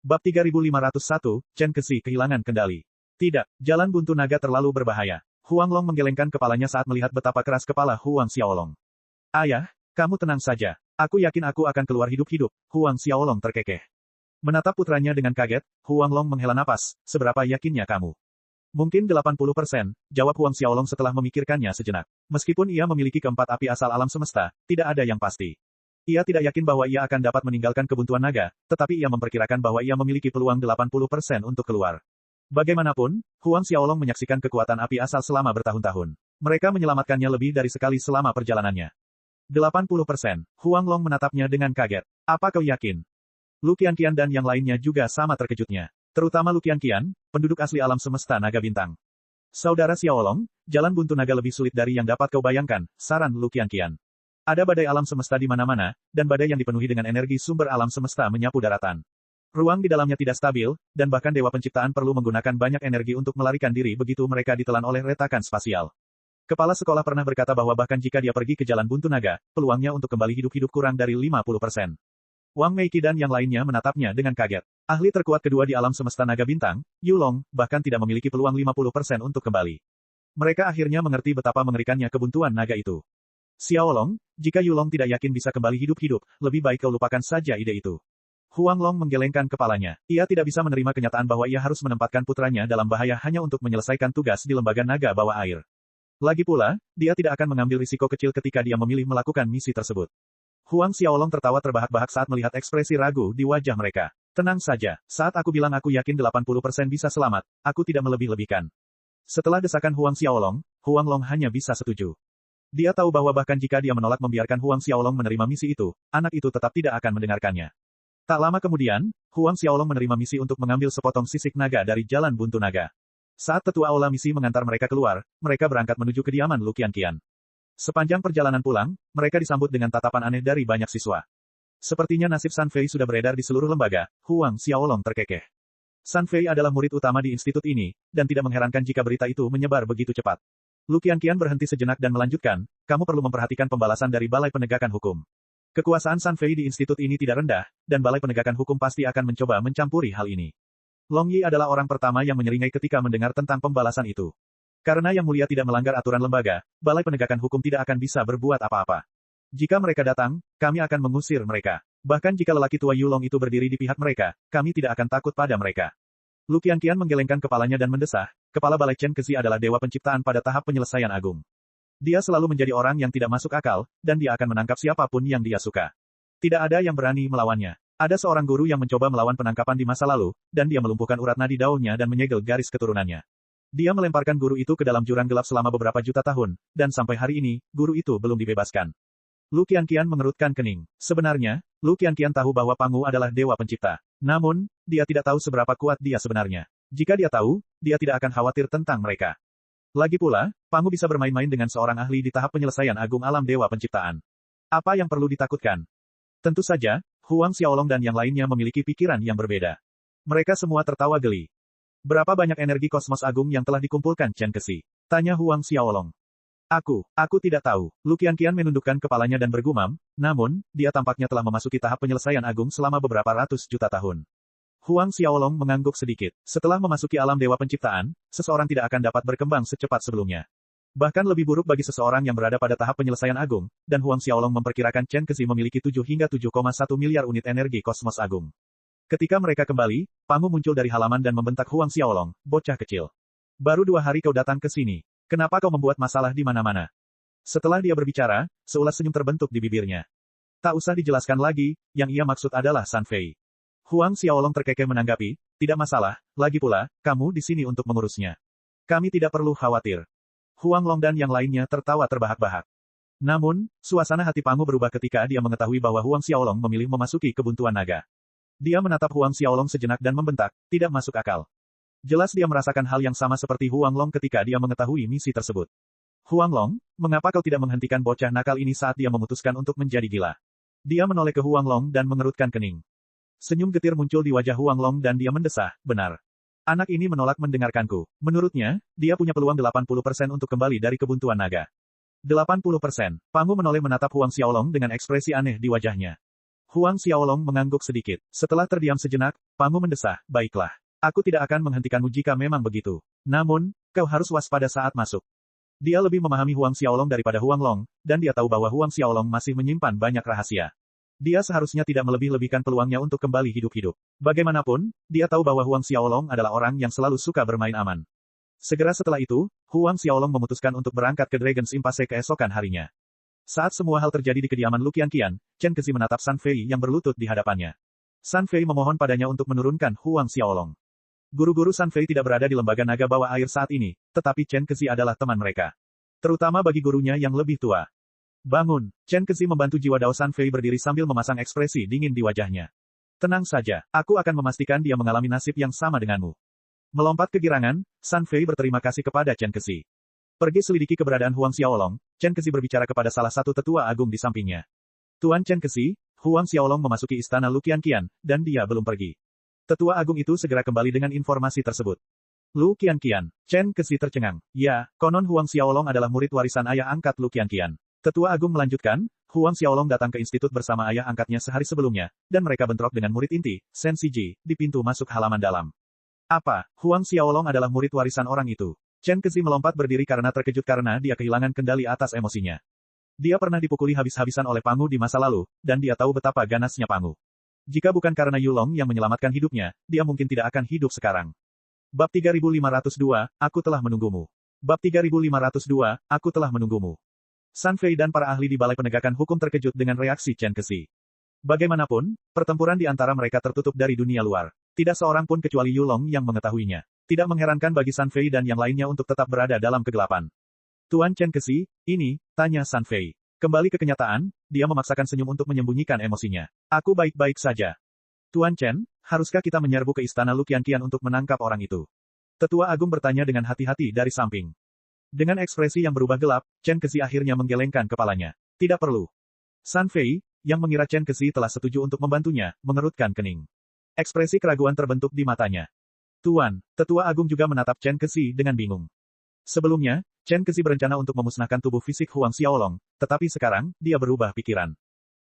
Bab 3501, Chen Kexi kehilangan kendali. Tidak, jalan buntu naga terlalu berbahaya. Huang Long menggelengkan kepalanya saat melihat betapa keras kepala Huang Xiaolong. Ayah, kamu tenang saja. Aku yakin aku akan keluar hidup-hidup, Huang Xiaolong terkekeh. Menatap putranya dengan kaget, Huang Long menghela napas, seberapa yakinnya kamu? Mungkin 80%, jawab Huang Xiaolong setelah memikirkannya sejenak. Meskipun ia memiliki keempat api asal alam semesta, tidak ada yang pasti. Ia tidak yakin bahwa ia akan dapat meninggalkan kebuntuan naga, tetapi ia memperkirakan bahwa ia memiliki peluang 80% untuk keluar. Bagaimanapun, Huang Xiaolong menyaksikan kekuatan api asal selama bertahun-tahun. Mereka menyelamatkannya lebih dari sekali selama perjalanannya. 80%. Huang Long menatapnya dengan kaget. Apa kau yakin? Lu Qianqian dan yang lainnya juga sama terkejutnya. Terutama Lu Qianqian, penduduk asli alam semesta naga bintang. Saudara Xiaolong, jalan buntu naga lebih sulit dari yang dapat kau bayangkan, saran Lu Qianqian. Ada badai alam semesta di mana-mana, dan badai yang dipenuhi dengan energi sumber alam semesta menyapu daratan. Ruang di dalamnya tidak stabil, dan bahkan Dewa Penciptaan perlu menggunakan banyak energi untuk melarikan diri begitu mereka ditelan oleh retakan spasial. Kepala sekolah pernah berkata bahwa bahkan jika dia pergi ke jalan buntu naga, peluangnya untuk kembali hidup-hidup kurang dari 50%. Wang Meiki dan yang lainnya menatapnya dengan kaget. Ahli terkuat kedua di alam semesta naga bintang, Yulong, bahkan tidak memiliki peluang 50% untuk kembali. Mereka akhirnya mengerti betapa mengerikannya kebuntuan naga itu. Xiaolong, jika Yulong tidak yakin bisa kembali hidup-hidup, lebih baik kau lupakan saja ide itu. Huang Long menggelengkan kepalanya. Ia tidak bisa menerima kenyataan bahwa ia harus menempatkan putranya dalam bahaya hanya untuk menyelesaikan tugas di lembaga naga bawah air. Lagi pula, dia tidak akan mengambil risiko kecil ketika dia memilih melakukan misi tersebut. Huang Xiaolong tertawa terbahak-bahak saat melihat ekspresi ragu di wajah mereka. Tenang saja, saat aku bilang aku yakin 80% bisa selamat, aku tidak melebih-lebihkan. Setelah desakan Huang Xiaolong, Huang Long hanya bisa setuju. Dia tahu bahwa bahkan jika dia menolak membiarkan Huang Xiaolong menerima misi itu, anak itu tetap tidak akan mendengarkannya. Tak lama kemudian, Huang Xiaolong menerima misi untuk mengambil sepotong sisik naga dari jalan buntu naga. Saat tetua aula misi mengantar mereka keluar, mereka berangkat menuju kediaman Lu Qianqian. Sepanjang perjalanan pulang, mereka disambut dengan tatapan aneh dari banyak siswa. Sepertinya nasib San Fei sudah beredar di seluruh lembaga, Huang Xiaolong terkekeh. San Fei adalah murid utama di institut ini, dan tidak mengherankan jika berita itu menyebar begitu cepat. Lu Qianqian berhenti sejenak dan melanjutkan, kamu perlu memperhatikan pembalasan dari Balai Penegakan Hukum. Kekuasaan San Fei di institut ini tidak rendah, dan Balai Penegakan Hukum pasti akan mencoba mencampuri hal ini. Long Yi adalah orang pertama yang menyeringai ketika mendengar tentang pembalasan itu. Karena Yang Mulia tidak melanggar aturan lembaga, Balai Penegakan Hukum tidak akan bisa berbuat apa-apa. Jika mereka datang, kami akan mengusir mereka. Bahkan jika lelaki tua Yulong itu berdiri di pihak mereka, kami tidak akan takut pada mereka. Lu Qianqian menggelengkan kepalanya dan mendesah, kepala Balai Chen Kexi adalah dewa penciptaan pada tahap penyelesaian agung. Dia selalu menjadi orang yang tidak masuk akal, dan dia akan menangkap siapapun yang dia suka. Tidak ada yang berani melawannya. Ada seorang guru yang mencoba melawan penangkapan di masa lalu, dan dia melumpuhkan urat nadi daunnya dan menyegel garis keturunannya. Dia melemparkan guru itu ke dalam jurang gelap selama beberapa juta tahun, dan sampai hari ini, guru itu belum dibebaskan. Lu Qianqian mengerutkan kening. Sebenarnya, Lu Qianqian tahu bahwa Pangu adalah dewa pencipta. Namun, dia tidak tahu seberapa kuat dia sebenarnya. Jika dia tahu, dia tidak akan khawatir tentang mereka. Lagi pula, Pangu bisa bermain-main dengan seorang ahli di tahap penyelesaian agung alam dewa penciptaan. Apa yang perlu ditakutkan? Tentu saja, Huang Xiaolong dan yang lainnya memiliki pikiran yang berbeda. Mereka semua tertawa geli. Berapa banyak energi kosmos agung yang telah dikumpulkan Chen Kexi? Tanya Huang Xiaolong. Aku tidak tahu. Lu Qianqian menundukkan kepalanya dan bergumam, namun, dia tampaknya telah memasuki tahap penyelesaian agung selama beberapa ratus juta tahun. Huang Xiaolong mengangguk sedikit. Setelah memasuki alam dewa penciptaan, seseorang tidak akan dapat berkembang secepat sebelumnya. Bahkan lebih buruk bagi seseorang yang berada pada tahap penyelesaian agung, dan Huang Xiaolong memperkirakan Chen Kexi memiliki 7 hingga 7,1 miliar unit energi kosmos agung. Ketika mereka kembali, Pangu muncul dari halaman dan membentak Huang Xiaolong, bocah kecil. Baru 2 hari kau datang ke sini. Kenapa kau membuat masalah di mana-mana? Setelah dia berbicara, seulas senyum terbentuk di bibirnya. Tak usah dijelaskan lagi, yang ia maksud adalah San Fei. Huang Xiaolong terkekeh menanggapi, tidak masalah, lagi pula, kamu di sini untuk mengurusnya. Kami tidak perlu khawatir. Huang Long dan yang lainnya tertawa terbahak-bahak. Namun, suasana hati Pangu berubah ketika dia mengetahui bahwa Huang Xiaolong memilih memasuki kebuntuan naga. Dia menatap Huang Xiaolong sejenak dan membentak, tidak masuk akal. Jelas dia merasakan hal yang sama seperti Huang Long ketika dia mengetahui misi tersebut. Huang Long, mengapa kau tidak menghentikan bocah nakal ini saat dia memutuskan untuk menjadi gila? Dia menoleh ke Huang Long dan mengerutkan kening. Senyum getir muncul di wajah Huang Long dan dia mendesah, benar. Anak ini menolak mendengarkanku. Menurutnya, dia punya peluang 80% untuk kembali dari kebuntuan naga. 80%. Pangu menoleh menatap Huang Xiaolong dengan ekspresi aneh di wajahnya. Huang Xiaolong mengangguk sedikit. Setelah terdiam sejenak, Pangu mendesah, baiklah. Aku tidak akan menghentikanmu jika memang begitu. Namun, kau harus waspada saat masuk. Dia lebih memahami Huang Xiaolong daripada Huang Long, dan dia tahu bahwa Huang Xiaolong masih menyimpan banyak rahasia. Dia seharusnya tidak melebih-lebihkan peluangnya untuk kembali hidup-hidup. Bagaimanapun, dia tahu bahwa Huang Xiaolong adalah orang yang selalu suka bermain aman. Segera setelah itu, Huang Xiaolong memutuskan untuk berangkat ke Dragon's Impasse keesokan harinya. Saat semua hal terjadi di kediaman Lu Qianqian, Chen Kexi menatap San Fei yang berlutut di hadapannya. San Fei memohon padanya untuk menurunkan Huang Xiaolong. Guru-guru San Fei tidak berada di lembaga naga bawah air saat ini, tetapi Chen Kexi adalah teman mereka. Terutama bagi gurunya yang lebih tua. Bangun, Chen Kexi membantu jiwa Dao San Fei berdiri sambil memasang ekspresi dingin di wajahnya. Tenang saja, aku akan memastikan dia mengalami nasib yang sama denganmu. Melompat ke girangan, San Fei berterima kasih kepada Chen Kexi. Pergi selidiki keberadaan Huang Xiaolong, Chen Kexi berbicara kepada salah satu tetua agung di sampingnya. Tuan Chen Kexi, Huang Xiaolong memasuki istana Lu Qianqian, dan dia belum pergi. Tetua agung itu segera kembali dengan informasi tersebut. Lu Qianqian, Chen Kexi tercengang. Ya, konon Huang Xiaolong adalah murid warisan ayah angkat Lu Qianqian. Tetua agung melanjutkan, Huang Xiaolong datang ke institut bersama ayah angkatnya sehari sebelumnya, dan mereka bentrok dengan murid inti, Shen Siji, di pintu masuk halaman dalam. Apa, Huang Xiaolong adalah murid warisan orang itu? Chen Kexi melompat berdiri karena terkejut karena dia kehilangan kendali atas emosinya. Dia pernah dipukuli habis-habisan oleh Pangu di masa lalu, dan dia tahu betapa ganasnya Pangu. Jika bukan karena Yulong yang menyelamatkan hidupnya, dia mungkin tidak akan hidup sekarang. Bab 3502, aku telah menunggumu. Bab 3502, aku telah menunggumu. San Fei dan para ahli di Balai Penegakan Hukum terkejut dengan reaksi Chen Kexi. Bagaimanapun, pertempuran di antara mereka tertutup dari dunia luar. Tidak seorang pun kecuali Yulong yang mengetahuinya. Tidak mengherankan bagi San Fei dan yang lainnya untuk tetap berada dalam kegelapan. Tuan Chen Kexi, ini, tanya San Fei. Kembali ke kenyataan, dia memaksakan senyum untuk menyembunyikan emosinya. Aku baik-baik saja. Tuan Chen, haruskah kita menyerbu ke istana Lu Qianqian untuk menangkap orang itu? Tetua agung bertanya dengan hati-hati dari samping. Dengan ekspresi yang berubah gelap, Chen Kexi akhirnya menggelengkan kepalanya. Tidak perlu. San Fei, yang mengira Chen Kexi telah setuju untuk membantunya, mengerutkan kening. Ekspresi keraguan terbentuk di matanya. Tuan, tetua agung juga menatap Chen Kexi dengan bingung. Sebelumnya, Chen Kexi berencana untuk memusnahkan tubuh fisik Huang Xiaolong, tetapi sekarang, dia berubah pikiran.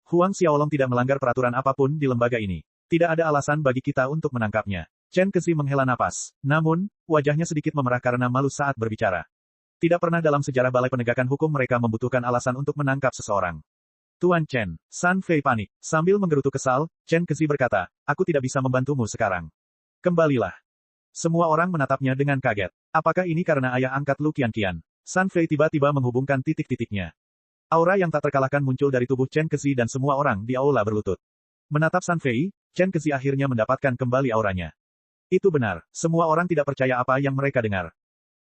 Huang Xiaolong tidak melanggar peraturan apapun di lembaga ini. Tidak ada alasan bagi kita untuk menangkapnya. Chen Kexi menghela napas. Namun, wajahnya sedikit memerah karena malu saat berbicara. Tidak pernah dalam sejarah Balai Penegakan Hukum mereka membutuhkan alasan untuk menangkap seseorang. Tuan Chen, San Fei panik. Sambil menggerutu kesal, Chen Kexi berkata, aku tidak bisa membantumu sekarang. Kembalilah. Semua orang menatapnya dengan kaget. Apakah ini karena ayah angkat Lu Qianqian? San Fei tiba-tiba menghubungkan titik-titiknya. Aura yang tak terkalahkan muncul dari tubuh Chen Kexi dan semua orang di aula berlutut. Menatap San Fei, Chen Kexi akhirnya mendapatkan kembali auranya. Itu benar, semua orang tidak percaya apa yang mereka dengar.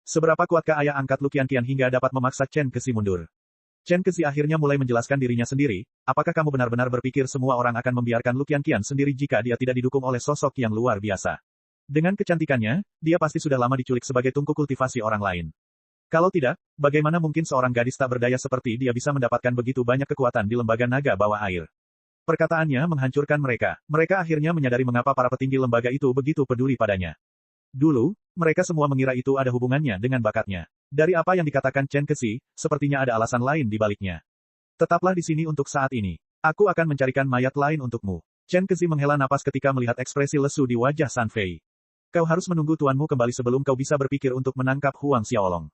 Seberapa kuatkah ayah angkat Lu Qianqian hingga dapat memaksa Chen Kexi mundur? Chen Kexi akhirnya mulai menjelaskan dirinya sendiri, apakah kamu benar-benar berpikir semua orang akan membiarkan Lu Qianqian sendiri jika dia tidak didukung oleh sosok yang luar biasa? Dengan kecantikannya, dia pasti sudah lama diculik sebagai tungku kultivasi orang lain. Kalau tidak, bagaimana mungkin seorang gadis tak berdaya seperti dia bisa mendapatkan begitu banyak kekuatan di lembaga naga bawah air? Perkataannya menghancurkan mereka. Mereka akhirnya menyadari mengapa para petinggi lembaga itu begitu peduli padanya. Dulu, mereka semua mengira itu ada hubungannya dengan bakatnya. Dari apa yang dikatakan Chen Kexi, sepertinya ada alasan lain di baliknya. Tetaplah di sini untuk saat ini. Aku akan mencarikan mayat lain untukmu. Chen Kexi menghela napas ketika melihat ekspresi lesu di wajah San Fei. Kau harus menunggu tuanmu kembali sebelum kau bisa berpikir untuk menangkap Huang Xiaolong.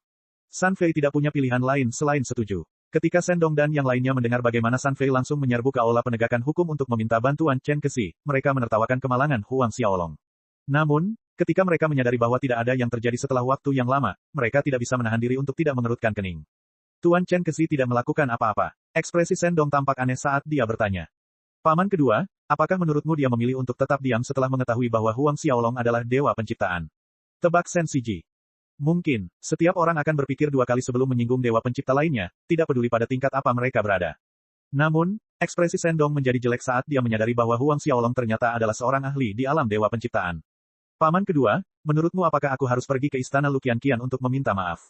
San Fei tidak punya pilihan lain selain setuju. Ketika Sendong dan yang lainnya mendengar bagaimana San Fei langsung menyerbu ke aula penegakan hukum untuk meminta bantuan Chen Kexi, mereka menertawakan kemalangan Huang Xiaolong. Namun, ketika mereka menyadari bahwa tidak ada yang terjadi setelah waktu yang lama, mereka tidak bisa menahan diri untuk tidak mengerutkan kening. Tuan Chen Kexi tidak melakukan apa-apa. Ekspresi Sendong tampak aneh saat dia bertanya. Paman kedua, apakah menurutmu dia memilih untuk tetap diam setelah mengetahui bahwa Huang Xiaolong adalah dewa penciptaan? Tebak Shen Siji. Mungkin, setiap orang akan berpikir dua kali sebelum menyinggung dewa pencipta lainnya, tidak peduli pada tingkat apa mereka berada. Namun, ekspresi Sendong menjadi jelek saat dia menyadari bahwa Huang Xiaolong ternyata adalah seorang ahli di alam dewa penciptaan. Paman kedua, menurutmu apakah aku harus pergi ke istana Lu Qianqian untuk meminta maaf?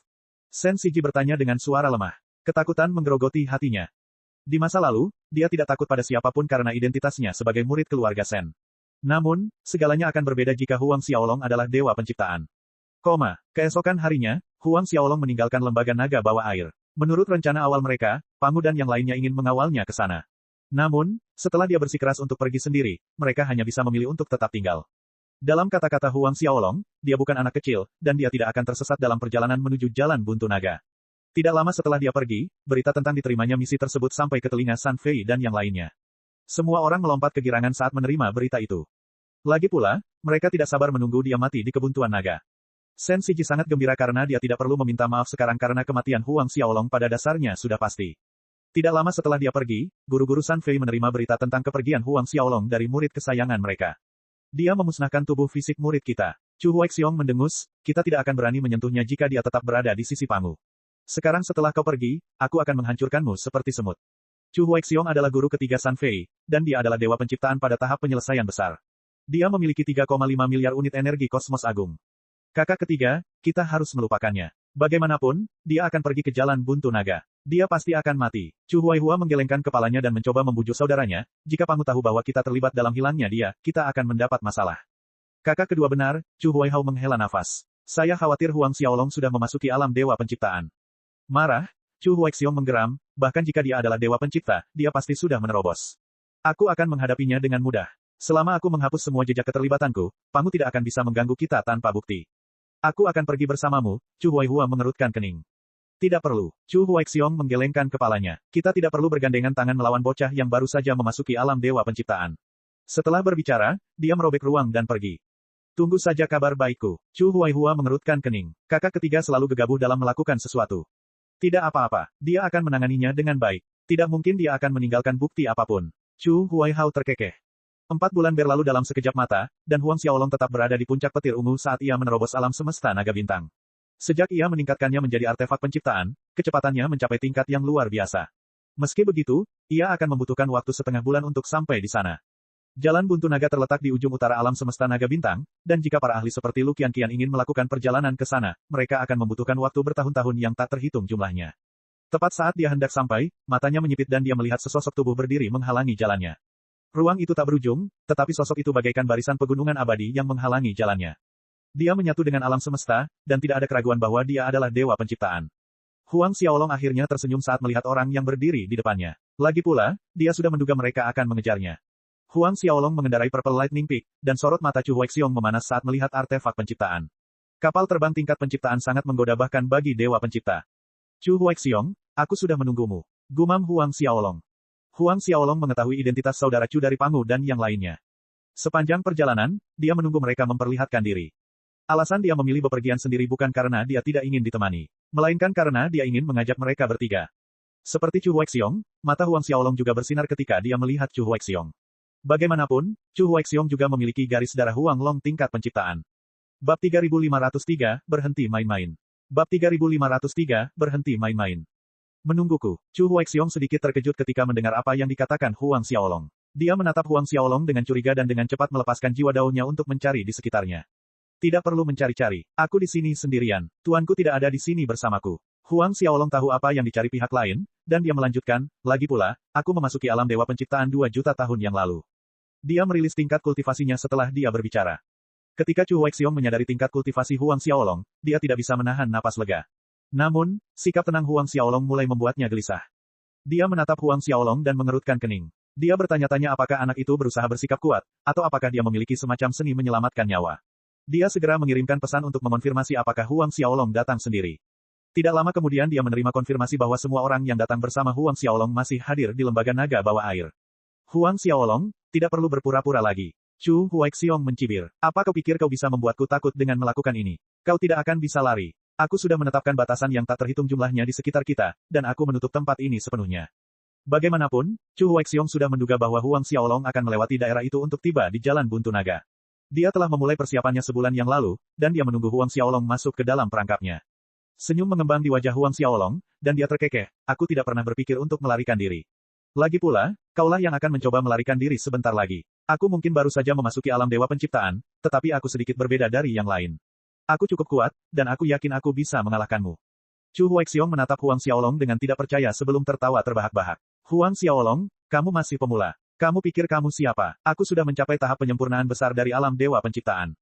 Shen Siji bertanya dengan suara lemah. Ketakutan menggerogoti hatinya. Di masa lalu, dia tidak takut pada siapapun karena identitasnya sebagai murid keluarga Shen. Namun, segalanya akan berbeda jika Huang Xiaolong adalah dewa penciptaan. Keesokan harinya, Huang Xiaolong meninggalkan lembaga naga bawah air. Menurut rencana awal mereka, Pangu dan yang lainnya ingin mengawalnya ke sana. Namun, setelah dia bersikeras untuk pergi sendiri, mereka hanya bisa memilih untuk tetap tinggal. Dalam kata-kata Huang Xiaolong, dia bukan anak kecil, dan dia tidak akan tersesat dalam perjalanan menuju Jalan Buntu Naga. Tidak lama setelah dia pergi, berita tentang diterimanya misi tersebut sampai ke telinga San Fei dan yang lainnya. Semua orang melompat kegirangan saat menerima berita itu. Lagi pula, mereka tidak sabar menunggu dia mati di kebuntuan naga. Sen Siji sangat gembira karena dia tidak perlu meminta maaf sekarang karena kematian Huang Xiaolong pada dasarnya sudah pasti. Tidak lama setelah dia pergi, guru-guru San Fei menerima berita tentang kepergian Huang Xiaolong dari murid kesayangan mereka. Dia memusnahkan tubuh fisik murid kita. Chu Huaixiong mendengus, kita tidak akan berani menyentuhnya jika dia tetap berada di sisi Pangu. Sekarang setelah kau pergi, aku akan menghancurkanmu seperti semut. Chu Huaixiong adalah guru ketiga San Fei, dan dia adalah dewa penciptaan pada tahap penyelesaian besar. Dia memiliki 3,5 miliar unit energi kosmos agung. Kakak ketiga, kita harus melupakannya. Bagaimanapun, dia akan pergi ke Jalan Buntu Naga. Dia pasti akan mati. Chu Huaihua menggelengkan kepalanya dan mencoba membujuk saudaranya, jika Pangu tahu bahwa kita terlibat dalam hilangnya dia, kita akan mendapat masalah. Kakak kedua benar, Chu Huaihao menghela nafas. Saya khawatir Huang Xiaolong sudah memasuki alam dewa penciptaan. Marah, Chu Huaixiong menggeram, bahkan jika dia adalah dewa pencipta, dia pasti sudah menerobos. Aku akan menghadapinya dengan mudah. Selama aku menghapus semua jejak keterlibatanku, Pangu tidak akan bisa mengganggu kita tanpa bukti. Aku akan pergi bersamamu, Chu Huaihua mengerutkan kening. Tidak perlu. Chu Huaixiong menggelengkan kepalanya. Kita tidak perlu bergandengan tangan melawan bocah yang baru saja memasuki alam dewa penciptaan. Setelah berbicara, dia merobek ruang dan pergi. Tunggu saja kabar baikku. Chu Huaihua mengerutkan kening. Kakak ketiga selalu gegabah dalam melakukan sesuatu. Tidak apa-apa, dia akan menanganinya dengan baik. Tidak mungkin dia akan meninggalkan bukti apapun. Chu Huaihao terkekeh. 4 bulan berlalu dalam sekejap mata, dan Huang Xiaolong tetap berada di puncak petir ungu saat ia menerobos alam semesta naga bintang. Sejak ia meningkatkannya menjadi artefak penciptaan, kecepatannya mencapai tingkat yang luar biasa. Meski begitu, ia akan membutuhkan waktu setengah bulan untuk sampai di sana. Jalan Buntu Naga terletak di ujung utara alam semesta naga bintang, dan jika para ahli seperti Lu Qianqian ingin melakukan perjalanan ke sana, mereka akan membutuhkan waktu bertahun-tahun yang tak terhitung jumlahnya. Tepat saat dia hendak sampai, matanya menyipit dan dia melihat sesosok tubuh berdiri menghalangi jalannya. Ruang itu tak berujung, tetapi sosok itu bagaikan barisan pegunungan abadi yang menghalangi jalannya. Dia menyatu dengan alam semesta, dan tidak ada keraguan bahwa dia adalah dewa penciptaan. Huang Xiaolong akhirnya tersenyum saat melihat orang yang berdiri di depannya. Lagi pula, dia sudah menduga mereka akan mengejarnya. Huang Xiaolong mengendarai Purple Lightning Peak, dan sorot mata Chu Huaixiong memanas saat melihat artefak penciptaan. Kapal terbang tingkat penciptaan sangat menggoda bahkan bagi dewa pencipta. Chu Huaixiong, aku sudah menunggumu. Gumam Huang Xiaolong. Huang Xiaolong mengetahui identitas saudara Chu dari Pangu dan yang lainnya. Sepanjang perjalanan, dia menunggu mereka memperlihatkan diri. Alasan dia memilih bepergian sendiri bukan karena dia tidak ingin ditemani, melainkan karena dia ingin mengajak mereka bertiga. Seperti Chu Huaixiong, mata Huang Xiaolong juga bersinar ketika dia melihat Chu Huaixiong. Bagaimanapun, Chu Huaixiong juga memiliki garis darah Huang Long tingkat penciptaan. Bab 3503, berhenti main-main. Bab 3503, berhenti main-main. Menungguku. Chu Huaixiong sedikit terkejut ketika mendengar apa yang dikatakan Huang Xiaolong. Dia menatap Huang Xiaolong dengan curiga dan dengan cepat melepaskan jiwa daunnya untuk mencari di sekitarnya. Tidak perlu mencari-cari. Aku di sini sendirian. Tuanku tidak ada di sini bersamaku. Huang Xiaolong tahu apa yang dicari pihak lain, dan dia melanjutkan, lagi pula, aku memasuki alam dewa penciptaan 2 juta tahun yang lalu. Dia merilis tingkat kultivasinya setelah dia berbicara. Ketika Chu Huaixiong menyadari tingkat kultivasi Huang Xiaolong, dia tidak bisa menahan napas lega. Namun, sikap tenang Huang Xiaolong mulai membuatnya gelisah. Dia menatap Huang Xiaolong dan mengerutkan kening. Dia bertanya-tanya apakah anak itu berusaha bersikap kuat, atau apakah dia memiliki semacam seni menyelamatkan nyawa. Dia segera mengirimkan pesan untuk mengonfirmasi apakah Huang Xiaolong datang sendiri. Tidak lama kemudian dia menerima konfirmasi bahwa semua orang yang datang bersama Huang Xiaolong masih hadir di lembaga naga bawah air. Huang Xiaolong, tidak perlu berpura-pura lagi. Chu Huaixiong mencibir. Apa kau pikir kau bisa membuatku takut dengan melakukan ini? Kau tidak akan bisa lari. Aku sudah menetapkan batasan yang tak terhitung jumlahnya di sekitar kita, dan aku menutup tempat ini sepenuhnya. Bagaimanapun, Chu Huaixiong sudah menduga bahwa Huang Xiaolong akan melewati daerah itu untuk tiba di Jalan Buntu Naga. Dia telah memulai persiapannya sebulan yang lalu, dan dia menunggu Huang Xiaolong masuk ke dalam perangkapnya. Senyum mengembang di wajah Huang Xiaolong, dan dia terkekeh, aku tidak pernah berpikir untuk melarikan diri. Lagi pula, kaulah yang akan mencoba melarikan diri sebentar lagi. Aku mungkin baru saja memasuki alam dewa penciptaan, tetapi aku sedikit berbeda dari yang lain. Aku cukup kuat, dan aku yakin aku bisa mengalahkanmu. Chu Huaixiong menatap Huang Xiaolong dengan tidak percaya sebelum tertawa terbahak-bahak. Huang Xiaolong, kamu masih pemula. Kamu pikir kamu siapa? Aku sudah mencapai tahap penyempurnaan besar dari alam dewa penciptaan.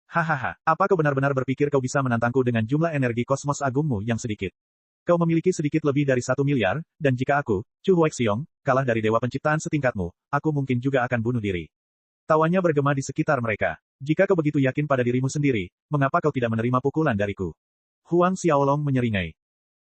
Hahaha, apa kau benar-benar berpikir kau bisa menantangku dengan jumlah energi kosmos agungmu yang sedikit? Kau memiliki sedikit lebih dari 1 miliar, dan jika aku, Chu Huaixiong, kalah dari dewa penciptaan setingkatmu, aku mungkin juga akan bunuh diri. Tawanya bergema di sekitar mereka. Jika kau begitu yakin pada dirimu sendiri, mengapa kau tidak menerima pukulan dariku? Huang Xiaolong menyeringai.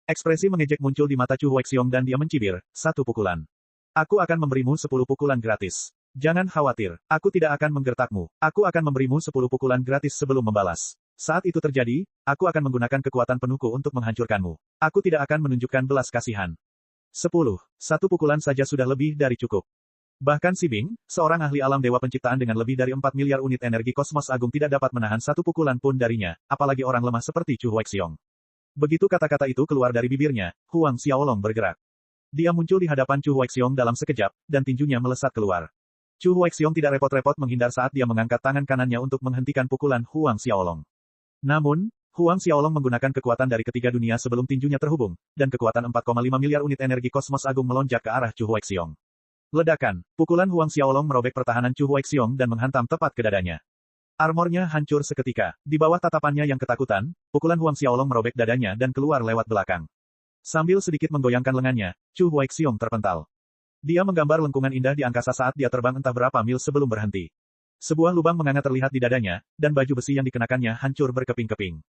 Ekspresi mengejek muncul di mata Chu Huaixiong dan dia mencibir, 1 pukulan. Aku akan memberimu 10 pukulan gratis. Jangan khawatir, aku tidak akan menggertakmu. Aku akan memberimu 10 pukulan gratis sebelum membalas. Saat itu terjadi, aku akan menggunakan kekuatan penuhku untuk menghancurkanmu. Aku tidak akan menunjukkan belas kasihan. 10. 1 pukulan saja sudah lebih dari cukup. Bahkan Si Bing, seorang ahli alam dewa penciptaan dengan lebih dari 4 miliar unit energi kosmos agung tidak dapat menahan 1 pukulan pun darinya, apalagi orang lemah seperti Chu Huaixiong. Begitu kata-kata itu keluar dari bibirnya, Huang Xiaolong bergerak. Dia muncul di hadapan Chu Huaixiong dalam sekejap, dan tinjunya melesat keluar. Chu Huaixiong tidak repot-repot menghindar saat dia mengangkat tangan kanannya untuk menghentikan pukulan Huang Xiaolong. Namun, Huang Xiaolong menggunakan kekuatan dari ketiga dunia sebelum tinjunya terhubung, dan kekuatan 4,5 miliar unit energi kosmos agung melonjak ke arah Chu Huaixiong. Ledakan, pukulan Huang Xiaolong merobek pertahanan Chu Huaixiong dan menghantam tepat ke dadanya. Armornya hancur seketika. Di bawah tatapannya yang ketakutan, pukulan Huang Xiaolong merobek dadanya dan keluar lewat belakang. Sambil sedikit menggoyangkan lengannya, Chu Huaixiong terpental. Dia menggambar lengkungan indah di angkasa saat dia terbang entah berapa mil sebelum berhenti. Sebuah lubang menganga terlihat di dadanya, dan baju besi yang dikenakannya hancur berkeping-keping.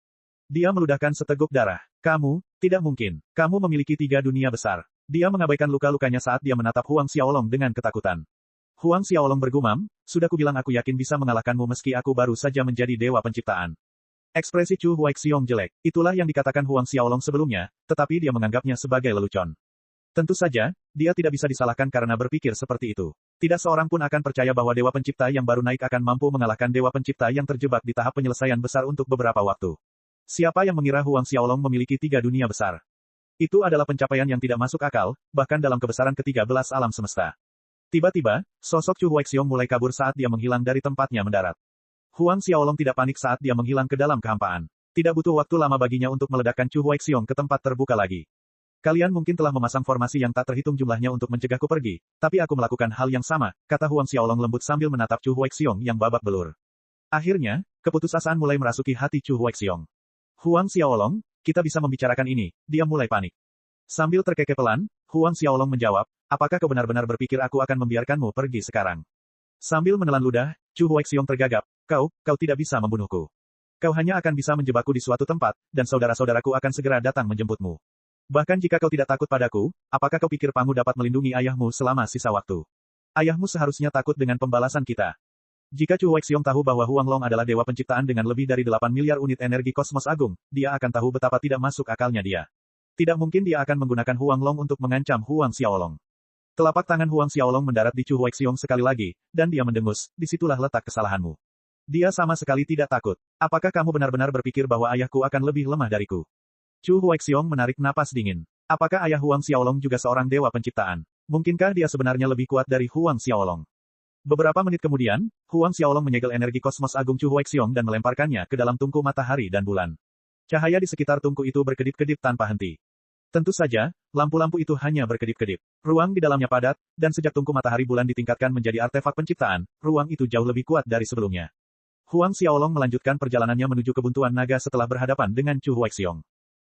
Dia meludahkan seteguk darah. Kamu, tidak mungkin. Kamu memiliki 3 dunia besar. Dia mengabaikan luka-lukanya saat dia menatap Huang Xiaolong dengan ketakutan. Huang Xiaolong bergumam, sudah kubilang aku yakin bisa mengalahkanmu meski aku baru saja menjadi dewa penciptaan. Ekspresi Chu Huaixiong jelek. Itulah yang dikatakan Huang Xiaolong sebelumnya, tetapi dia menganggapnya sebagai lelucon. Tentu saja, dia tidak bisa disalahkan karena berpikir seperti itu. Tidak seorang pun akan percaya bahwa dewa pencipta yang baru naik akan mampu mengalahkan dewa pencipta yang terjebak di tahap penyelesaian besar untuk beberapa waktu. Siapa yang mengira Huang Xiaolong memiliki 3 dunia besar? Itu adalah pencapaian yang tidak masuk akal, bahkan dalam kebesaran ke-13 alam semesta. Tiba-tiba, sosok Chu Huaixiong mulai kabur saat dia menghilang dari tempatnya mendarat. Huang Xiaolong tidak panik saat dia menghilang ke dalam kehampaan. Tidak butuh waktu lama baginya untuk meledakkan Chu Huaixiong ke tempat terbuka lagi. Kalian mungkin telah memasang formasi yang tak terhitung jumlahnya untuk mencegahku pergi, tapi aku melakukan hal yang sama, kata Huang Xiaolong lembut sambil menatap Chu Huaixiong yang babak belur. Akhirnya, keputusasaan mulai merasuki hati Chu Huaixiong. Huang Xiaolong, kita bisa membicarakan ini, dia mulai panik. Sambil terkekepelan, Huang Xiaolong menjawab, apakah kau benar-benar berpikir aku akan membiarkanmu pergi sekarang? Sambil menelan ludah, Chu Huaixiong tergagap, kau tidak bisa membunuhku. Kau hanya akan bisa menjebakku di suatu tempat, dan saudara-saudaraku akan segera datang menjemputmu. Bahkan jika kau tidak takut padaku, apakah kau pikir Pangu dapat melindungi ayahmu selama sisa waktu? Ayahmu seharusnya takut dengan pembalasan kita. Jika Chu Huaixiong tahu bahwa Huang Long adalah dewa penciptaan dengan lebih dari 8 miliar unit energi kosmos agung, dia akan tahu betapa tidak masuk akalnya dia. Tidak mungkin dia akan menggunakan Huang Long untuk mengancam Huang Xiaolong. Telapak tangan Huang Xiaolong mendarat di Chu Huaixiong sekali lagi, dan dia mendengus, disitulah letak kesalahanmu. Dia sama sekali tidak takut. Apakah kamu benar-benar berpikir bahwa ayahku akan lebih lemah dariku? Chu Huaixiong menarik napas dingin. Apakah ayah Huang Xiaolong juga seorang dewa penciptaan? Mungkinkah dia sebenarnya lebih kuat dari Huang Xiaolong? Beberapa menit kemudian, Huang Xiaolong menyegel energi kosmos agung Chu Huaixiong dan melemparkannya ke dalam tungku matahari dan bulan. Cahaya di sekitar tungku itu berkedip-kedip tanpa henti. Tentu saja, lampu-lampu itu hanya berkedip-kedip. Ruang di dalamnya padat, dan sejak tungku matahari bulan ditingkatkan menjadi artefak penciptaan, ruang itu jauh lebih kuat dari sebelumnya. Huang Xiaolong melanjutkan perjalanannya menuju kebuntuan naga setelah berhadapan dengan Chu Huaixiong.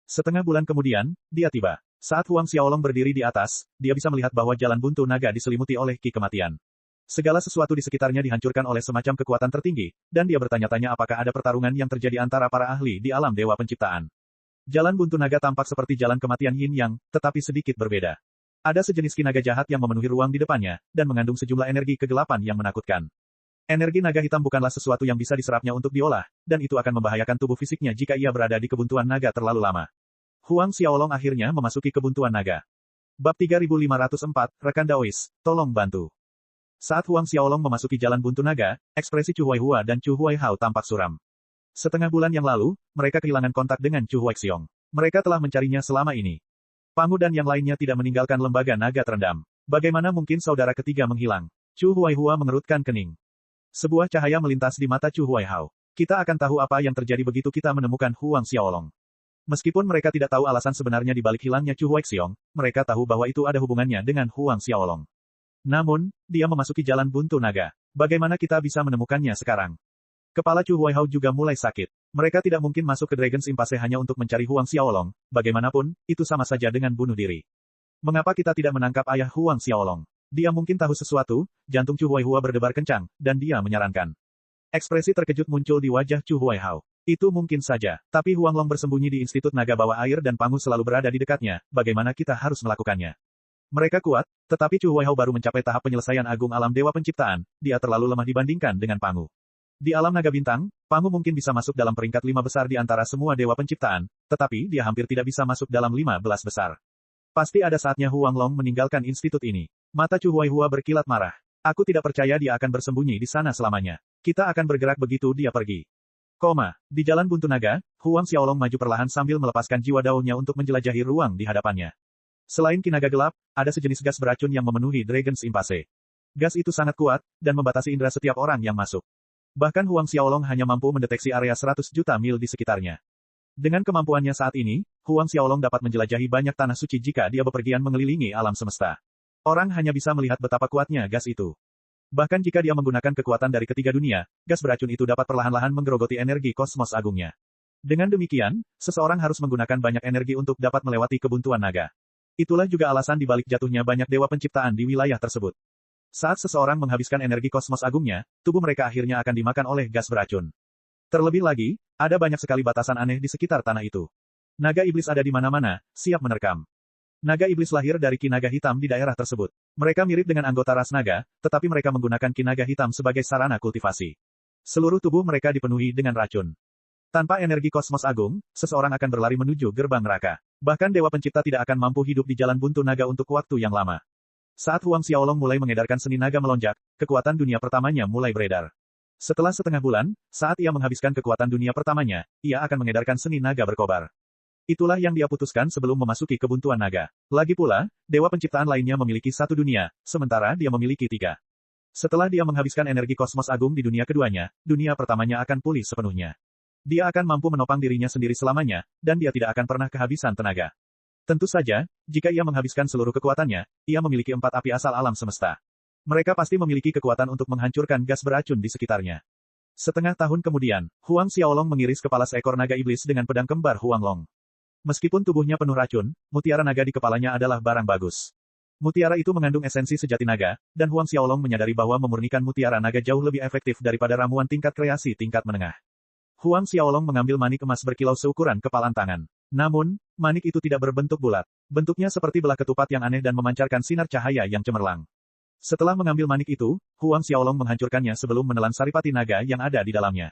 Setengah bulan kemudian, dia tiba. Saat Huang Xiaolong berdiri di atas, dia bisa melihat bahwa jalan buntu naga diselimuti oleh ki kematian. Segala sesuatu di sekitarnya dihancurkan oleh semacam kekuatan tertinggi, dan dia bertanya-tanya apakah ada pertarungan yang terjadi antara para ahli di alam dewa penciptaan. Jalan buntu naga tampak seperti jalan kematian Yin Yang, tetapi sedikit berbeda. Ada sejenis ki naga jahat yang memenuhi ruang di depannya, dan mengandung sejumlah energi kegelapan yang menakutkan. Energi naga hitam bukanlah sesuatu yang bisa diserapnya untuk diolah, dan itu akan membahayakan tubuh fisiknya jika ia berada di kebuntuan naga terlalu lama. Huang Xiaolong akhirnya memasuki kebuntuan naga. Bab 3504, Rekan Daois, tolong bantu. Saat Huang Xiaolong memasuki jalan buntu naga, ekspresi Chu Huaihua dan Chu Huaihao tampak suram. Setengah bulan yang lalu, mereka kehilangan kontak dengan Chu Huaixiong. Mereka telah mencarinya selama ini. Pangu dan yang lainnya tidak meninggalkan lembaga naga terendam. Bagaimana mungkin saudara ketiga menghilang? Chu Huaihua mengerutkan kening. Sebuah cahaya melintas di mata Chu Huaihao. Kita akan tahu apa yang terjadi begitu kita menemukan Huang Xiaolong. Meskipun mereka tidak tahu alasan sebenarnya di balik hilangnya Chu Huaixiong, mereka tahu bahwa itu ada hubungannya dengan Huang Xiaolong. Namun, dia memasuki jalan buntu naga. Bagaimana kita bisa menemukannya sekarang? Kepala Chu Huaihao juga mulai sakit. Mereka tidak mungkin masuk ke Dragon's Impasse hanya untuk mencari Huang Xiaolong, bagaimanapun, itu sama saja dengan bunuh diri. Mengapa kita tidak menangkap ayah Huang Xiaolong? Dia mungkin tahu sesuatu, jantung Chu Huaihua berdebar kencang, dan dia menyarankan. Ekspresi terkejut muncul di wajah Chu Huaihao. Itu mungkin saja, tapi Huang Long bersembunyi di Institut Naga Bawah Air dan Pangu selalu berada di dekatnya, bagaimana kita harus melakukannya? Mereka kuat, tetapi Chu Huaihao baru mencapai tahap penyelesaian agung alam Dewa Penciptaan, dia terlalu lemah dibandingkan dengan Pangu. Di alam naga bintang, Pangu mungkin bisa masuk dalam peringkat 5 besar di antara semua Dewa Penciptaan, tetapi dia hampir tidak bisa masuk dalam 15 besar. Pasti ada saatnya Huang Long meninggalkan institut ini. Mata Chu Huaihua berkilat marah. Aku tidak percaya dia akan bersembunyi di sana selamanya. Kita akan bergerak begitu dia pergi. Di jalan buntu naga, Huang Xiaolong maju perlahan sambil melepaskan jiwa daunnya untuk menjelajahi ruang di hadapannya. Selain kinaga gelap, ada sejenis gas beracun yang memenuhi Dragon's Impasse. Gas itu sangat kuat, dan membatasi indera setiap orang yang masuk. Bahkan Huang Xiaolong hanya mampu mendeteksi area 100 juta mil di sekitarnya. Dengan kemampuannya saat ini, Huang Xiaolong dapat menjelajahi banyak tanah suci jika dia bepergian mengelilingi alam semesta. Orang hanya bisa melihat betapa kuatnya gas itu. Bahkan jika dia menggunakan kekuatan dari ketiga dunia, gas beracun itu dapat perlahan-lahan menggerogoti energi kosmos agungnya. Dengan demikian, seseorang harus menggunakan banyak energi untuk dapat melewati kebuntuan naga. Itulah juga alasan dibalik jatuhnya banyak dewa penciptaan di wilayah tersebut. Saat seseorang menghabiskan energi kosmos agungnya, tubuh mereka akhirnya akan dimakan oleh gas beracun. Terlebih lagi, ada banyak sekali batasan aneh di sekitar tanah itu. Naga iblis ada di mana-mana, siap menerkam. Naga iblis lahir dari ki naga hitam di daerah tersebut. Mereka mirip dengan anggota ras naga, tetapi mereka menggunakan ki naga hitam sebagai sarana kultivasi. Seluruh tubuh mereka dipenuhi dengan racun. Tanpa energi kosmos agung, seseorang akan berlari menuju gerbang neraka. Bahkan Dewa Pencipta tidak akan mampu hidup di jalan buntu naga untuk waktu yang lama. Saat Huang Xiaolong mulai mengedarkan seni naga melonjak, kekuatan dunia pertamanya mulai beredar. Setelah setengah bulan, saat ia menghabiskan kekuatan dunia pertamanya, ia akan mengedarkan seni naga berkobar. Itulah yang dia putuskan sebelum memasuki kebuntuan naga. Lagi pula, Dewa Penciptaan lainnya memiliki satu dunia, sementara dia memiliki 3. Setelah dia menghabiskan energi kosmos agung di dunia keduanya, dunia pertamanya akan pulih sepenuhnya. Dia akan mampu menopang dirinya sendiri selamanya, dan dia tidak akan pernah kehabisan tenaga. Tentu saja, jika ia menghabiskan seluruh kekuatannya, ia memiliki 4 api asal alam semesta. Mereka pasti memiliki kekuatan untuk menghancurkan gas beracun di sekitarnya. Setengah tahun kemudian, Huang Xiaolong mengiris kepala seekor naga iblis dengan pedang kembar Huang Long. Meskipun tubuhnya penuh racun, mutiara naga di kepalanya adalah barang bagus. Mutiara itu mengandung esensi sejati naga, dan Huang Xiaolong menyadari bahwa memurnikan mutiara naga jauh lebih efektif daripada ramuan tingkat kreasi tingkat menengah. Huang Xiaolong mengambil manik emas berkilau seukuran kepalan tangan. Namun, manik itu tidak berbentuk bulat. Bentuknya seperti belah ketupat yang aneh dan memancarkan sinar cahaya yang cemerlang. Setelah mengambil manik itu, Huang Xiaolong menghancurkannya sebelum menelan saripati naga yang ada di dalamnya.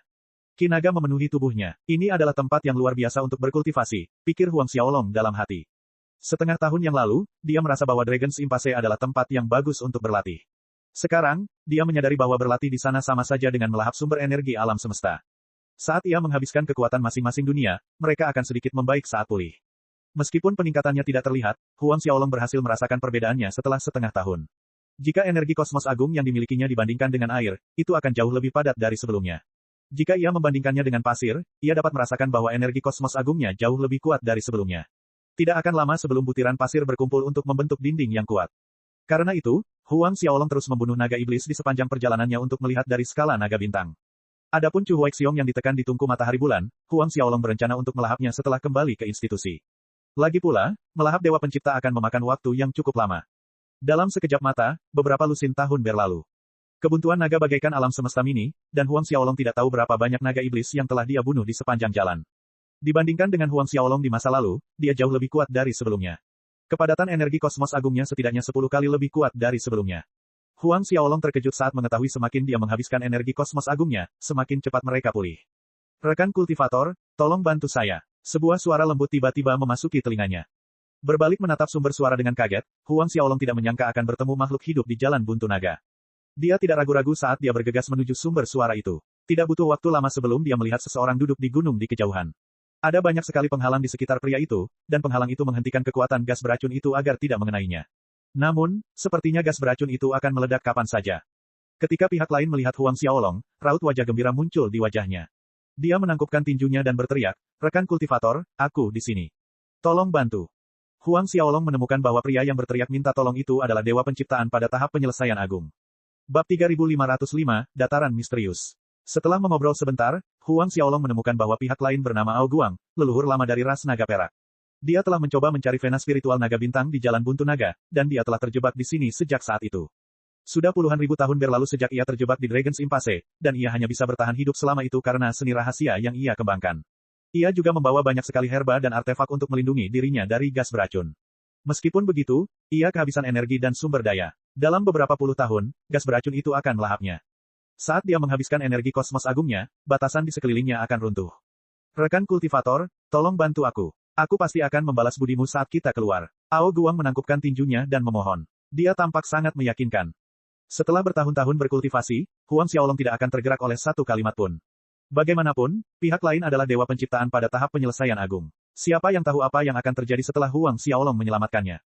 Ki naga memenuhi tubuhnya. Ini adalah tempat yang luar biasa untuk berkultivasi, pikir Huang Xiaolong dalam hati. Setengah tahun yang lalu, dia merasa bahwa Dragon's Impasse adalah tempat yang bagus untuk berlatih. Sekarang, dia menyadari bahwa berlatih di sana sama saja dengan melahap sumber energi alam semesta. Saat ia menghabiskan kekuatan masing-masing dunia, mereka akan sedikit membaik saat pulih. Meskipun peningkatannya tidak terlihat, Huang Xiaolong berhasil merasakan perbedaannya setelah setengah tahun. Jika energi kosmos agung yang dimilikinya dibandingkan dengan air, itu akan jauh lebih padat dari sebelumnya. Jika ia membandingkannya dengan pasir, ia dapat merasakan bahwa energi kosmos agungnya jauh lebih kuat dari sebelumnya. Tidak akan lama sebelum butiran pasir berkumpul untuk membentuk dinding yang kuat. Karena itu, Huang Xiaolong terus membunuh naga iblis di sepanjang perjalanannya untuk melihat dari skala naga bintang. Adapun Chu Huaixiong yang ditekan di tungku matahari bulan, Huang Xiaolong berencana untuk melahapnya setelah kembali ke institusi. Lagi pula, melahap Dewa Pencipta akan memakan waktu yang cukup lama. Dalam sekejap mata, beberapa lusin tahun berlalu. Kebuntuan naga bagaikan alam semesta mini, dan Huang Xiaolong tidak tahu berapa banyak naga iblis yang telah dia bunuh di sepanjang jalan. Dibandingkan dengan Huang Xiaolong di masa lalu, dia jauh lebih kuat dari sebelumnya. Kepadatan energi kosmos agungnya setidaknya 10 kali lebih kuat dari sebelumnya. Huang Xiaolong terkejut saat mengetahui semakin dia menghabiskan energi kosmos agungnya, semakin cepat mereka pulih. Rekan kultivator, tolong bantu saya. Sebuah suara lembut tiba-tiba memasuki telinganya. Berbalik menatap sumber suara dengan kaget, Huang Xiaolong tidak menyangka akan bertemu makhluk hidup di jalan buntu naga. Dia tidak ragu-ragu saat dia bergegas menuju sumber suara itu. Tidak butuh waktu lama sebelum dia melihat seseorang duduk di gunung di kejauhan. Ada banyak sekali penghalang di sekitar pria itu, dan penghalang itu menghentikan kekuatan gas beracun itu agar tidak mengenainya. Namun, sepertinya gas beracun itu akan meledak kapan saja. Ketika pihak lain melihat Huang Xiaolong, raut wajah gembira muncul di wajahnya. Dia menangkupkan tinjunya dan berteriak, "Rekan kultivator, aku di sini. Tolong bantu." Huang Xiaolong menemukan bahwa pria yang berteriak minta tolong itu adalah Dewa Penciptaan pada tahap penyelesaian agung. Bab 3505, Dataran Misterius. Setelah mengobrol sebentar, Huang Xiaolong menemukan bahwa pihak lain bernama Ao Guang, leluhur lama dari ras naga perak. Dia telah mencoba mencari vena spiritual naga bintang di Jalan Buntu Naga, dan dia telah terjebak di sini sejak saat itu. Sudah puluhan ribu tahun berlalu sejak ia terjebak di Dragon's Impasse, dan ia hanya bisa bertahan hidup selama itu karena seni rahasia yang ia kembangkan. Ia juga membawa banyak sekali herba dan artefak untuk melindungi dirinya dari gas beracun. Meskipun begitu, ia kehabisan energi dan sumber daya. Dalam beberapa puluh tahun, gas beracun itu akan melahapnya. Saat dia menghabiskan energi kosmos agungnya, batasan di sekelilingnya akan runtuh. Rekan kultivator, tolong bantu aku. Aku pasti akan membalas budimu saat kita keluar. Ao Guang menangkupkan tinjunya dan memohon. Dia tampak sangat meyakinkan. Setelah bertahun-tahun berkultivasi, Huang Xiaolong tidak akan tergerak oleh satu kalimat pun. Bagaimanapun, pihak lain adalah dewa penciptaan pada tahap penyelesaian agung. Siapa yang tahu apa yang akan terjadi setelah Huang Xiaolong menyelamatkannya?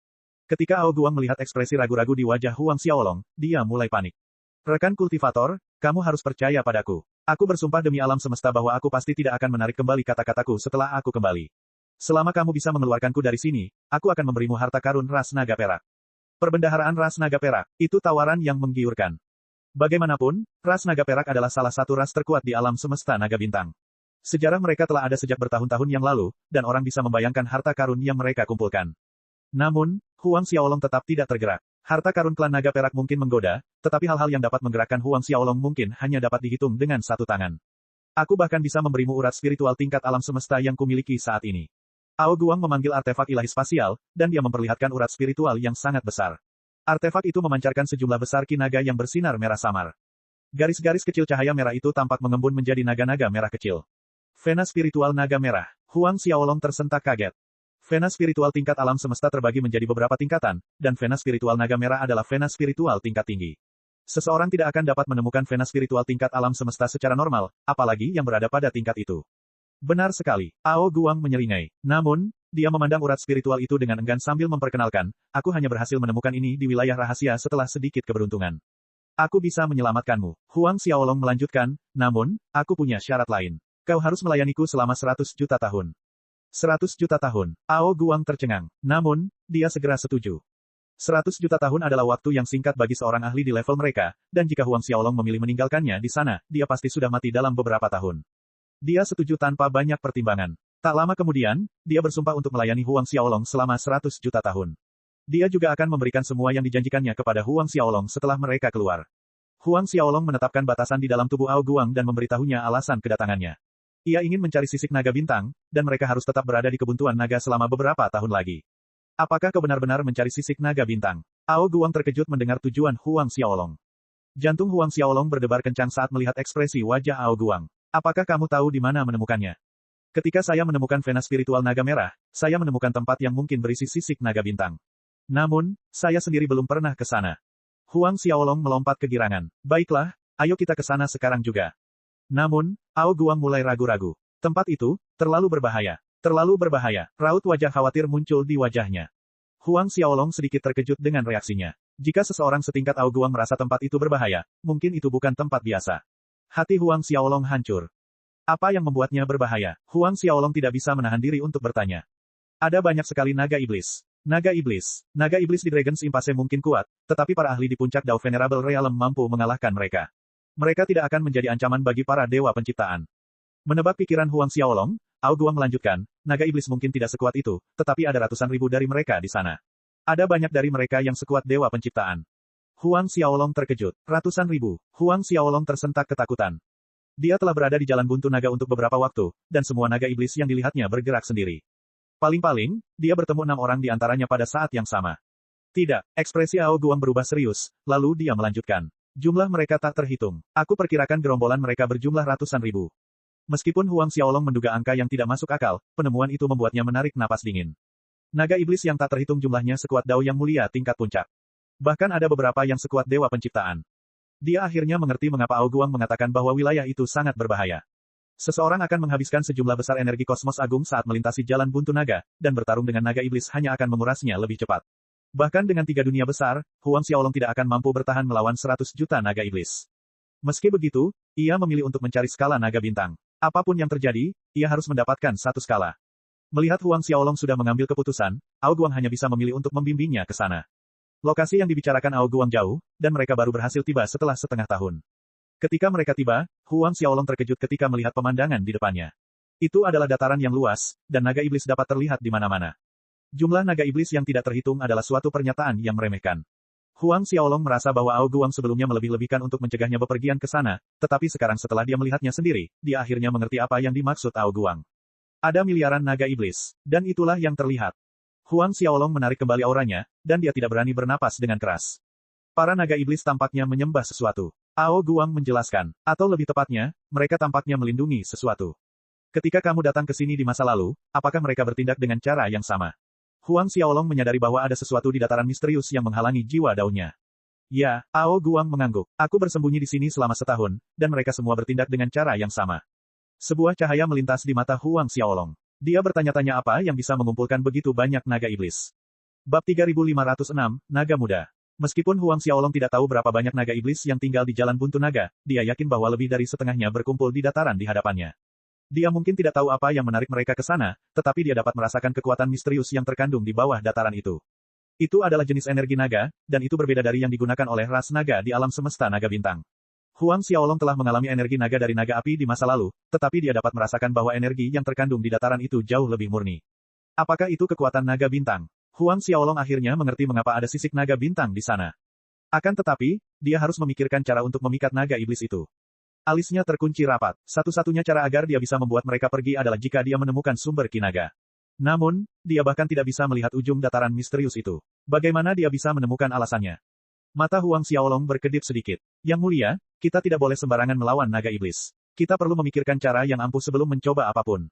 Ketika Ao Guang melihat ekspresi ragu-ragu di wajah Huang Xiaolong, dia mulai panik. Rekan kultivator, kamu harus percaya padaku. Aku bersumpah demi alam semesta bahwa aku pasti tidak akan menarik kembali kata-kataku setelah aku kembali. Selama kamu bisa mengeluarkanku dari sini, aku akan memberimu harta karun ras naga perak. Perbendaharaan ras naga perak, itu tawaran yang menggiurkan. Bagaimanapun, ras naga perak adalah salah satu ras terkuat di alam semesta naga bintang. Sejarah mereka telah ada sejak bertahun-tahun yang lalu, dan orang bisa membayangkan harta karun yang mereka kumpulkan. Namun, Huang Xiaolong tetap tidak tergerak. Harta karun klan naga perak mungkin menggoda, tetapi hal-hal yang dapat menggerakkan Huang Xiaolong mungkin hanya dapat dihitung dengan satu tangan. Aku bahkan bisa memberimu urat spiritual tingkat alam semesta yang kumiliki saat ini. Ao Guang memanggil artefak ilahi spasial, dan dia memperlihatkan urat spiritual yang sangat besar. Artefak itu memancarkan sejumlah besar ki naga yang bersinar merah samar. Garis-garis kecil cahaya merah itu tampak mengembun menjadi naga-naga merah kecil. Vena spiritual naga merah. Huang Xiaolong tersentak kaget. Vena spiritual tingkat alam semesta terbagi menjadi beberapa tingkatan, dan vena spiritual naga merah adalah vena spiritual tingkat tinggi. Seseorang tidak akan dapat menemukan vena spiritual tingkat alam semesta secara normal, apalagi yang berada pada tingkat itu. Benar sekali, Ao Guang menyeringai. Namun, dia memandang urat spiritual itu dengan enggan sambil memperkenalkan, aku hanya berhasil menemukan ini di wilayah rahasia setelah sedikit keberuntungan. Aku bisa menyelamatkanmu. Huang Xiaolong melanjutkan, namun, aku punya syarat lain. Kau harus melayaniku selama 100 juta tahun. 100 juta tahun. Ao Guang tercengang. Namun, dia segera setuju. 100 juta tahun adalah waktu yang singkat bagi seorang ahli di level mereka, dan jika Huang Xiaolong memilih meninggalkannya di sana, dia pasti sudah mati dalam beberapa tahun. Dia setuju tanpa banyak pertimbangan. Tak lama kemudian, dia bersumpah untuk melayani Huang Xiaolong selama 100 juta tahun. Dia juga akan memberikan semua yang dijanjikannya kepada Huang Xiaolong setelah mereka keluar. Huang Xiaolong menetapkan batasan di dalam tubuh Ao Guang dan memberitahunya alasan kedatangannya. Ia ingin mencari sisik naga bintang, dan mereka harus tetap berada di kebuntuan naga selama beberapa tahun lagi. Apakah kau benar-benar mencari sisik naga bintang? Ao Guang terkejut mendengar tujuan Huang Xiaolong. Jantung Huang Xiaolong berdebar kencang saat melihat ekspresi wajah Ao Guang. Apakah kamu tahu di mana menemukannya? Ketika saya menemukan vena spiritual naga merah, saya menemukan tempat yang mungkin berisi sisik naga bintang. Namun, saya sendiri belum pernah ke sana. Huang Xiaolong melompat kegirangan. Baiklah, ayo kita ke sana sekarang juga. Namun, Ao Guang mulai ragu-ragu. Tempat itu, terlalu berbahaya. Terlalu berbahaya. Raut wajah khawatir muncul di wajahnya. Huang Xiaolong sedikit terkejut dengan reaksinya. Jika seseorang setingkat Ao Guang merasa tempat itu berbahaya, mungkin itu bukan tempat biasa. Hati Huang Xiaolong hancur. Apa yang membuatnya berbahaya? Huang Xiaolong tidak bisa menahan diri untuk bertanya. Ada banyak sekali naga iblis. Naga iblis. Naga iblis di Dragon's Impasse mungkin kuat, tetapi para ahli di puncak Dao Venerable Realm mampu mengalahkan mereka. Mereka tidak akan menjadi ancaman bagi para dewa penciptaan. Menebak pikiran Huang Xiaolong, Ao Guang melanjutkan, naga iblis mungkin tidak sekuat itu, tetapi ada ratusan ribu dari mereka di sana. Ada banyak dari mereka yang sekuat dewa penciptaan. Huang Xiaolong terkejut. Ratusan ribu. Huang Xiaolong tersentak ketakutan. Dia telah berada di Jalan Buntu Naga untuk beberapa waktu, dan semua naga iblis yang dilihatnya bergerak sendiri. Paling-paling, dia bertemu 6 orang di antaranya pada saat yang sama. Tidak, ekspresi Ao Guang berubah serius, lalu dia melanjutkan. Jumlah mereka tak terhitung. Aku perkirakan gerombolan mereka berjumlah ratusan ribu. Meskipun Huang Xiaolong menduga angka yang tidak masuk akal, penemuan itu membuatnya menarik napas dingin. Naga iblis yang tak terhitung jumlahnya sekuat Dao yang mulia tingkat puncak. Bahkan ada beberapa yang sekuat dewa penciptaan. Dia akhirnya mengerti mengapa Ao Guang mengatakan bahwa wilayah itu sangat berbahaya. Seseorang akan menghabiskan sejumlah besar energi kosmos agung saat melintasi Jalan Buntu Naga, dan bertarung dengan naga iblis hanya akan mengurasnya lebih cepat. Bahkan dengan 3 dunia besar, Huang Xiaolong tidak akan mampu bertahan melawan 100 juta naga iblis. Meski begitu, ia memilih untuk mencari skala naga bintang. Apapun yang terjadi, ia harus mendapatkan satu skala. Melihat Huang Xiaolong sudah mengambil keputusan, Ao Guang hanya bisa memilih untuk membimbingnya ke sana. Lokasi yang dibicarakan Ao Guang jauh, dan mereka baru berhasil tiba setelah setengah tahun. Ketika mereka tiba, Huang Xiaolong terkejut ketika melihat pemandangan di depannya. Itu adalah dataran yang luas, dan naga iblis dapat terlihat di mana-mana. Jumlah naga iblis yang tidak terhitung adalah suatu pernyataan yang meremehkan. Huang Xiaolong merasa bahwa Ao Guang sebelumnya melebih-lebihkan untuk mencegahnya bepergian ke sana, tetapi sekarang setelah dia melihatnya sendiri, dia akhirnya mengerti apa yang dimaksud Ao Guang. Ada miliaran naga iblis, dan itulah yang terlihat. Huang Xiaolong menarik kembali auranya, dan dia tidak berani bernapas dengan keras. Para naga iblis tampaknya menyembah sesuatu. Ao Guang menjelaskan, atau lebih tepatnya, mereka tampaknya melindungi sesuatu. Ketika kamu datang ke sini di masa lalu, apakah mereka bertindak dengan cara yang sama? Huang Xiaolong menyadari bahwa ada sesuatu di dataran misterius yang menghalangi jiwa daunnya. Ya, Ao Guang mengangguk. Aku bersembunyi di sini selama setahun, dan mereka semua bertindak dengan cara yang sama. Sebuah cahaya melintas di mata Huang Xiaolong. Dia bertanya-tanya apa yang bisa mengumpulkan begitu banyak naga iblis. Bab 3506, Naga Muda. Meskipun Huang Xiaolong tidak tahu berapa banyak naga iblis yang tinggal di Jalan Buntu Naga, dia yakin bahwa lebih dari setengahnya berkumpul di dataran di hadapannya. Dia mungkin tidak tahu apa yang menarik mereka ke sana, tetapi dia dapat merasakan kekuatan misterius yang terkandung di bawah dataran itu. Itu adalah jenis energi naga, dan itu berbeda dari yang digunakan oleh ras naga di alam semesta naga bintang. Huang Xiaolong telah mengalami energi naga dari naga api di masa lalu, tetapi dia dapat merasakan bahwa energi yang terkandung di dataran itu jauh lebih murni. Apakah itu kekuatan naga bintang? Huang Xiaolong akhirnya mengerti mengapa ada sisik naga bintang di sana. Akan tetapi, dia harus memikirkan cara untuk memikat naga iblis itu. Alisnya terkunci rapat. Satu-satunya cara agar dia bisa membuat mereka pergi adalah jika dia menemukan sumber ki naga. Namun, dia bahkan tidak bisa melihat ujung dataran misterius itu. Bagaimana dia bisa menemukan alasannya? Mata Huang Xiaolong berkedip sedikit. Yang mulia, kita tidak boleh sembarangan melawan naga iblis. Kita perlu memikirkan cara yang ampuh sebelum mencoba apapun.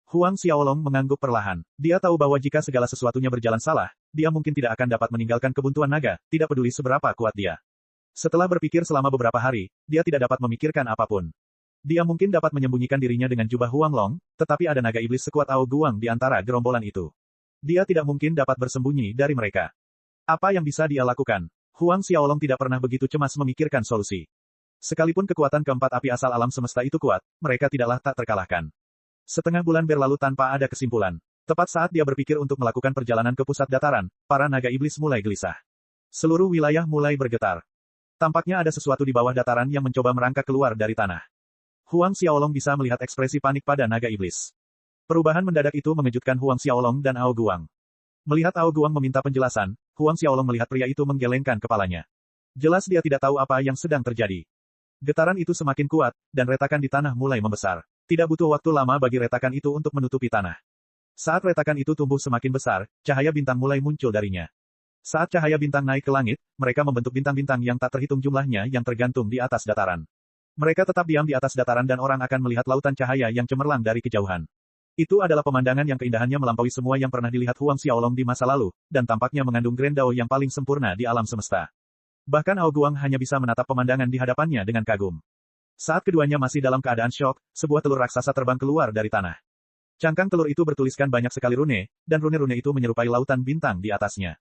Huang Xiaolong mengangguk perlahan. Dia tahu bahwa jika segala sesuatunya berjalan salah, dia mungkin tidak akan dapat meninggalkan kebuntuan naga, tidak peduli seberapa kuat dia. Setelah berpikir selama beberapa hari, dia tidak dapat memikirkan apapun. Dia mungkin dapat menyembunyikan dirinya dengan jubah Huang Long, tetapi ada naga iblis sekuat Ao Guang di antara gerombolan itu. Dia tidak mungkin dapat bersembunyi dari mereka. Apa yang bisa dia lakukan? Huang Xiaolong tidak pernah begitu cemas memikirkan solusi. Sekalipun kekuatan keempat api asal alam semesta itu kuat, mereka tidaklah tak terkalahkan. Setengah bulan berlalu tanpa ada kesimpulan. Tepat saat dia berpikir untuk melakukan perjalanan ke pusat dataran, para naga iblis mulai gelisah. Seluruh wilayah mulai bergetar. Tampaknya ada sesuatu di bawah dataran yang mencoba merangkak keluar dari tanah. Huang Xiaolong bisa melihat ekspresi panik pada naga iblis. Perubahan mendadak itu mengejutkan Huang Xiaolong dan Ao Guang. Melihat Ao Guang meminta penjelasan, Huang Xiaolong melihat pria itu menggelengkan kepalanya. Jelas dia tidak tahu apa yang sedang terjadi. Getaran itu semakin kuat, dan retakan di tanah mulai membesar. Tidak butuh waktu lama bagi retakan itu untuk menutupi tanah. Saat retakan itu tumbuh semakin besar, cahaya bintang mulai muncul darinya. Saat cahaya bintang naik ke langit, mereka membentuk bintang-bintang yang tak terhitung jumlahnya yang tergantung di atas dataran. Mereka tetap diam di atas dataran dan orang akan melihat lautan cahaya yang cemerlang dari kejauhan. Itu adalah pemandangan yang keindahannya melampaui semua yang pernah dilihat Huang Xiaolong di masa lalu, dan tampaknya mengandung Grandao yang paling sempurna di alam semesta. Bahkan Ao Guang hanya bisa menatap pemandangan di hadapannya dengan kagum. Saat keduanya masih dalam keadaan syok, sebuah telur raksasa terbang keluar dari tanah. Cangkang telur itu bertuliskan banyak sekali rune, dan rune-rune itu menyerupai lautan bintang di atasnya.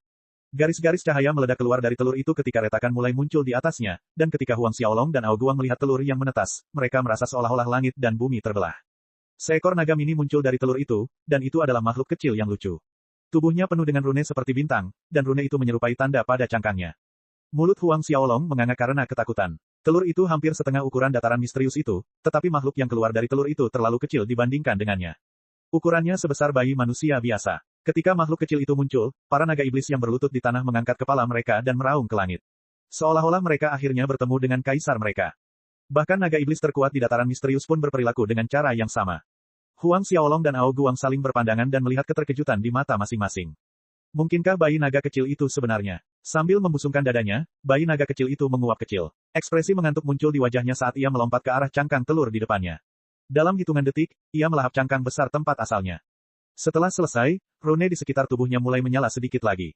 Garis-garis cahaya meledak keluar dari telur itu ketika retakan mulai muncul di atasnya, dan ketika Huang Xiaolong dan Ao Guang melihat telur yang menetas, mereka merasa seolah-olah langit dan bumi terbelah. Seekor naga mini muncul dari telur itu, dan itu adalah makhluk kecil yang lucu. Tubuhnya penuh dengan rune seperti bintang, dan rune itu menyerupai tanda pada cangkangnya. Mulut Huang Xiaolong menganga karena ketakutan. Telur itu hampir setengah ukuran dataran misterius itu, tetapi makhluk yang keluar dari telur itu terlalu kecil dibandingkan dengannya. Ukurannya sebesar bayi manusia biasa. Ketika makhluk kecil itu muncul, para naga iblis yang berlutut di tanah mengangkat kepala mereka dan meraung ke langit. Seolah-olah mereka akhirnya bertemu dengan kaisar mereka. Bahkan naga iblis terkuat di dataran misterius pun berperilaku dengan cara yang sama. Huang Xiaolong dan Ao Guang saling berpandangan dan melihat keterkejutan di mata masing-masing. Mungkinkah bayi naga kecil itu sebenarnya? Sambil membusungkan dadanya, bayi naga kecil itu menguap kecil. Ekspresi mengantuk muncul di wajahnya saat ia melompat ke arah cangkang telur di depannya. Dalam hitungan detik, ia melahap cangkang besar tempat asalnya. Setelah selesai, rune di sekitar tubuhnya mulai menyala sedikit lagi.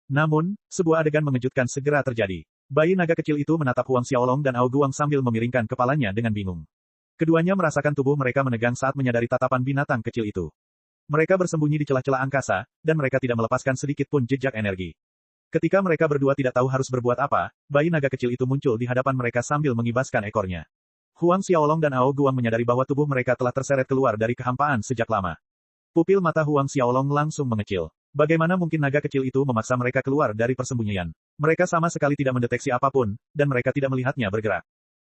Namun, sebuah adegan mengejutkan segera terjadi. Bayi naga kecil itu menatap Huang Xiaolong dan Ao Guang sambil memiringkan kepalanya dengan bingung. Keduanya merasakan tubuh mereka menegang saat menyadari tatapan binatang kecil itu. Mereka bersembunyi di celah-celah angkasa, dan mereka tidak melepaskan sedikit pun jejak energi. Ketika mereka berdua tidak tahu harus berbuat apa, bayi naga kecil itu muncul di hadapan mereka sambil mengibaskan ekornya. Huang Xiaolong dan Ao Guang menyadari bahwa tubuh mereka telah terseret keluar dari kehampaan sejak lama. Pupil mata Huang Xiaolong langsung mengecil. Bagaimana mungkin naga kecil itu memaksa mereka keluar dari persembunyian? Mereka sama sekali tidak mendeteksi apapun, dan mereka tidak melihatnya bergerak.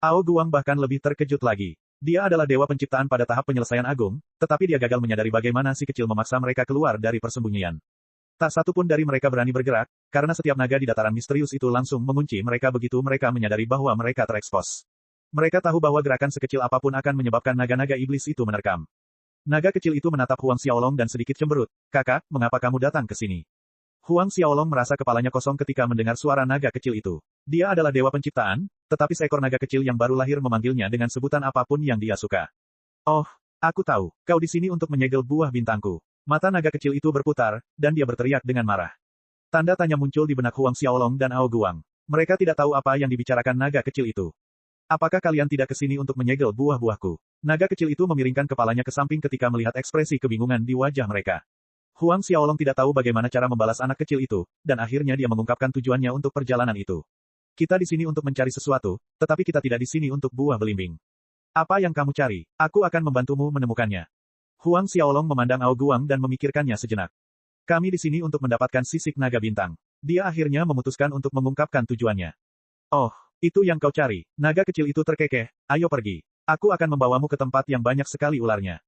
Ao Guang bahkan lebih terkejut lagi. Dia adalah dewa penciptaan pada tahap penyelesaian agung, tetapi dia gagal menyadari bagaimana si kecil memaksa mereka keluar dari persembunyian. Tak satu pun dari mereka berani bergerak, karena setiap naga di dataran misterius itu langsung mengunci mereka begitu mereka menyadari bahwa mereka terekspos. Mereka tahu bahwa gerakan sekecil apapun akan menyebabkan naga-naga iblis itu menerkam. Naga kecil itu menatap Huang Xiaolong dan sedikit cemberut. Kakak, mengapa kamu datang ke sini? Huang Xiaolong merasa kepalanya kosong ketika mendengar suara naga kecil itu. Dia adalah dewa penciptaan, tetapi seekor naga kecil yang baru lahir memanggilnya dengan sebutan apapun yang dia suka. Oh, aku tahu, kau di sini untuk menyegel buah bintangku. Mata naga kecil itu berputar, dan dia berteriak dengan marah. Tanda tanya muncul di benak Huang Xiaolong dan Ao Guang. Mereka tidak tahu apa yang dibicarakan naga kecil itu. Apakah kalian tidak ke sini untuk menyegel buah-buahku? Naga kecil itu memiringkan kepalanya ke samping ketika melihat ekspresi kebingungan di wajah mereka. Huang Xiaolong tidak tahu bagaimana cara membalas anak kecil itu, dan akhirnya dia mengungkapkan tujuannya untuk perjalanan itu. Kita di sini untuk mencari sesuatu, tetapi kita tidak di sini untuk buah belimbing. Apa yang kamu cari? Aku akan membantumu menemukannya. Huang Xiaolong memandang Ao Guang dan memikirkannya sejenak. Kami di sini untuk mendapatkan sisik naga bintang. Dia akhirnya memutuskan untuk mengungkapkan tujuannya. Oh, itu yang kau cari. Naga kecil itu terkekeh, ayo pergi. Aku akan membawamu ke tempat yang banyak sekali ularnya.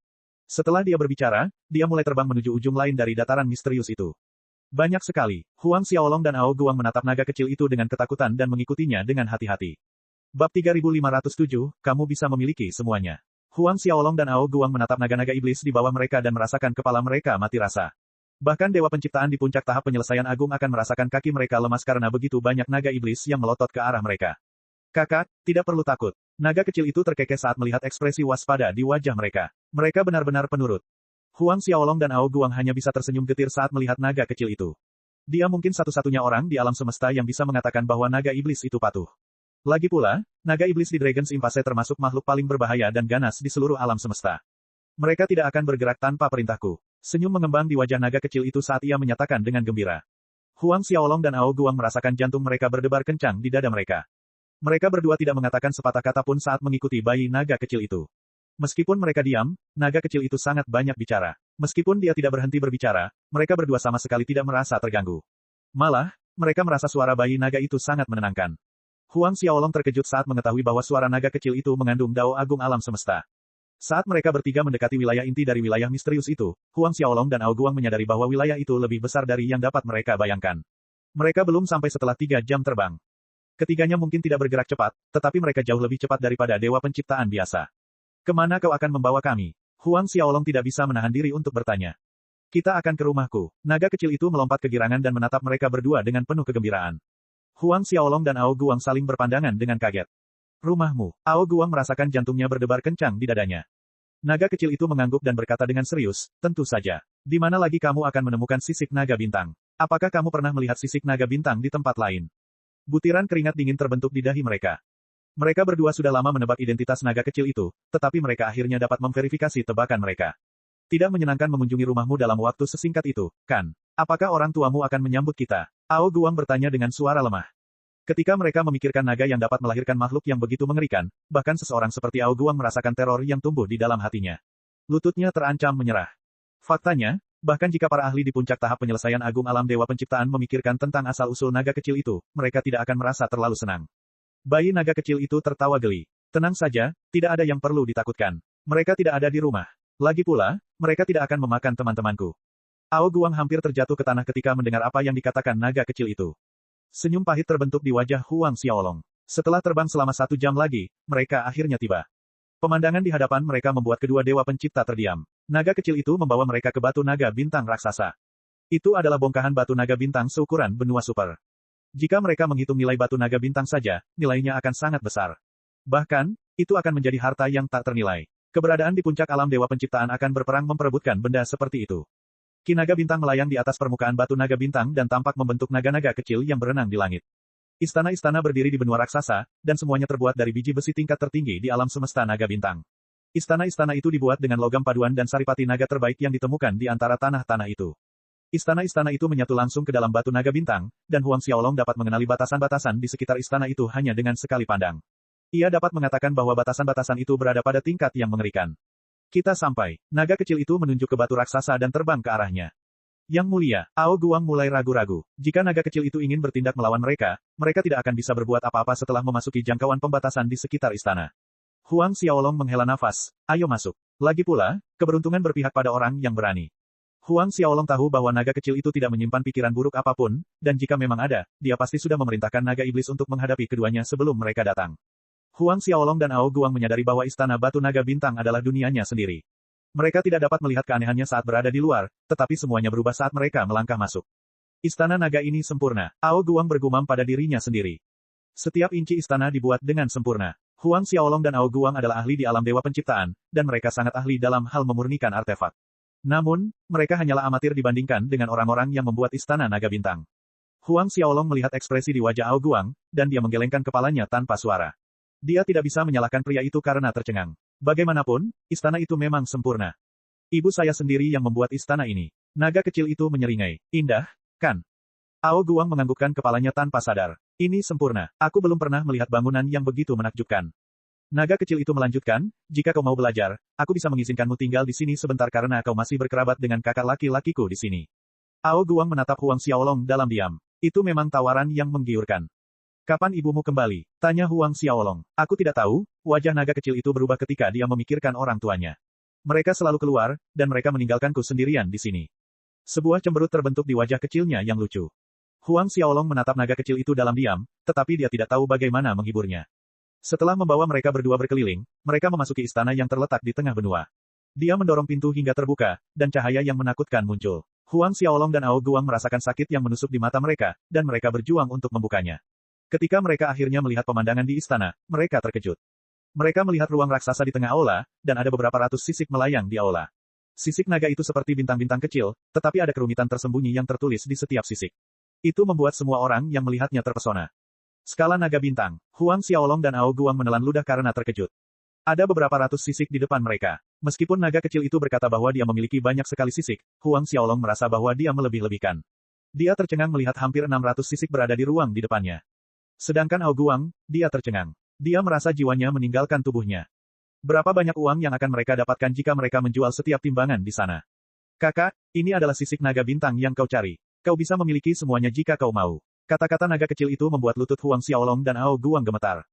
Setelah dia berbicara, dia mulai terbang menuju ujung lain dari dataran misterius itu. Banyak sekali. Huang Xiaolong dan Ao Guang menatap naga kecil itu dengan ketakutan dan mengikutinya dengan hati-hati. Bab 3507, kamu bisa memiliki semuanya. Huang Xiaolong dan Ao Guang menatap naga-naga iblis di bawah mereka dan merasakan kepala mereka mati rasa. Bahkan dewa penciptaan di puncak tahap penyelesaian agung akan merasakan kaki mereka lemas karena begitu banyak naga iblis yang melotot ke arah mereka. Kakak, tidak perlu takut. Naga kecil itu terkekeh saat melihat ekspresi waspada di wajah mereka. Mereka benar-benar penurut. Huang Xiaolong dan Ao Guang hanya bisa tersenyum getir saat melihat naga kecil itu. Dia mungkin satu-satunya orang di alam semesta yang bisa mengatakan bahwa naga iblis itu patuh. Lagi pula, naga iblis di Dragon's Impasse termasuk makhluk paling berbahaya dan ganas di seluruh alam semesta. Mereka tidak akan bergerak tanpa perintahku. Senyum mengembang di wajah naga kecil itu saat ia menyatakan dengan gembira. Huang Xiaolong dan Ao Guang merasakan jantung mereka berdebar kencang di dada mereka. Mereka berdua tidak mengatakan sepatah kata pun saat mengikuti bayi naga kecil itu. Meskipun mereka diam, naga kecil itu sangat banyak bicara. Meskipun dia tidak berhenti berbicara, mereka berdua sama sekali tidak merasa terganggu. Malah, mereka merasa suara bayi naga itu sangat menenangkan. Huang Xiaolong terkejut saat mengetahui bahwa suara naga kecil itu mengandung dao agung alam semesta. Saat mereka bertiga mendekati wilayah inti dari wilayah misterius itu, Huang Xiaolong dan Ao Guang menyadari bahwa wilayah itu lebih besar dari yang dapat mereka bayangkan. Mereka belum sampai setelah 3 jam terbang. Ketiganya mungkin tidak bergerak cepat, tetapi mereka jauh lebih cepat daripada dewa penciptaan biasa. Kemana kau akan membawa kami? Huang Xiaolong tidak bisa menahan diri untuk bertanya. Kita akan ke rumahku. Naga kecil itu melompat kegirangan dan menatap mereka berdua dengan penuh kegembiraan. Huang Xiaolong dan Ao Guang saling berpandangan dengan kaget. Rumahmu. Ao Guang merasakan jantungnya berdebar kencang di dadanya. Naga kecil itu mengangguk dan berkata dengan serius, tentu saja. Di mana lagi kamu akan menemukan sisik naga bintang? Apakah kamu pernah melihat sisik naga bintang di tempat lain? Butiran keringat dingin terbentuk di dahi mereka. Mereka berdua sudah lama menebak identitas naga kecil itu, tetapi mereka akhirnya dapat memverifikasi tebakan mereka. Tidak menyenangkan mengunjungi rumahmu dalam waktu sesingkat itu, kan? Apakah orang tuamu akan menyambut kita? Ao Guang bertanya dengan suara lemah. Ketika mereka memikirkan naga yang dapat melahirkan makhluk yang begitu mengerikan, bahkan seseorang seperti Ao Guang merasakan teror yang tumbuh di dalam hatinya. Lututnya terancam menyerah. Faktanya, bahkan jika para ahli di puncak tahap penyelesaian agung alam dewa penciptaan memikirkan tentang asal-usul naga kecil itu, mereka tidak akan merasa terlalu senang. Bayi naga kecil itu tertawa geli. Tenang saja, tidak ada yang perlu ditakutkan. Mereka tidak ada di rumah. Lagi pula, mereka tidak akan memakan teman-temanku. Ao Guang hampir terjatuh ke tanah ketika mendengar apa yang dikatakan naga kecil itu. Senyum pahit terbentuk di wajah Huang Xiaolong. Setelah terbang selama 1 jam lagi, mereka akhirnya tiba. Pemandangan di hadapan mereka membuat kedua dewa pencipta terdiam. Naga kecil itu membawa mereka ke batu naga bintang raksasa. Itu adalah bongkahan batu naga bintang seukuran benua super. Jika mereka menghitung nilai batu naga bintang saja, nilainya akan sangat besar. Bahkan, itu akan menjadi harta yang tak ternilai. Keberadaan di puncak alam dewa penciptaan akan berperang memperebutkan benda seperti itu. Ki naga bintang melayang di atas permukaan batu naga bintang dan tampak membentuk naga-naga kecil yang berenang di langit. Istana-istana berdiri di benua raksasa, dan semuanya terbuat dari biji besi tingkat tertinggi di alam semesta naga bintang. Istana-istana itu dibuat dengan logam paduan dan saripati naga terbaik yang ditemukan di antara tanah-tanah itu. Istana-istana itu menyatu langsung ke dalam batu naga bintang, dan Huang Xiaolong dapat mengenali batasan-batasan di sekitar istana itu hanya dengan sekali pandang. Ia dapat mengatakan bahwa batasan-batasan itu berada pada tingkat yang mengerikan. Kita sampai. Naga kecil itu menunjuk ke batu raksasa dan terbang ke arahnya. Yang mulia, Ao Guang mulai ragu-ragu. Jika naga kecil itu ingin bertindak melawan mereka, mereka tidak akan bisa berbuat apa-apa setelah memasuki jangkauan pembatasan di sekitar istana. Huang Xiaolong menghela nafas, ayo masuk. Lagi pula, keberuntungan berpihak pada orang yang berani. Huang Xiaolong tahu bahwa naga kecil itu tidak menyimpan pikiran buruk apapun, dan jika memang ada, dia pasti sudah memerintahkan naga iblis untuk menghadapi keduanya sebelum mereka datang. Huang Xiaolong dan Ao Guang menyadari bahwa istana batu naga bintang adalah dunianya sendiri. Mereka tidak dapat melihat keanehannya saat berada di luar, tetapi semuanya berubah saat mereka melangkah masuk. Istana naga ini sempurna. Ao Guang bergumam pada dirinya sendiri. Setiap inci istana dibuat dengan sempurna. Huang Xiaolong dan Ao Guang adalah ahli di alam dewa penciptaan, dan mereka sangat ahli dalam hal memurnikan artefak. Namun, mereka hanyalah amatir dibandingkan dengan orang-orang yang membuat istana naga bintang. Huang Xiaolong melihat ekspresi di wajah Ao Guang, dan dia menggelengkan kepalanya tanpa suara. Dia tidak bisa menyalahkan pria itu karena tercengang. Bagaimanapun, istana itu memang sempurna. Ibu saya sendiri yang membuat istana ini. Naga kecil itu menyeringai. Indah, kan? Ao Guang menganggukkan kepalanya tanpa sadar. Ini sempurna. Aku belum pernah melihat bangunan yang begitu menakjubkan. Naga kecil itu melanjutkan, jika kau mau belajar, aku bisa mengizinkanmu tinggal di sini sebentar karena kau masih berkerabat dengan kakak laki-lakiku di sini. Ao Guang menatap Huang Xiaolong dalam diam. Itu memang tawaran yang menggiurkan. Kapan ibumu kembali? Tanya Huang Xiaolong. Aku tidak tahu, wajah naga kecil itu berubah ketika dia memikirkan orang tuanya. Mereka selalu keluar, dan mereka meninggalkanku sendirian di sini. Sebuah cemberut terbentuk di wajah kecilnya yang lucu. Huang Xiaolong menatap naga kecil itu dalam diam, tetapi dia tidak tahu bagaimana menghiburnya. Setelah membawa mereka berdua berkeliling, mereka memasuki istana yang terletak di tengah benua. Dia mendorong pintu hingga terbuka, dan cahaya yang menakutkan muncul. Huang Xiaolong dan Ao Guang merasakan sakit yang menusuk di mata mereka, dan mereka berjuang untuk membukanya. Ketika mereka akhirnya melihat pemandangan di istana, mereka terkejut. Mereka melihat ruang raksasa di tengah aula, dan ada beberapa ratus sisik melayang di aula. Sisik naga itu seperti bintang-bintang kecil, tetapi ada kerumitan tersembunyi yang tertulis di setiap sisik. Itu membuat semua orang yang melihatnya terpesona. Skala naga bintang. Huang Xiaolong dan Ao Guang menelan ludah karena terkejut. Ada beberapa ratus sisik di depan mereka. Meskipun naga kecil itu berkata bahwa dia memiliki banyak sekali sisik, Huang Xiaolong merasa bahwa dia melebih-lebihkan. Dia tercengang melihat hampir 600 sisik berada di ruang di depannya. Sedangkan Ao Guang, dia tercengang. Dia merasa jiwanya meninggalkan tubuhnya. Berapa banyak uang yang akan mereka dapatkan jika mereka menjual setiap timbangan di sana? Kakak, ini adalah sisik naga bintang yang kau cari. Kau bisa memiliki semuanya jika kau mau. Kata-kata naga kecil itu membuat lutut Huang Xiaolong dan Ao Guang gemetar.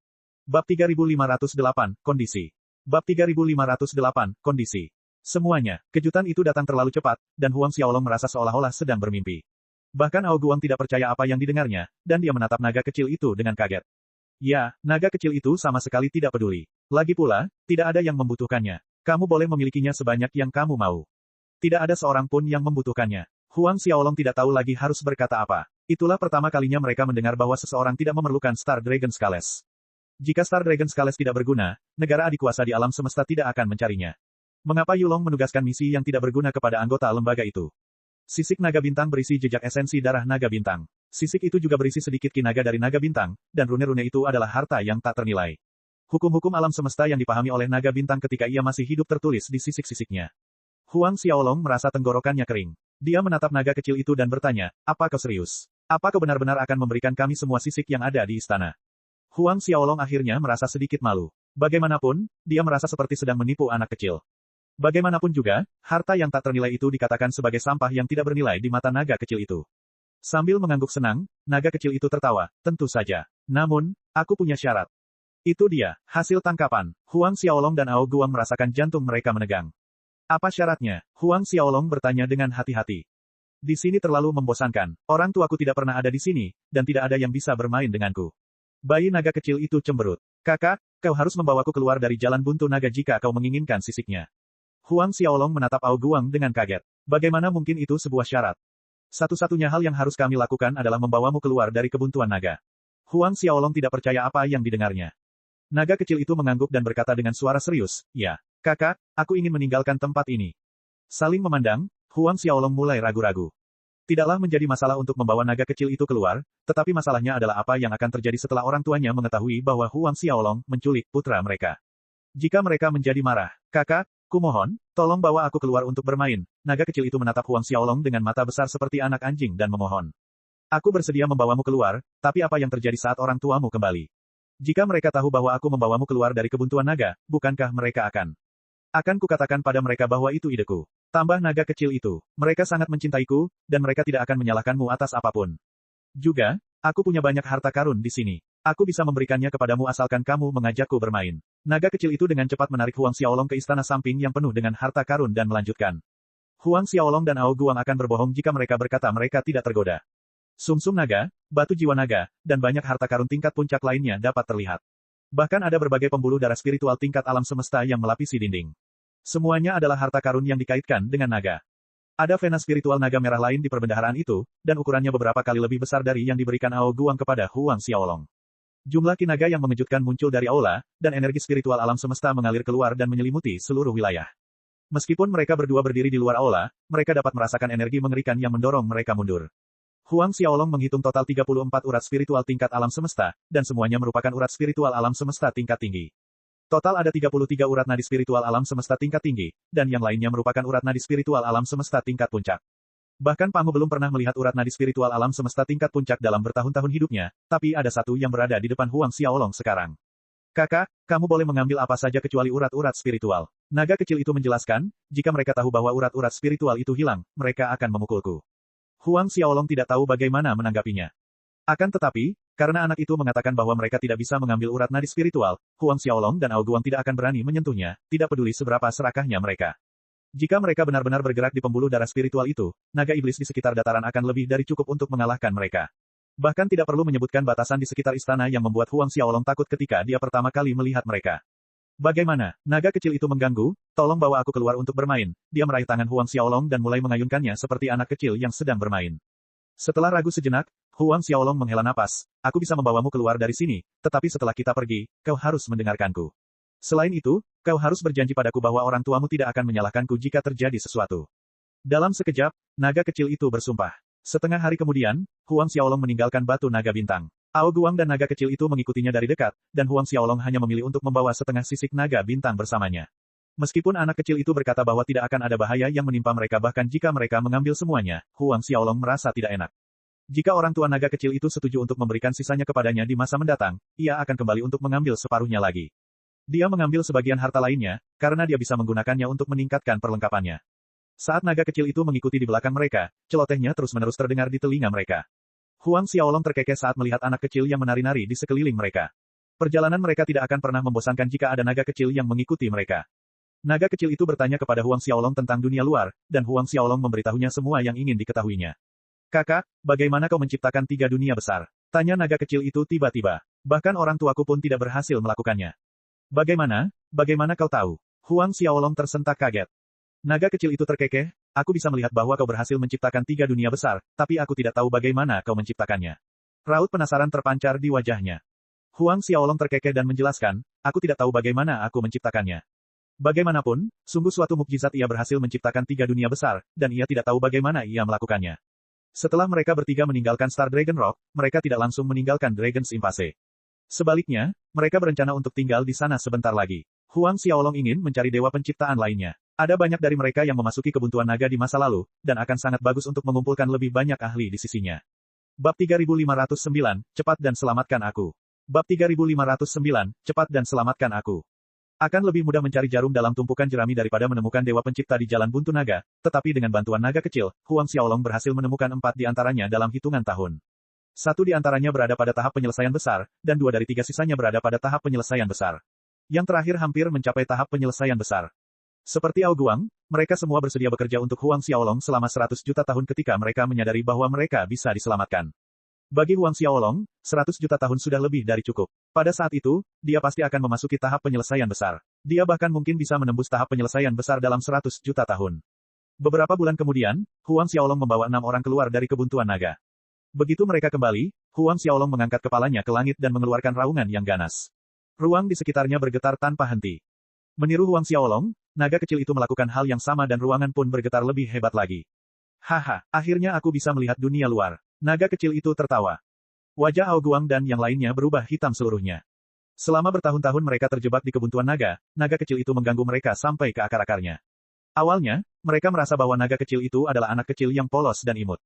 Bab 3508, Kondisi. Bab 3508, Kondisi. Semuanya, kejutan itu datang terlalu cepat, dan Huang Xiaolong merasa seolah-olah sedang bermimpi. Bahkan Ao Guang tidak percaya apa yang didengarnya, dan dia menatap naga kecil itu dengan kaget. Ya, naga kecil itu sama sekali tidak peduli. Lagi pula, tidak ada yang membutuhkannya. Kamu boleh memilikinya sebanyak yang kamu mau. Tidak ada seorang pun yang membutuhkannya. Huang Xiaolong tidak tahu lagi harus berkata apa. Itulah pertama kalinya mereka mendengar bahwa seseorang tidak memerlukan Star Dragon Scales. Jika Star Dragon Scales tidak berguna, negara adikuasa di alam semesta tidak akan mencarinya. Mengapa Yulong menugaskan misi yang tidak berguna kepada anggota lembaga itu? Sisik naga bintang berisi jejak esensi darah naga bintang. Sisik itu juga berisi sedikit ki naga dari naga bintang, dan rune-rune itu adalah harta yang tak ternilai. Hukum-hukum alam semesta yang dipahami oleh naga bintang ketika ia masih hidup tertulis di sisik-sisiknya. Huang Xiaolong merasa tenggorokannya kering. Dia menatap naga kecil itu dan bertanya, apa kau serius? Apa kau benar-benar akan memberikan kami semua sisik yang ada di istana? Huang Xiaolong akhirnya merasa sedikit malu. Bagaimanapun, dia merasa seperti sedang menipu anak kecil. Bagaimanapun juga, harta yang tak ternilai itu dikatakan sebagai sampah yang tidak bernilai di mata naga kecil itu. Sambil mengangguk senang, naga kecil itu tertawa, tentu saja. Namun, aku punya syarat. Itu dia, hasil tangkapan. Huang Xiaolong dan Ao Guang merasakan jantung mereka menegang. Apa syaratnya? Huang Xiaolong bertanya dengan hati-hati. Di sini terlalu membosankan. Orang tuaku tidak pernah ada di sini, dan tidak ada yang bisa bermain denganku. Bayi naga kecil itu cemberut. Kakak, kau harus membawaku keluar dari jalan buntu naga jika kau menginginkan sisiknya. Huang Xiaolong menatap Ao Guang dengan kaget. Bagaimana mungkin itu sebuah syarat? Satu-satunya hal yang harus kami lakukan adalah membawamu keluar dari kebuntuan naga. Huang Xiaolong tidak percaya apa yang didengarnya. Naga kecil itu mengangguk dan berkata dengan suara serius, ya, kakak, aku ingin meninggalkan tempat ini. Saling memandang, Huang Xiaolong mulai ragu-ragu. Tidaklah menjadi masalah untuk membawa naga kecil itu keluar, tetapi masalahnya adalah apa yang akan terjadi setelah orang tuanya mengetahui bahwa Huang Xiaolong menculik putra mereka. Jika mereka menjadi marah, kakak, kumohon, tolong bawa aku keluar untuk bermain. Naga kecil itu menatap Huang Xiaolong dengan mata besar seperti anak anjing dan memohon. Aku bersedia membawamu keluar, tapi apa yang terjadi saat orang tuamu kembali? Jika mereka tahu bahwa aku membawamu keluar dari kebuntuan naga, bukankah mereka akan kukatakan pada mereka bahwa itu ideku. Tambah naga kecil itu. Mereka sangat mencintaiku, dan mereka tidak akan menyalahkanmu atas apapun. Juga, aku punya banyak harta karun di sini. Aku bisa memberikannya kepadamu asalkan kamu mengajakku bermain. Naga kecil itu dengan cepat menarik Huang Xiaolong ke istana samping yang penuh dengan harta karun dan melanjutkan. Huang Xiaolong dan Ao Guang akan berbohong jika mereka berkata mereka tidak tergoda. Sumsum naga, batu jiwa naga, dan banyak harta karun tingkat puncak lainnya dapat terlihat. Bahkan ada berbagai pembuluh darah spiritual tingkat alam semesta yang melapisi dinding. Semuanya adalah harta karun yang dikaitkan dengan naga. Ada vena spiritual naga merah lain di perbendaharaan itu, dan ukurannya beberapa kali lebih besar dari yang diberikan Ao Guang kepada Huang Xiaolong. Jumlah ki naga yang mengejutkan muncul dari aula, dan energi spiritual alam semesta mengalir keluar dan menyelimuti seluruh wilayah. Meskipun mereka berdua berdiri di luar aula, mereka dapat merasakan energi mengerikan yang mendorong mereka mundur. Huang Xiaolong menghitung total 34 urat spiritual tingkat alam semesta, dan semuanya merupakan urat spiritual alam semesta tingkat tinggi. Total ada 33 urat nadi spiritual alam semesta tingkat tinggi, dan yang lainnya merupakan urat nadi spiritual alam semesta tingkat puncak. Bahkan Pangu belum pernah melihat urat nadi spiritual alam semesta tingkat puncak dalam bertahun-tahun hidupnya, tapi ada satu yang berada di depan Huang Xiaolong sekarang. Kakak, kamu boleh mengambil apa saja kecuali urat-urat spiritual. Naga kecil itu menjelaskan, jika mereka tahu bahwa urat-urat spiritual itu hilang, mereka akan memukulku. Huang Xiaolong tidak tahu bagaimana menanggapinya. Akan tetapi, karena anak itu mengatakan bahwa mereka tidak bisa mengambil urat nadi spiritual, Huang Xiaolong dan Ao Guang tidak akan berani menyentuhnya, tidak peduli seberapa serakahnya mereka. Jika mereka benar-benar bergerak di pembuluh darah spiritual itu, naga iblis di sekitar dataran akan lebih dari cukup untuk mengalahkan mereka. Bahkan tidak perlu menyebutkan batasan di sekitar istana yang membuat Huang Xiaolong takut ketika dia pertama kali melihat mereka. Bagaimana? Naga kecil itu mengganggu, tolong bawa aku keluar untuk bermain. Dia meraih tangan Huang Xiaolong dan mulai mengayunkannya seperti anak kecil yang sedang bermain. Setelah ragu sejenak, Huang Xiaolong menghela napas, aku bisa membawamu keluar dari sini, tetapi setelah kita pergi, kau harus mendengarkanku. Selain itu, kau harus berjanji padaku bahwa orang tuamu tidak akan menyalahkanku jika terjadi sesuatu. Dalam sekejap, naga kecil itu bersumpah. Setengah hari kemudian, Huang Xiaolong meninggalkan batu naga bintang. Ao Guang dan naga kecil itu mengikutinya dari dekat, dan Huang Xiaolong hanya memilih untuk membawa setengah sisik naga bintang bersamanya. Meskipun anak kecil itu berkata bahwa tidak akan ada bahaya yang menimpa mereka bahkan jika mereka mengambil semuanya, Huang Xiaolong merasa tidak enak. Jika orang tua naga kecil itu setuju untuk memberikan sisanya kepadanya di masa mendatang, ia akan kembali untuk mengambil separuhnya lagi. Dia mengambil sebagian harta lainnya, karena dia bisa menggunakannya untuk meningkatkan perlengkapannya. Saat naga kecil itu mengikuti di belakang mereka, celotehnya terus-menerus terdengar di telinga mereka. Huang Xiaolong terkekeh saat melihat anak kecil yang menari-nari di sekeliling mereka. Perjalanan mereka tidak akan pernah membosankan jika ada naga kecil yang mengikuti mereka. Naga kecil itu bertanya kepada Huang Xiaolong tentang dunia luar, dan Huang Xiaolong memberitahunya semua yang ingin diketahuinya. Kakak, bagaimana kau menciptakan 3 dunia besar? Tanya naga kecil itu tiba-tiba. Bahkan orang tuaku pun tidak berhasil melakukannya. Bagaimana kau tahu? Huang Xiaolong tersentak kaget. Naga kecil itu terkekeh, aku bisa melihat bahwa kau berhasil menciptakan 3 dunia besar, tapi aku tidak tahu bagaimana kau menciptakannya. Raut penasaran terpancar di wajahnya. Huang Xiaolong terkekeh dan menjelaskan, aku tidak tahu bagaimana aku menciptakannya. Bagaimanapun, sungguh suatu mukjizat ia berhasil menciptakan 3 dunia besar, dan ia tidak tahu bagaimana ia melakukannya. Setelah mereka bertiga meninggalkan Star Dragon Rock, mereka tidak langsung meninggalkan Dragon's Impasse. Sebaliknya, mereka berencana untuk tinggal di sana sebentar lagi. Huang Xiaolong ingin mencari dewa penciptaan lainnya. Ada banyak dari mereka yang memasuki kebuntuan naga di masa lalu, dan akan sangat bagus untuk mengumpulkan lebih banyak ahli di sisinya. Bab 3509, cepat dan selamatkan aku. Bab 3509, cepat dan selamatkan aku. Akan lebih mudah mencari jarum dalam tumpukan jerami daripada menemukan dewa pencipta di jalan buntu naga, tetapi dengan bantuan naga kecil, Huang Xiaolong berhasil menemukan 4 di antaranya dalam hitungan tahun. 1 di antaranya berada pada tahap penyelesaian besar, dan 2 dari 3 sisanya berada pada tahap penyelesaian besar. Yang terakhir hampir mencapai tahap penyelesaian besar. Seperti Ao Guang, mereka semua bersedia bekerja untuk Huang Xiaolong selama 100 juta tahun ketika mereka menyadari bahwa mereka bisa diselamatkan. Bagi Huang Xiaolong, 100 juta tahun sudah lebih dari cukup. Pada saat itu, dia pasti akan memasuki tahap penyelesaian besar. Dia bahkan mungkin bisa menembus tahap penyelesaian besar dalam 100 juta tahun. Beberapa bulan kemudian, Huang Xiaolong membawa 6 orang keluar dari kebuntuan naga. Begitu mereka kembali, Huang Xiaolong mengangkat kepalanya ke langit dan mengeluarkan raungan yang ganas. Ruang di sekitarnya bergetar tanpa henti. Meniru Huang Xiaolong, naga kecil itu melakukan hal yang sama dan ruangan pun bergetar lebih hebat lagi. Haha, akhirnya aku bisa melihat dunia luar. Naga kecil itu tertawa. Wajah Ao Guang dan yang lainnya berubah hitam seluruhnya. Selama bertahun-tahun mereka terjebak di kebuntuan naga, naga kecil itu mengganggu mereka sampai ke akar-akarnya. Awalnya, mereka merasa bahwa naga kecil itu adalah anak kecil yang polos dan imut.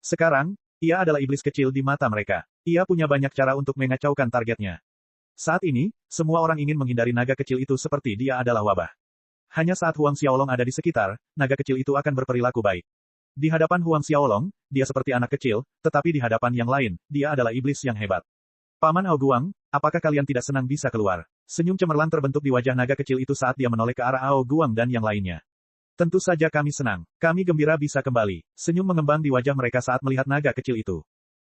Sekarang, ia adalah iblis kecil di mata mereka. Ia punya banyak cara untuk mengacaukan targetnya. Saat ini, semua orang ingin menghindari naga kecil itu seperti dia adalah wabah. Hanya saat Huang Xiaolong ada di sekitar, naga kecil itu akan berperilaku baik. Di hadapan Huang Xiaolong, dia seperti anak kecil, tetapi di hadapan yang lain, dia adalah iblis yang hebat. Paman Ao Guang, apakah kalian tidak senang bisa keluar? Senyum cemerlang terbentuk di wajah naga kecil itu saat dia menoleh ke arah Ao Guang dan yang lainnya. Tentu saja kami senang. Kami gembira bisa kembali. Senyum mengembang di wajah mereka saat melihat naga kecil itu.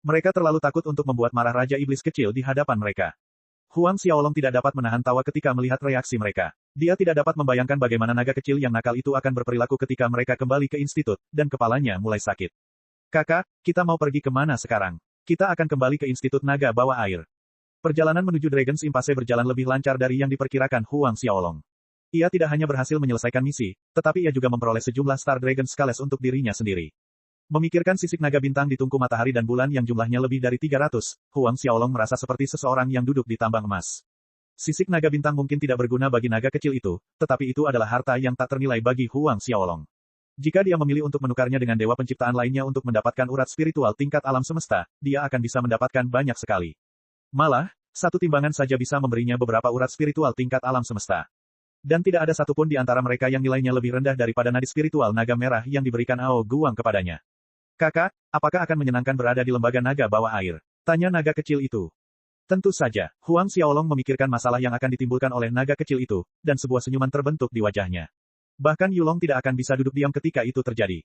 Mereka terlalu takut untuk membuat marah Raja Iblis kecil di hadapan mereka. Huang Xiaolong tidak dapat menahan tawa ketika melihat reaksi mereka. Dia tidak dapat membayangkan bagaimana naga kecil yang nakal itu akan berperilaku ketika mereka kembali ke institut, dan kepalanya mulai sakit. Kakak, kita mau pergi kemana sekarang? Kita akan kembali ke Institut Naga Bawah Air. Perjalanan menuju Dragon's Impasse berjalan lebih lancar dari yang diperkirakan Huang Xiaolong. Ia tidak hanya berhasil menyelesaikan misi, tetapi ia juga memperoleh sejumlah Star Dragon Scales untuk dirinya sendiri. Memikirkan sisik naga bintang di tungku matahari dan bulan yang jumlahnya lebih dari 300, Huang Xiaolong merasa seperti seseorang yang duduk di tambang emas. Sisik naga bintang mungkin tidak berguna bagi naga kecil itu, tetapi itu adalah harta yang tak ternilai bagi Huang Xiaolong. Jika dia memilih untuk menukarnya dengan dewa penciptaan lainnya untuk mendapatkan urat spiritual tingkat alam semesta, dia akan bisa mendapatkan banyak sekali. Malah, satu timbangan saja bisa memberinya beberapa urat spiritual tingkat alam semesta. Dan tidak ada satupun di antara mereka yang nilainya lebih rendah daripada nadi spiritual naga merah yang diberikan Ao Guang kepadanya. Kakak, apakah akan menyenangkan berada di lembaga naga bawah air? Tanya naga kecil itu. Tentu saja, Huang Xiaolong memikirkan masalah yang akan ditimbulkan oleh naga kecil itu, dan sebuah senyuman terbentuk di wajahnya. Bahkan Yulong tidak akan bisa duduk diam ketika itu terjadi.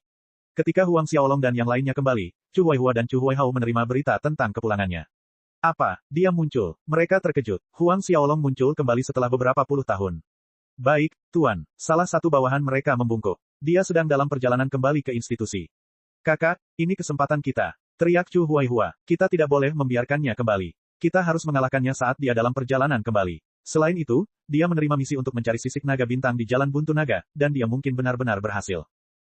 Ketika Huang Xiaolong dan yang lainnya kembali, Chu Huaihua dan Chu Huaihao menerima berita tentang kepulangannya. Apa? Dia muncul. Mereka terkejut. Huang Xiaolong muncul kembali setelah beberapa puluh tahun. Baik, Tuan. Salah satu bawahan mereka membungkuk. Dia sedang dalam perjalanan kembali ke institusi. Kakak, ini kesempatan kita. Teriak Chu Huaihua. Kita tidak boleh membiarkannya kembali. Kita harus mengalahkannya saat dia dalam perjalanan kembali. Selain itu, dia menerima misi untuk mencari sisik naga bintang di Jalan Buntu Naga, dan dia mungkin benar-benar berhasil.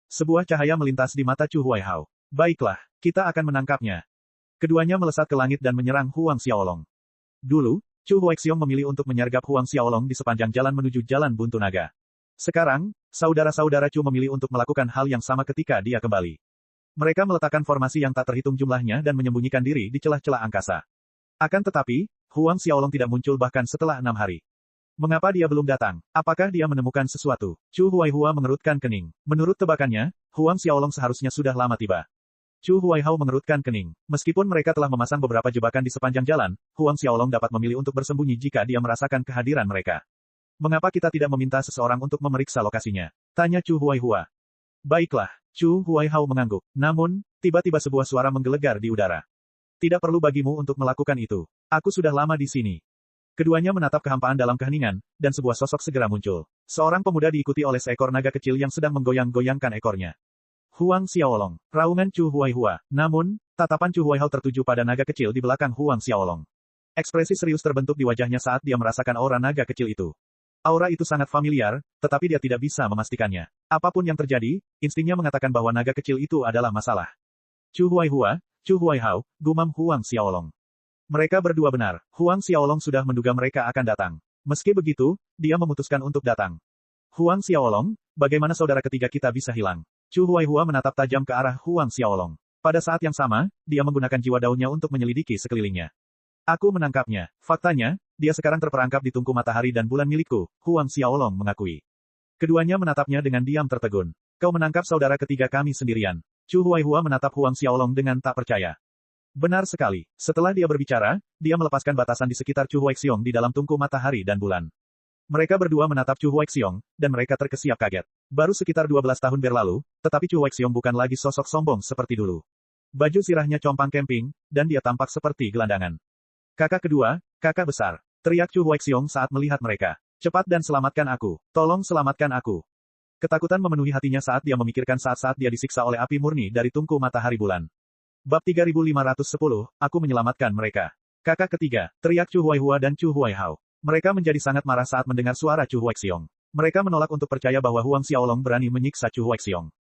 Sebuah cahaya melintas di mata Chu Huaihao. Baiklah, kita akan menangkapnya. Keduanya melesat ke langit dan menyerang Huang Xiaolong. Dulu, Chu Huaixiong memilih untuk menyergap Huang Xiaolong di sepanjang jalan menuju Jalan Buntu Naga. Sekarang, saudara-saudara Chu memilih untuk melakukan hal yang sama ketika dia kembali. Mereka meletakkan formasi yang tak terhitung jumlahnya dan menyembunyikan diri di celah-celah angkasa. Akan tetapi, Huang Xiaolong tidak muncul bahkan setelah 6 hari. Mengapa dia belum datang? Apakah dia menemukan sesuatu? Chu Huaihua mengerutkan kening. Menurut tebakannya, Huang Xiaolong seharusnya sudah lama tiba. Chu Huaihao mengerutkan kening. Meskipun mereka telah memasang beberapa jebakan di sepanjang jalan, Huang Xiaolong dapat memilih untuk bersembunyi jika dia merasakan kehadiran mereka. Mengapa kita tidak meminta seseorang untuk memeriksa lokasinya? Tanya Chu Huaihua. Baiklah, Chu Huaihao mengangguk. Namun, tiba-tiba sebuah suara menggelegar di udara. Tidak perlu bagimu untuk melakukan itu. Aku sudah lama di sini. Keduanya menatap kehampaan dalam keheningan, dan sebuah sosok segera muncul. Seorang pemuda diikuti oleh seekor naga kecil yang sedang menggoyang-goyangkan ekornya. Huang Xiaolong. Raungan Chu Huaihua. Namun, tatapan Chu Huaihao tertuju pada naga kecil di belakang Huang Xiaolong. Ekspresi serius terbentuk di wajahnya saat dia merasakan aura naga kecil itu. Aura itu sangat familiar, tetapi dia tidak bisa memastikannya. Apapun yang terjadi, instingnya mengatakan bahwa naga kecil itu adalah masalah. Chu Huaihua, Chu Huaihao, gumam Huang Xiaolong. Mereka berdua benar. Huang Xiaolong sudah menduga mereka akan datang. Meski begitu, dia memutuskan untuk datang. Huang Xiaolong, bagaimana saudara ketiga kita bisa hilang? Chu Huaihua menatap tajam ke arah Huang Xiaolong. Pada saat yang sama, dia menggunakan jiwa daunnya untuk menyelidiki sekelilingnya. Aku menangkapnya. Faktanya, dia sekarang terperangkap di tungku matahari dan bulan milikku, Huang Xiaolong mengakui. Keduanya menatapnya dengan diam tertegun. Kau menangkap saudara ketiga kami sendirian. Chu Huaihua menatap Huang Xiaolong dengan tak percaya. Benar sekali. Setelah dia berbicara, dia melepaskan batasan di sekitar Chu Huaixiong di dalam tungku matahari dan bulan. Mereka berdua menatap Chu Huaixiong, dan mereka terkesiap kaget. Baru sekitar 12 tahun berlalu, tetapi Chu Huaixiong bukan lagi sosok sombong seperti dulu. Baju zirahnya compang camping, dan dia tampak seperti gelandangan. Kakak kedua, kakak besar. Teriak Chu Huaixiong saat melihat mereka. Cepat dan selamatkan aku. Tolong selamatkan aku. Ketakutan memenuhi hatinya saat dia memikirkan saat-saat dia disiksa oleh api murni dari tungku matahari bulan. Bab 3510, aku menyelamatkan mereka. Kakak ketiga, teriak Chu Huaihua dan Chu Huaihao. Mereka menjadi sangat marah saat mendengar suara Chu Huaixiong. Mereka menolak untuk percaya bahwa Huang Xiaolong berani menyiksa Chu Huaixiong.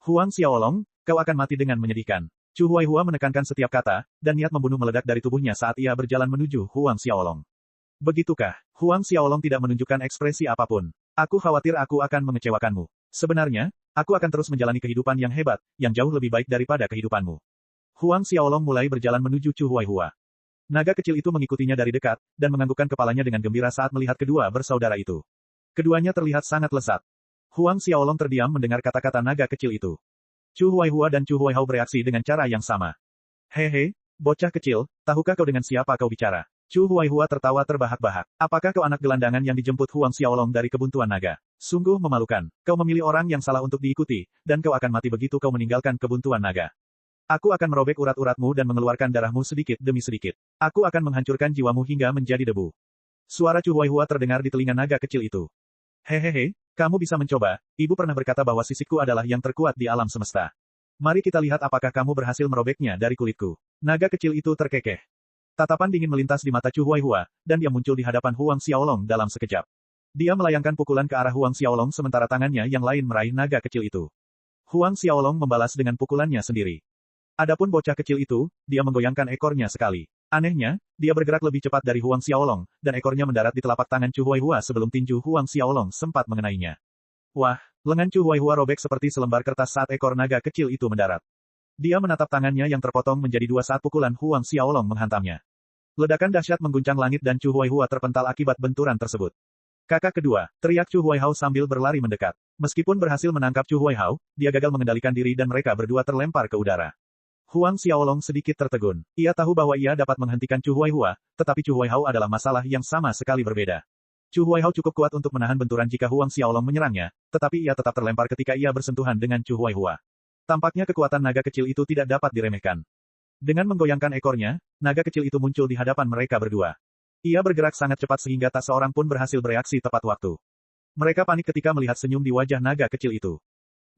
Huang Xiaolong, kau akan mati dengan menyedihkan. Chu Huaihua menekankan setiap kata, dan niat membunuh meledak dari tubuhnya saat ia berjalan menuju Huang Xiaolong. Begitukah? Huang Xiaolong tidak menunjukkan ekspresi apapun. Aku khawatir aku akan mengecewakanmu. Sebenarnya, aku akan terus menjalani kehidupan yang hebat, yang jauh lebih baik daripada kehidupanmu. Huang Xiaolong mulai berjalan menuju Chu Huaihua. Naga kecil itu mengikutinya dari dekat, dan menganggukkan kepalanya dengan gembira saat melihat kedua bersaudara itu. Keduanya terlihat sangat lezat. Huang Xiaolong terdiam mendengar kata-kata naga kecil itu. Chu Huaihua dan Chu Huaihao bereaksi dengan cara yang sama. Hehe, bocah kecil, tahukah kau dengan siapa kau bicara? Chu Huaihua tertawa terbahak-bahak. Apakah kau anak gelandangan yang dijemput Huang Xiaolong dari kebuntuan naga? Sungguh memalukan. Kau memilih orang yang salah untuk diikuti, dan kau akan mati begitu kau meninggalkan kebuntuan naga. Aku akan merobek urat-uratmu dan mengeluarkan darahmu sedikit demi sedikit. Aku akan menghancurkan jiwamu hingga menjadi debu. Suara Chu Huaihua terdengar di telinga naga kecil itu. Hehehe, kamu bisa mencoba. Ibu pernah berkata bahwa sisikku adalah yang terkuat di alam semesta. Mari kita lihat apakah kamu berhasil merobeknya dari kulitku. Naga kecil itu terkekeh. Tatapan dingin melintas di mata Chu Huaihua, dan dia muncul di hadapan Huang Xiaolong dalam sekejap. Dia melayangkan pukulan ke arah Huang Xiaolong sementara tangannya yang lain meraih naga kecil itu. Huang Xiaolong membalas dengan pukulannya sendiri. Adapun bocah kecil itu, dia menggoyangkan ekornya sekali. Anehnya, dia bergerak lebih cepat dari Huang Xiaolong, dan ekornya mendarat di telapak tangan Chu Huaihua sebelum tinju Huang Xiaolong sempat mengenainya. Wah, lengan Chu Huaihua robek seperti selembar kertas saat ekor naga kecil itu mendarat. Dia menatap tangannya yang terpotong menjadi dua saat pukulan Huang Xiaolong menghantamnya. Ledakan dahsyat mengguncang langit dan Chu Huaihua terpental akibat benturan tersebut. Kakak kedua, teriak Chu Huaihao sambil berlari mendekat. Meskipun berhasil menangkap Chu Huaihao, dia gagal mengendalikan diri dan mereka berdua terlempar ke udara. Huang Xiaolong sedikit tertegun. Ia tahu bahwa ia dapat menghentikan Chu Huaihua, tetapi Chu Huaihao adalah masalah yang sama sekali berbeda. Chu Huaihao cukup kuat untuk menahan benturan jika Huang Xiaolong menyerangnya, tetapi ia tetap terlempar ketika ia bersentuhan dengan Chu Huaihua. Tampaknya kekuatan naga kecil itu tidak dapat diremehkan. Dengan menggoyangkan ekornya, naga kecil itu muncul di hadapan mereka berdua. Ia bergerak sangat cepat sehingga tak seorang pun berhasil bereaksi tepat waktu. Mereka panik ketika melihat senyum di wajah naga kecil itu.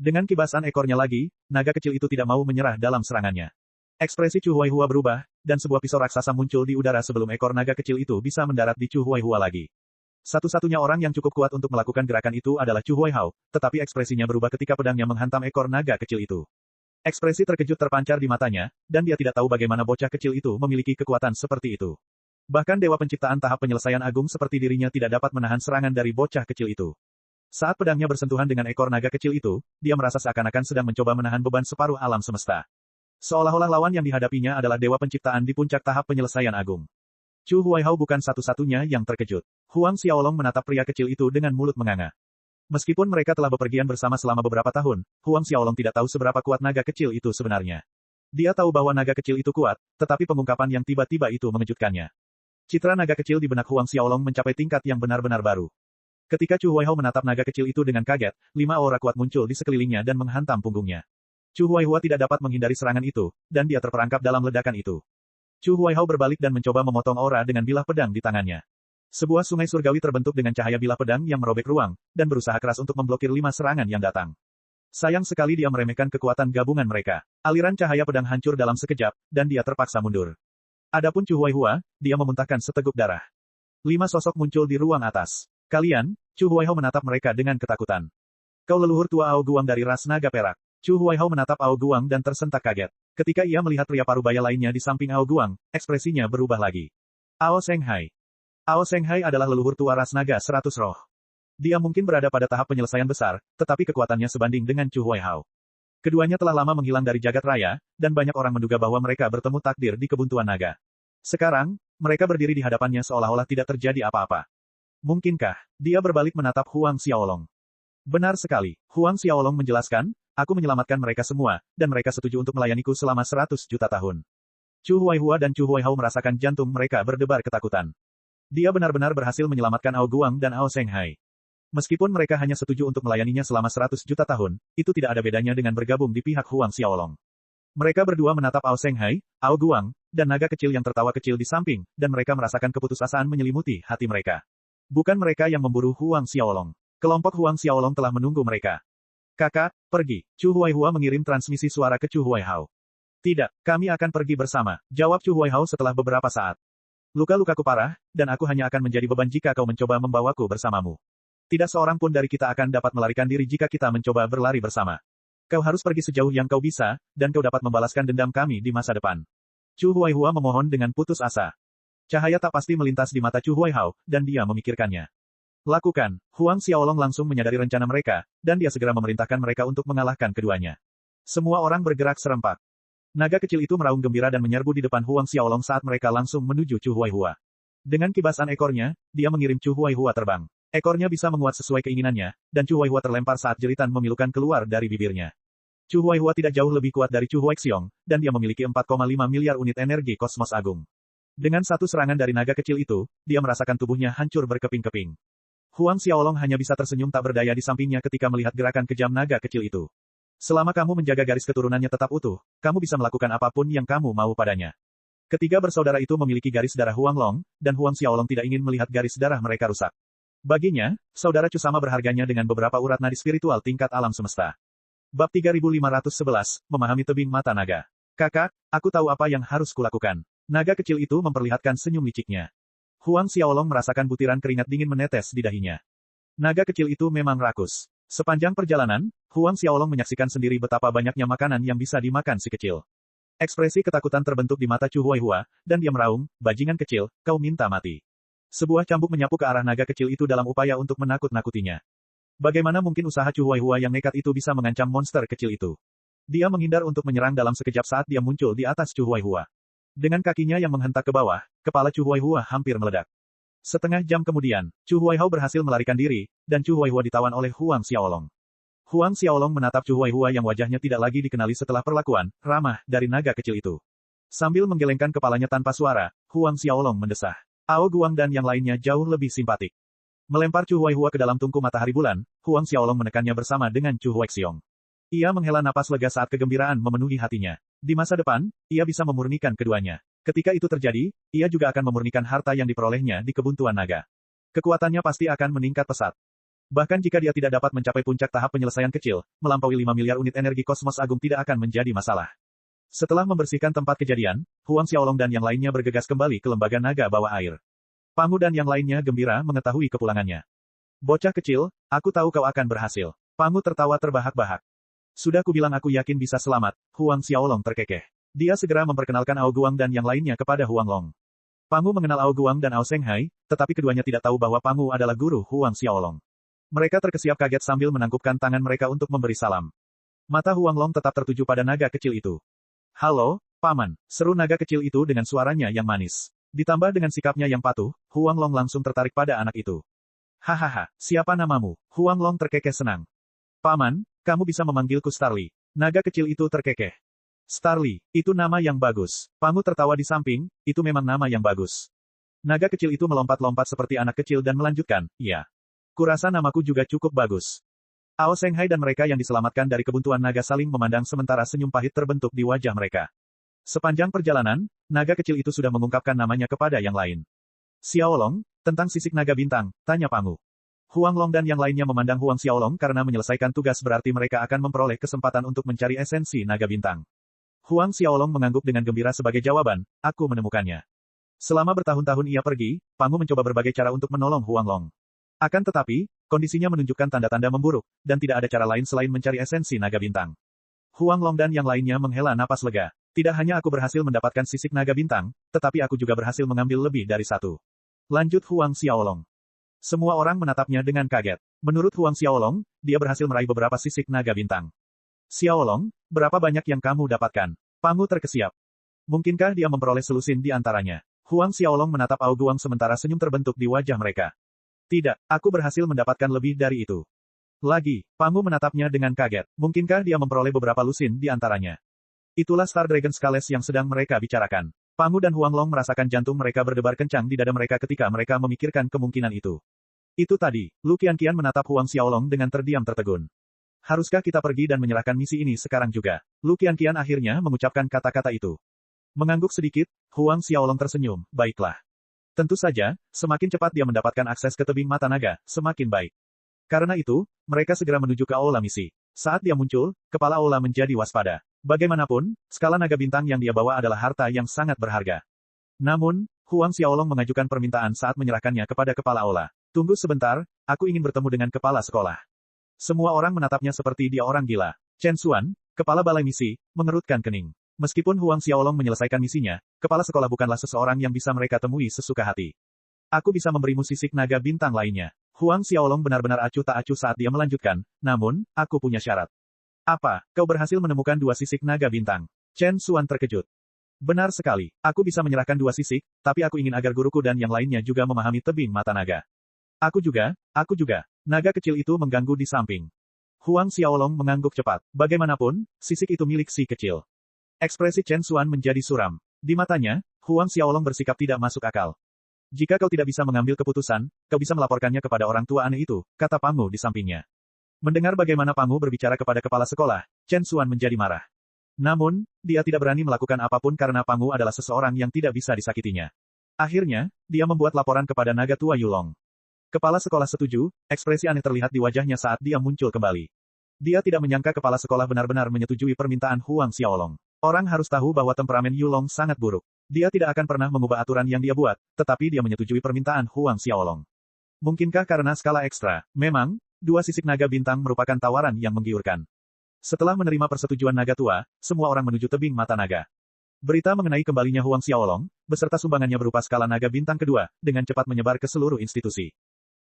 Dengan kibasan ekornya lagi, naga kecil itu tidak mau menyerah dalam serangannya. Ekspresi Chu Huaihua berubah, dan sebuah pisau raksasa muncul di udara sebelum ekor naga kecil itu bisa mendarat di Chu Huaihua lagi. Satu-satunya orang yang cukup kuat untuk melakukan gerakan itu adalah Chu Huaihao, tetapi ekspresinya berubah ketika pedangnya menghantam ekor naga kecil itu. Ekspresi terkejut terpancar di matanya, dan dia tidak tahu bagaimana bocah kecil itu memiliki kekuatan seperti itu. Bahkan Dewa Penciptaan tahap penyelesaian agung seperti dirinya tidak dapat menahan serangan dari bocah kecil itu. Saat pedangnya bersentuhan dengan ekor naga kecil itu, dia merasa seakan-akan sedang mencoba menahan beban separuh alam semesta. Seolah-olah lawan yang dihadapinya adalah Dewa Penciptaan di puncak tahap penyelesaian agung. Chu Huaihao bukan satu-satunya yang terkejut. Huang Xiaolong menatap pria kecil itu dengan mulut menganga. Meskipun mereka telah bepergian bersama selama beberapa tahun, Huang Xiaolong tidak tahu seberapa kuat naga kecil itu sebenarnya. Dia tahu bahwa naga kecil itu kuat, tetapi pengungkapan yang tiba-tiba itu mengejutkannya. Citra naga kecil di benak Huang Xiaolong mencapai tingkat yang benar-benar baru. Ketika Chu Huaihao menatap naga kecil itu dengan kaget, 5 aura kuat muncul di sekelilingnya dan menghantam punggungnya. Chu Huaihao tidak dapat menghindari serangan itu, dan dia terperangkap dalam ledakan itu. Chu Huaihao berbalik dan mencoba memotong aura dengan bilah pedang di tangannya. Sebuah sungai surgawi terbentuk dengan cahaya bilah pedang yang merobek ruang, dan berusaha keras untuk memblokir 5 serangan yang datang. Sayang sekali dia meremehkan kekuatan gabungan mereka. Aliran cahaya pedang hancur dalam sekejap, dan dia terpaksa mundur. Adapun Chu Huaihua, dia memuntahkan seteguk darah. 5 sosok muncul di ruang atas. Kalian, Chu Huaihao menatap mereka dengan ketakutan. Kau leluhur tua Ao Guang dari ras naga perak. Chu Huaihao menatap Ao Guang dan tersentak kaget. Ketika ia melihat pria parubaya lainnya di samping Ao Guang, ekspresinya berubah lagi. Ao Shenghai. Ao Shenghai adalah leluhur tua ras naga 100 roh. Dia mungkin berada pada tahap penyelesaian besar, tetapi kekuatannya sebanding dengan Chu Huaihao. Keduanya telah lama menghilang dari jagat raya, dan banyak orang menduga bahwa mereka bertemu takdir di kebuntuan naga. Sekarang, mereka berdiri di hadapannya seolah-olah tidak terjadi apa-apa. Mungkinkah, dia berbalik menatap Huang Xiaolong. Benar sekali, Huang Xiaolong menjelaskan, aku menyelamatkan mereka semua, dan mereka setuju untuk melayaniku selama 100 juta tahun. Chu Huaihua dan Chu Huaihao merasakan jantung mereka berdebar ketakutan. Dia benar-benar berhasil menyelamatkan Ao Guang dan Ao Shenghai. Meskipun mereka hanya setuju untuk melayaninya selama 100 juta tahun, itu tidak ada bedanya dengan bergabung di pihak Huang Xiaolong. Mereka berdua menatap Ao Shenghai, Ao Guang, dan naga kecil yang tertawa kecil di samping, dan mereka merasakan keputusasaan menyelimuti hati mereka. Bukan mereka yang memburu Huang Xiaolong. Kelompok Huang Xiaolong telah menunggu mereka. Kakak, pergi. Chu Huaihua mengirim transmisi suara ke Chu Huaihao. Tidak, kami akan pergi bersama, jawab Chu Huaihao setelah beberapa saat. Luka-lukaku parah, dan aku hanya akan menjadi beban jika kau mencoba membawaku bersamamu. Tidak seorang pun dari kita akan dapat melarikan diri jika kita mencoba berlari bersama. Kau harus pergi sejauh yang kau bisa, dan kau dapat membalaskan dendam kami di masa depan. Chu Huaihua memohon dengan putus asa. Cahaya tak pasti melintas di mata Chu Huaihao, dan dia memikirkannya. Lakukan. Huang Xiaolong langsung menyadari rencana mereka, dan dia segera memerintahkan mereka untuk mengalahkan keduanya. Semua orang bergerak serempak. Naga kecil itu meraung gembira dan menyerbu di depan Huang Xiaolong saat mereka langsung menuju Chu Huaihua. Dengan kibasan ekornya, dia mengirim Chu Huaihua terbang. Ekornya bisa menguat sesuai keinginannya, dan Chu Huaihua terlempar saat jeritan memilukan keluar dari bibirnya. Chu Huaihua tidak jauh lebih kuat dari Chu Huaixiong, dan dia memiliki 4,5 miliar unit energi kosmos agung. Dengan satu serangan dari naga kecil itu, dia merasakan tubuhnya hancur berkeping-keping. Huang Xiaolong hanya bisa tersenyum tak berdaya di sampingnya ketika melihat gerakan kejam naga kecil itu. Selama kamu menjaga garis keturunannya tetap utuh, kamu bisa melakukan apapun yang kamu mau padanya. Ketiga bersaudara itu memiliki garis darah Huang Long, dan Huang Xiaolong tidak ingin melihat garis darah mereka rusak. Baginya, saudara Chu sama berharganya dengan beberapa urat nadi spiritual tingkat alam semesta. Bab 3511, memahami tebing mata naga. Kakak, aku tahu apa yang harus kulakukan. Naga kecil itu memperlihatkan senyum liciknya. Huang Xiaolong merasakan butiran keringat dingin menetes di dahinya. Naga kecil itu memang rakus. Sepanjang perjalanan, Huang Xiaolong menyaksikan sendiri betapa banyaknya makanan yang bisa dimakan si kecil. Ekspresi ketakutan terbentuk di mata Chu Huaihua, dan dia meraung, bajingan kecil, kau minta mati. Sebuah cambuk menyapu ke arah naga kecil itu dalam upaya untuk menakut-nakutinya. Bagaimana mungkin usaha Chu Huaihua yang nekat itu bisa mengancam monster kecil itu? Dia menghindar untuk menyerang dalam sekejap saat dia muncul di atas Chu Huaihua. Dengan kakinya yang menghentak ke bawah, kepala Chu Huaihua hampir meledak. Setengah jam kemudian, Chu Huaihua berhasil melarikan diri, dan Chu Huaihua ditawan oleh Huang Xiaolong. Huang Xiaolong menatap Chu Huaihua yang wajahnya tidak lagi dikenali setelah perlakuan ramah dari naga kecil itu. Sambil menggelengkan kepalanya tanpa suara, Huang Xiaolong mendesah. Ao Guang dan yang lainnya jauh lebih simpatik. Melempar Chu Huaihua ke dalam tungku matahari bulan, Huang Xiaolong menekannya bersama dengan Chu Huaxiong. Ia menghela napas lega saat kegembiraan memenuhi hatinya. Di masa depan, ia bisa memurnikan keduanya. Ketika itu terjadi, ia juga akan memurnikan harta yang diperolehnya di kebuntuan naga. Kekuatannya pasti akan meningkat pesat. Bahkan jika dia tidak dapat mencapai puncak tahap penyelesaian kecil, melampaui 5 miliar unit energi kosmos agung tidak akan menjadi masalah. Setelah membersihkan tempat kejadian, Huang Xiaolong dan yang lainnya bergegas kembali ke lembaga naga bawah air. Pangu dan yang lainnya gembira mengetahui kepulangannya. Bocah kecil, aku tahu kau akan berhasil. Pangu tertawa terbahak-bahak. Sudah kubilang aku yakin bisa selamat, Huang Xiaolong terkekeh. Dia segera memperkenalkan Ao Guang dan yang lainnya kepada Huang Long. Pangu mengenal Ao Guang dan Ao Shenghai, tetapi keduanya tidak tahu bahwa Pangu adalah guru Huang Xiaolong. Mereka terkesiap kaget sambil menangkupkan tangan mereka untuk memberi salam. Mata Huang Long tetap tertuju pada naga kecil itu. Halo, Paman, seru naga kecil itu dengan suaranya yang manis. Ditambah dengan sikapnya yang patuh, Huang Long langsung tertarik pada anak itu. Hahaha, siapa namamu? Huang Long terkekeh senang. Paman, kamu bisa memanggilku Starly. Naga kecil itu terkekeh. Starly, itu nama yang bagus. Pangu tertawa di samping, itu memang nama yang bagus. Naga kecil itu melompat-lompat seperti anak kecil dan melanjutkan, iya. Kurasa namaku juga cukup bagus. Ao Shenghai dan mereka yang diselamatkan dari kebuntuan naga saling memandang sementara senyum pahit terbentuk di wajah mereka. Sepanjang perjalanan, naga kecil itu sudah mengungkapkan namanya kepada yang lain. Xiaolong, tentang sisik naga bintang, tanya Pangu. Huang Long dan yang lainnya memandang Huang Xiaolong karena menyelesaikan tugas berarti mereka akan memperoleh kesempatan untuk mencari esensi naga bintang. Huang Xiaolong mengangguk dengan gembira sebagai jawaban, aku menemukannya. Selama bertahun-tahun ia pergi, Pangu mencoba berbagai cara untuk menolong Huang Long. Akan tetapi, kondisinya menunjukkan tanda-tanda memburuk, dan tidak ada cara lain selain mencari esensi naga bintang. Huang Long dan yang lainnya menghela napas lega. Tidak hanya aku berhasil mendapatkan sisik naga bintang, tetapi aku juga berhasil mengambil lebih dari satu. Lanjut Huang Xiaolong. Semua orang menatapnya dengan kaget. Menurut Huang Xiaolong, dia berhasil meraih beberapa sisik naga bintang. Xiaolong, berapa banyak yang kamu dapatkan? Pangu terkesiap. Mungkinkah dia memperoleh selusin di antaranya? Huang Xiaolong menatap Ao Guang sementara senyum terbentuk di wajah mereka. Tidak, aku berhasil mendapatkan lebih dari itu. Lagi, Pangu menatapnya dengan kaget. Mungkinkah dia memperoleh beberapa lusin di antaranya? Itulah Star Dragon Scales yang sedang mereka bicarakan. Pangu dan Huang Long merasakan jantung mereka berdebar kencang di dada mereka ketika mereka memikirkan kemungkinan itu. Itu tadi, Lu Qianqian menatap Huang Xiaolong dengan terdiam tertegun. Haruskah kita pergi dan menyerahkan misi ini sekarang juga? Lu Qianqian akhirnya mengucapkan kata-kata itu. Mengangguk sedikit, Huang Xiaolong tersenyum, baiklah. Tentu saja, semakin cepat dia mendapatkan akses ke tebing mata naga, semakin baik. Karena itu, mereka segera menuju ke aula misi. Saat dia muncul, kepala aula menjadi waspada. Bagaimanapun, skala naga bintang yang dia bawa adalah harta yang sangat berharga. Namun, Huang Xiaolong mengajukan permintaan saat menyerahkannya kepada kepala aula. Tunggu sebentar, aku ingin bertemu dengan kepala sekolah. Semua orang menatapnya seperti dia orang gila. Chen Xuan, kepala balai misi, mengerutkan kening. Meskipun Huang Xiaolong menyelesaikan misinya, kepala sekolah bukanlah seseorang yang bisa mereka temui sesuka hati. Aku bisa memberimu sisik naga bintang lainnya. Huang Xiaolong benar-benar acuh tak acuh saat dia melanjutkan, namun, aku punya syarat. Apa, kau berhasil menemukan 2 sisik naga bintang? Chen Xuan terkejut. Benar sekali, aku bisa menyerahkan 2 sisik, tapi aku ingin agar guruku dan yang lainnya juga memahami tebing mata naga. Aku juga. Naga kecil itu mengganggu di samping. Huang Xiaolong mengangguk cepat. Bagaimanapun, sisik itu milik si kecil. Ekspresi Chen Xuan menjadi suram. Di matanya, Huang Xiaolong bersikap tidak masuk akal. Jika kau tidak bisa mengambil keputusan, kau bisa melaporkannya kepada orang tua aneh itu, kata Pangu di sampingnya. Mendengar bagaimana Pangu berbicara kepada kepala sekolah, Chen Xuan menjadi marah. Namun, dia tidak berani melakukan apapun karena Pangu adalah seseorang yang tidak bisa disakitinya. Akhirnya, dia membuat laporan kepada naga tua Yulong. Kepala sekolah setuju, ekspresi aneh terlihat di wajahnya saat dia muncul kembali. Dia tidak menyangka kepala sekolah benar-benar menyetujui permintaan Huang Xiaolong. Orang harus tahu bahwa temperamen Yulong sangat buruk. Dia tidak akan pernah mengubah aturan yang dia buat, tetapi dia menyetujui permintaan Huang Xiaolong. Mungkinkah karena skala ekstra? Memang, 2 sisik naga bintang merupakan tawaran yang menggiurkan. Setelah menerima persetujuan naga tua, semua orang menuju tebing mata naga. Berita mengenai kembalinya Huang Xiaolong, beserta sumbangannya berupa skala naga bintang kedua, dengan cepat menyebar ke seluruh institusi.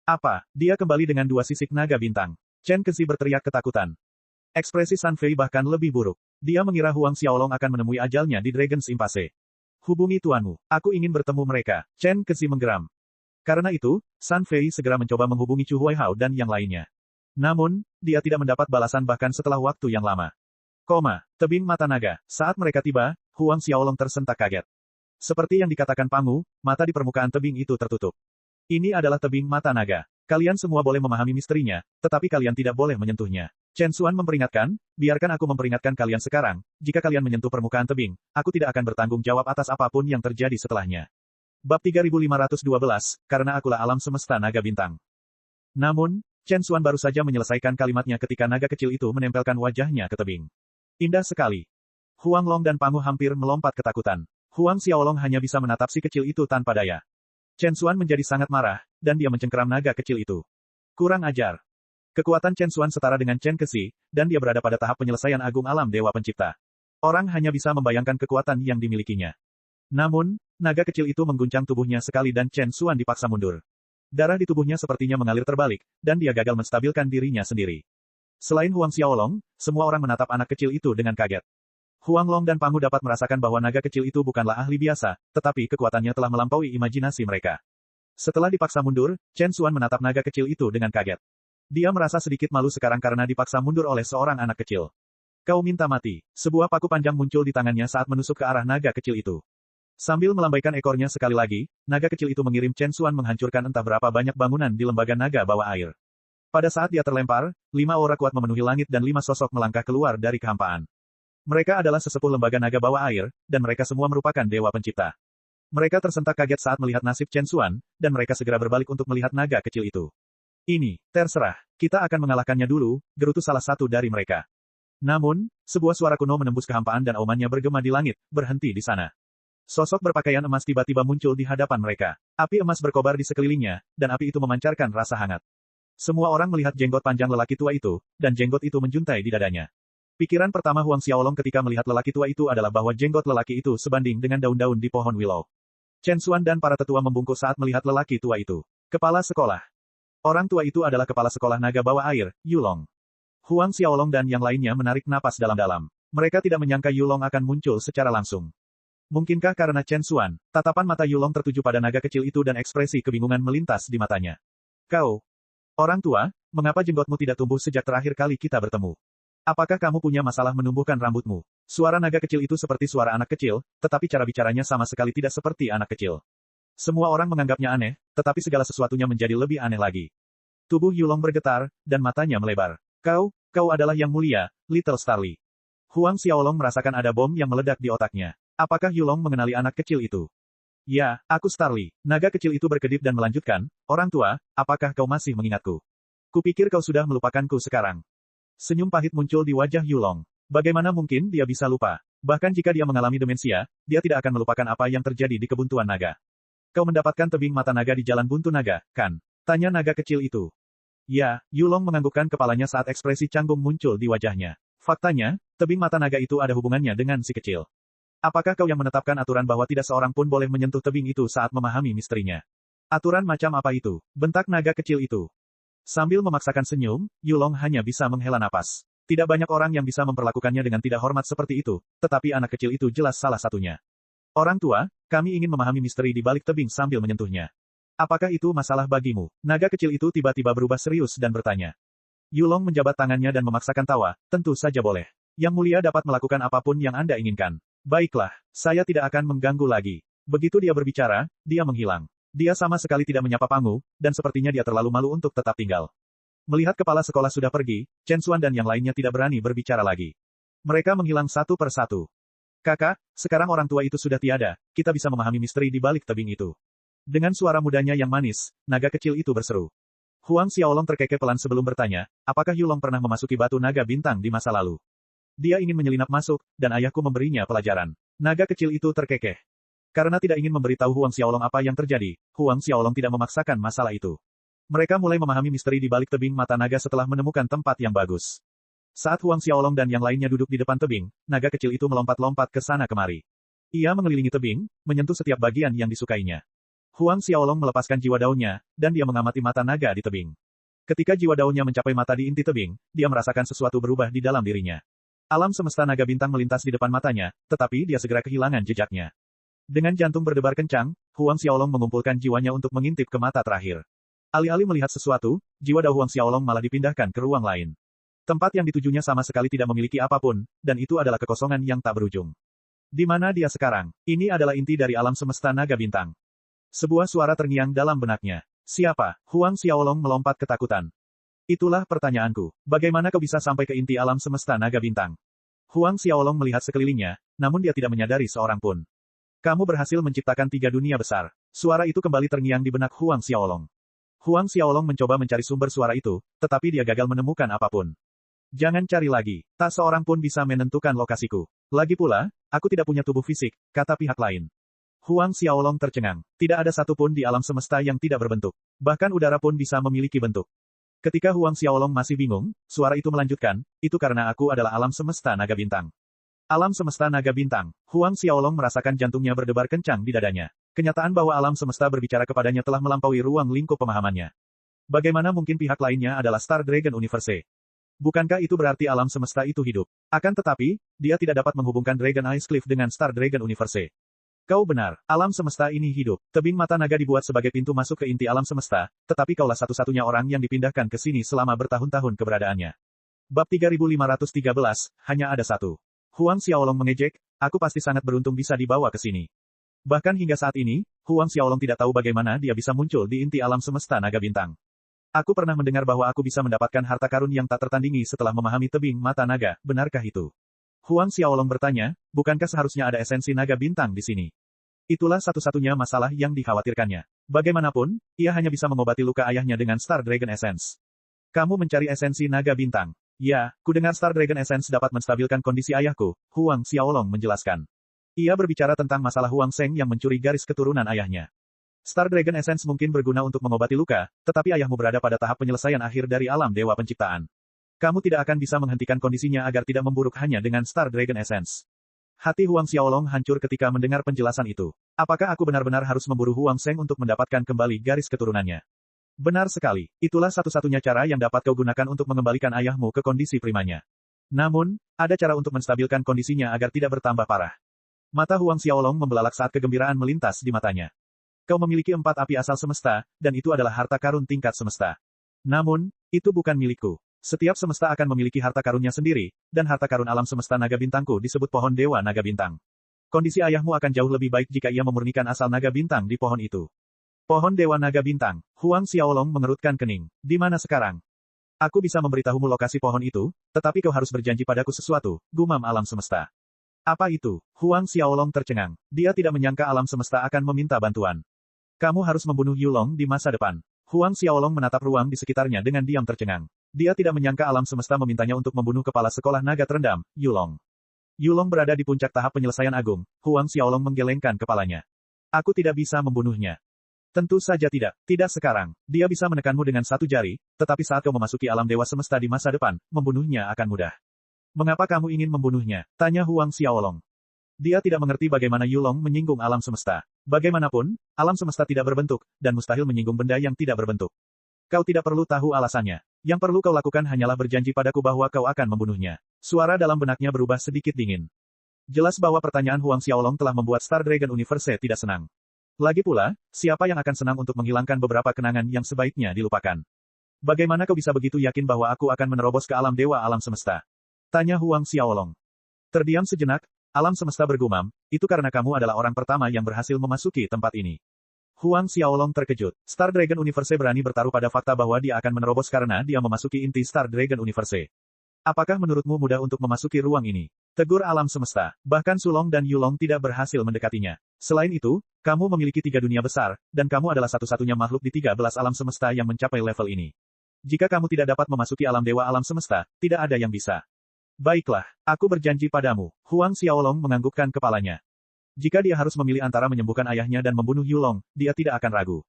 Apa? Dia kembali dengan 2 sisik naga bintang. Chen Kexi berteriak ketakutan. Ekspresi San Fei bahkan lebih buruk. Dia mengira Huang Xiaolong akan menemui ajalnya di Dragon's Impasse. Hubungi tuanmu. Aku ingin bertemu mereka. Chen Kexi menggeram. Karena itu, San Fei segera mencoba menghubungi Chu Huaihao dan yang lainnya. Namun, dia tidak mendapat balasan bahkan setelah waktu yang lama. Tebing mata naga. Saat mereka tiba, Huang Xiaolong tersentak kaget. Seperti yang dikatakan Pangu, mata di permukaan tebing itu tertutup. Ini adalah tebing mata naga. Kalian semua boleh memahami misterinya, tetapi kalian tidak boleh menyentuhnya. Chen Xuan memperingatkan, biarkan aku memperingatkan kalian sekarang, jika kalian menyentuh permukaan tebing, aku tidak akan bertanggung jawab atas apapun yang terjadi setelahnya. Bab 3512, karena akulah alam semesta naga bintang. Namun, Chen Xuan baru saja menyelesaikan kalimatnya ketika naga kecil itu menempelkan wajahnya ke tebing. Indah sekali. Huang Long dan Pangu hampir melompat ketakutan. Huang Xiaolong hanya bisa menatap si kecil itu tanpa daya. Chen Xuan menjadi sangat marah, dan dia mencengkeram naga kecil itu. Kurang ajar. Kekuatan Chen Xuan setara dengan Chen Kexi, dan dia berada pada tahap penyelesaian agung alam Dewa Pencipta. Orang hanya bisa membayangkan kekuatan yang dimilikinya. Namun, naga kecil itu mengguncang tubuhnya sekali dan Chen Xuan dipaksa mundur. Darah di tubuhnya sepertinya mengalir terbalik, dan dia gagal menstabilkan dirinya sendiri. Selain Huang Xiaolong, semua orang menatap anak kecil itu dengan kaget. Huang Long dan Pangu dapat merasakan bahwa naga kecil itu bukanlah ahli biasa, tetapi kekuatannya telah melampaui imajinasi mereka. Setelah dipaksa mundur, Chen Xuan menatap naga kecil itu dengan kaget. Dia merasa sedikit malu sekarang karena dipaksa mundur oleh seorang anak kecil. Kau minta mati. Sebuah paku panjang muncul di tangannya saat menusuk ke arah naga kecil itu. Sambil melambaikan ekornya sekali lagi, naga kecil itu mengirim Chen Xuan menghancurkan entah berapa banyak bangunan di lembaga naga bawah air. Pada saat dia terlempar, 5 aura kuat memenuhi langit dan 5 sosok melangkah keluar dari kehampaan. Mereka adalah sesepuh lembaga naga bawah air, dan mereka semua merupakan dewa pencipta. Mereka tersentak kaget saat melihat nasib Chen Xuan, dan mereka segera berbalik untuk melihat naga kecil itu. Ini, terserah, kita akan mengalahkannya dulu, gerutu salah satu dari mereka. Namun, sebuah suara kuno menembus kehampaan dan aumannya bergema di langit, berhenti di sana. Sosok berpakaian emas tiba-tiba muncul di hadapan mereka. Api emas berkobar di sekelilingnya, dan api itu memancarkan rasa hangat. Semua orang melihat jenggot panjang lelaki tua itu, dan jenggot itu menjuntai di dadanya. Pikiran pertama Huang Xiaolong ketika melihat lelaki tua itu adalah bahwa jenggot lelaki itu sebanding dengan daun-daun di pohon willow. Chen Xuan dan para tetua membungkuk saat melihat lelaki tua itu. Kepala sekolah. Orang tua itu adalah kepala sekolah naga bawah air, Yulong. Huang Xiaolong dan yang lainnya menarik napas dalam-dalam. Mereka tidak menyangka Yulong akan muncul secara langsung. Mungkinkah karena Chen Xuan, tatapan mata Yulong tertuju pada naga kecil itu dan ekspresi kebingungan melintas di matanya. Kau, orang tua, mengapa jenggotmu tidak tumbuh sejak terakhir kali kita bertemu? Apakah kamu punya masalah menumbuhkan rambutmu? Suara naga kecil itu seperti suara anak kecil, tetapi cara bicaranya sama sekali tidak seperti anak kecil. Semua orang menganggapnya aneh, tetapi segala sesuatunya menjadi lebih aneh lagi. Tubuh Yulong bergetar, dan matanya melebar. Kau adalah yang mulia, Little Starly. Huang Xiaolong merasakan ada bom yang meledak di otaknya. Apakah Yulong mengenali anak kecil itu? Ya, aku Starly. Naga kecil itu berkedip dan melanjutkan, orang tua, apakah kau masih mengingatku? Kupikir kau sudah melupakanku sekarang. Senyum pahit muncul di wajah Yulong. Bagaimana mungkin dia bisa lupa? Bahkan jika dia mengalami demensia, dia tidak akan melupakan apa yang terjadi di kebuntuan naga. Kau mendapatkan tebing mata naga di Jalan Buntu Naga, kan? Tanya naga kecil itu. Ya, Yulong menganggukkan kepalanya saat ekspresi canggung muncul di wajahnya. Faktanya, tebing mata naga itu ada hubungannya dengan si kecil. Apakah kau yang menetapkan aturan bahwa tidak seorang pun boleh menyentuh tebing itu saat memahami misterinya? Aturan macam apa itu? Bentak naga kecil itu. Sambil memaksakan senyum, Yulong hanya bisa menghela napas. Tidak banyak orang yang bisa memperlakukannya dengan tidak hormat seperti itu, tetapi anak kecil itu jelas salah satunya. Orang tua, kami ingin memahami misteri di balik tebing sambil menyentuhnya. Apakah itu masalah bagimu? Naga kecil itu tiba-tiba berubah serius dan bertanya. Yulong menjabat tangannya dan memaksakan tawa, tentu saja boleh. Yang mulia dapat melakukan apapun yang Anda inginkan. Baiklah, saya tidak akan mengganggu lagi. Begitu dia berbicara, dia menghilang. Dia sama sekali tidak menyapa Pangu, dan sepertinya dia terlalu malu untuk tetap tinggal. Melihat kepala sekolah sudah pergi, Chen Xuan dan yang lainnya tidak berani berbicara lagi. Mereka menghilang satu per satu. Kakak, sekarang orang tua itu sudah tiada, kita bisa memahami misteri di balik tebing itu. Dengan suara mudanya yang manis, naga kecil itu berseru. Huang Xiaolong terkekeh pelan sebelum bertanya, apakah Yulong pernah memasuki batu naga bintang di masa lalu? Dia ingin menyelinap masuk, dan ayahku memberinya pelajaran. Naga kecil itu terkekeh. Karena tidak ingin memberitahu Huang Xiaolong apa yang terjadi, Huang Xiaolong tidak memaksakan masalah itu. Mereka mulai memahami misteri di balik tebing mata naga setelah menemukan tempat yang bagus. Saat Huang Xiaolong dan yang lainnya duduk di depan tebing, naga kecil itu melompat-lompat ke sana kemari. Ia mengelilingi tebing, menyentuh setiap bagian yang disukainya. Huang Xiaolong melepaskan jiwa daunnya, dan dia mengamati mata naga di tebing. Ketika jiwa daunnya mencapai mata di inti tebing, dia merasakan sesuatu berubah di dalam dirinya. Alam semesta naga bintang melintas di depan matanya, tetapi dia segera kehilangan jejaknya. Dengan jantung berdebar kencang, Huang Xiaolong mengumpulkan jiwanya untuk mengintip ke mata terakhir. Alih-alih melihat sesuatu, jiwa Dao Huang Xiaolong malah dipindahkan ke ruang lain. Tempat yang ditujunya sama sekali tidak memiliki apapun, dan itu adalah kekosongan yang tak berujung. Di mana dia sekarang? Ini adalah inti dari alam semesta naga bintang. Sebuah suara terngiang dalam benaknya. Siapa? Huang Xiaolong melompat ketakutan. Itulah pertanyaanku. Bagaimana kau bisa sampai ke inti alam semesta naga bintang? Huang Xiaolong melihat sekelilingnya, namun dia tidak menyadari seorang pun. Kamu berhasil menciptakan 3 dunia besar. Suara itu kembali terngiang di benak Huang Xiaolong. Huang Xiaolong mencoba mencari sumber suara itu, tetapi dia gagal menemukan apapun. Jangan cari lagi. Tak seorang pun bisa menentukan lokasiku. Lagi pula, aku tidak punya tubuh fisik, kata pihak lain. Huang Xiaolong tercengang. Tidak ada satupun di alam semesta yang tidak berbentuk. Bahkan udara pun bisa memiliki bentuk. Ketika Huang Xiaolong masih bingung, suara itu melanjutkan, itu karena aku adalah alam semesta naga bintang. Alam semesta naga bintang. Huang Xiaolong merasakan jantungnya berdebar kencang di dadanya. Kenyataan bahwa alam semesta berbicara kepadanya telah melampaui ruang lingkup pemahamannya. Bagaimana mungkin pihak lainnya adalah Star Dragon Universe? Bukankah itu berarti alam semesta itu hidup? Akan tetapi, dia tidak dapat menghubungkan Dragon Ice Cliff dengan Star Dragon Universe. Kau benar, alam semesta ini hidup. Tebing mata naga dibuat sebagai pintu masuk ke inti alam semesta, tetapi kaulah satu-satunya orang yang dipindahkan ke sini selama bertahun-tahun keberadaannya. Bab 3513, hanya ada satu. Huang Xiaolong mengejek, aku pasti sangat beruntung bisa dibawa ke sini. Bahkan hingga saat ini, Huang Xiaolong tidak tahu bagaimana dia bisa muncul di inti alam semesta naga bintang. Aku pernah mendengar bahwa aku bisa mendapatkan harta karun yang tak tertandingi setelah memahami tebing mata naga, benarkah itu? Huang Xiaolong bertanya, bukankah seharusnya ada esensi naga bintang di sini? Itulah satu-satunya masalah yang dikhawatirkannya. Bagaimanapun, ia hanya bisa mengobati luka ayahnya dengan Star Dragon Essence. Kamu mencari esensi naga bintang. Ya, kudengar Star Dragon Essence dapat menstabilkan kondisi ayahku, Huang Xiaolong menjelaskan. Ia berbicara tentang masalah Huang Sheng yang mencuri garis keturunan ayahnya. Star Dragon Essence mungkin berguna untuk mengobati luka, tetapi ayahmu berada pada tahap penyelesaian akhir dari alam dewa penciptaan. Kamu tidak akan bisa menghentikan kondisinya agar tidak memburuk hanya dengan Star Dragon Essence. Hati Huang Xiaolong hancur ketika mendengar penjelasan itu. Apakah aku benar-benar harus memburu Huang Sheng untuk mendapatkan kembali garis keturunannya? Benar sekali, itulah satu-satunya cara yang dapat kau gunakan untuk mengembalikan ayahmu ke kondisi primanya. Namun, ada cara untuk menstabilkan kondisinya agar tidak bertambah parah. Mata Huang Xiaolong membelalak saat kegembiraan melintas di matanya. Kau memiliki 4 api asal semesta, dan itu adalah harta karun tingkat semesta. Namun, itu bukan milikku. Setiap semesta akan memiliki harta karunnya sendiri, dan harta karun alam semesta naga bintangku disebut pohon dewa naga bintang. Kondisi ayahmu akan jauh lebih baik jika ia memurnikan asal naga bintang di pohon itu. Pohon dewa naga bintang. Huang Xiaolong mengerutkan kening. Di mana sekarang? Aku bisa memberitahumu lokasi pohon itu, tetapi kau harus berjanji padaku sesuatu, gumam alam semesta. Apa itu? Huang Xiaolong tercengang. Dia tidak menyangka alam semesta akan meminta bantuan. Kamu harus membunuh Yulong di masa depan. Huang Xiaolong menatap ruang di sekitarnya dengan diam tercengang. Dia tidak menyangka alam semesta memintanya untuk membunuh kepala sekolah naga terendam, Yulong. Yulong berada di puncak tahap penyelesaian agung. Huang Xiaolong menggelengkan kepalanya. Aku tidak bisa membunuhnya. Tentu saja tidak. Tidak sekarang. Dia bisa menekanmu dengan 1 jari, tetapi saat kau memasuki alam dewa semesta di masa depan, membunuhnya akan mudah. Mengapa kamu ingin membunuhnya? Tanya Huang Xiaolong. Dia tidak mengerti bagaimana Yulong menyinggung alam semesta. Bagaimanapun, alam semesta tidak berbentuk, dan mustahil menyinggung benda yang tidak berbentuk. Kau tidak perlu tahu alasannya. Yang perlu kau lakukan hanyalah berjanji padaku bahwa kau akan membunuhnya. Suara dalam benaknya berubah sedikit dingin. Jelas bahwa pertanyaan Huang Xiaolong telah membuat Star Dragon Universe tidak senang. Lagi pula, siapa yang akan senang untuk menghilangkan beberapa kenangan yang sebaiknya dilupakan? Bagaimana kau bisa begitu yakin bahwa aku akan menerobos ke alam dewa alam semesta? Tanya Huang Xiaolong. Terdiam sejenak, Alam semesta bergumam, itu karena kamu adalah orang pertama yang berhasil memasuki tempat ini. Huang Xiaolong terkejut. Star Dragon Universe berani bertaruh pada fakta bahwa dia akan menerobos karena dia memasuki inti Star Dragon Universe. Apakah menurutmu mudah untuk memasuki ruang ini? Tegur alam semesta. Bahkan Sulong dan Yulong tidak berhasil mendekatinya. Selain itu, kamu memiliki 3 dunia besar, dan kamu adalah satu-satunya makhluk di 13 alam semesta yang mencapai level ini. Jika kamu tidak dapat memasuki alam dewa alam semesta, tidak ada yang bisa. Baiklah, aku berjanji padamu. Huang Xiaolong menganggukkan kepalanya. Jika dia harus memilih antara menyembuhkan ayahnya dan membunuh Yulong, dia tidak akan ragu.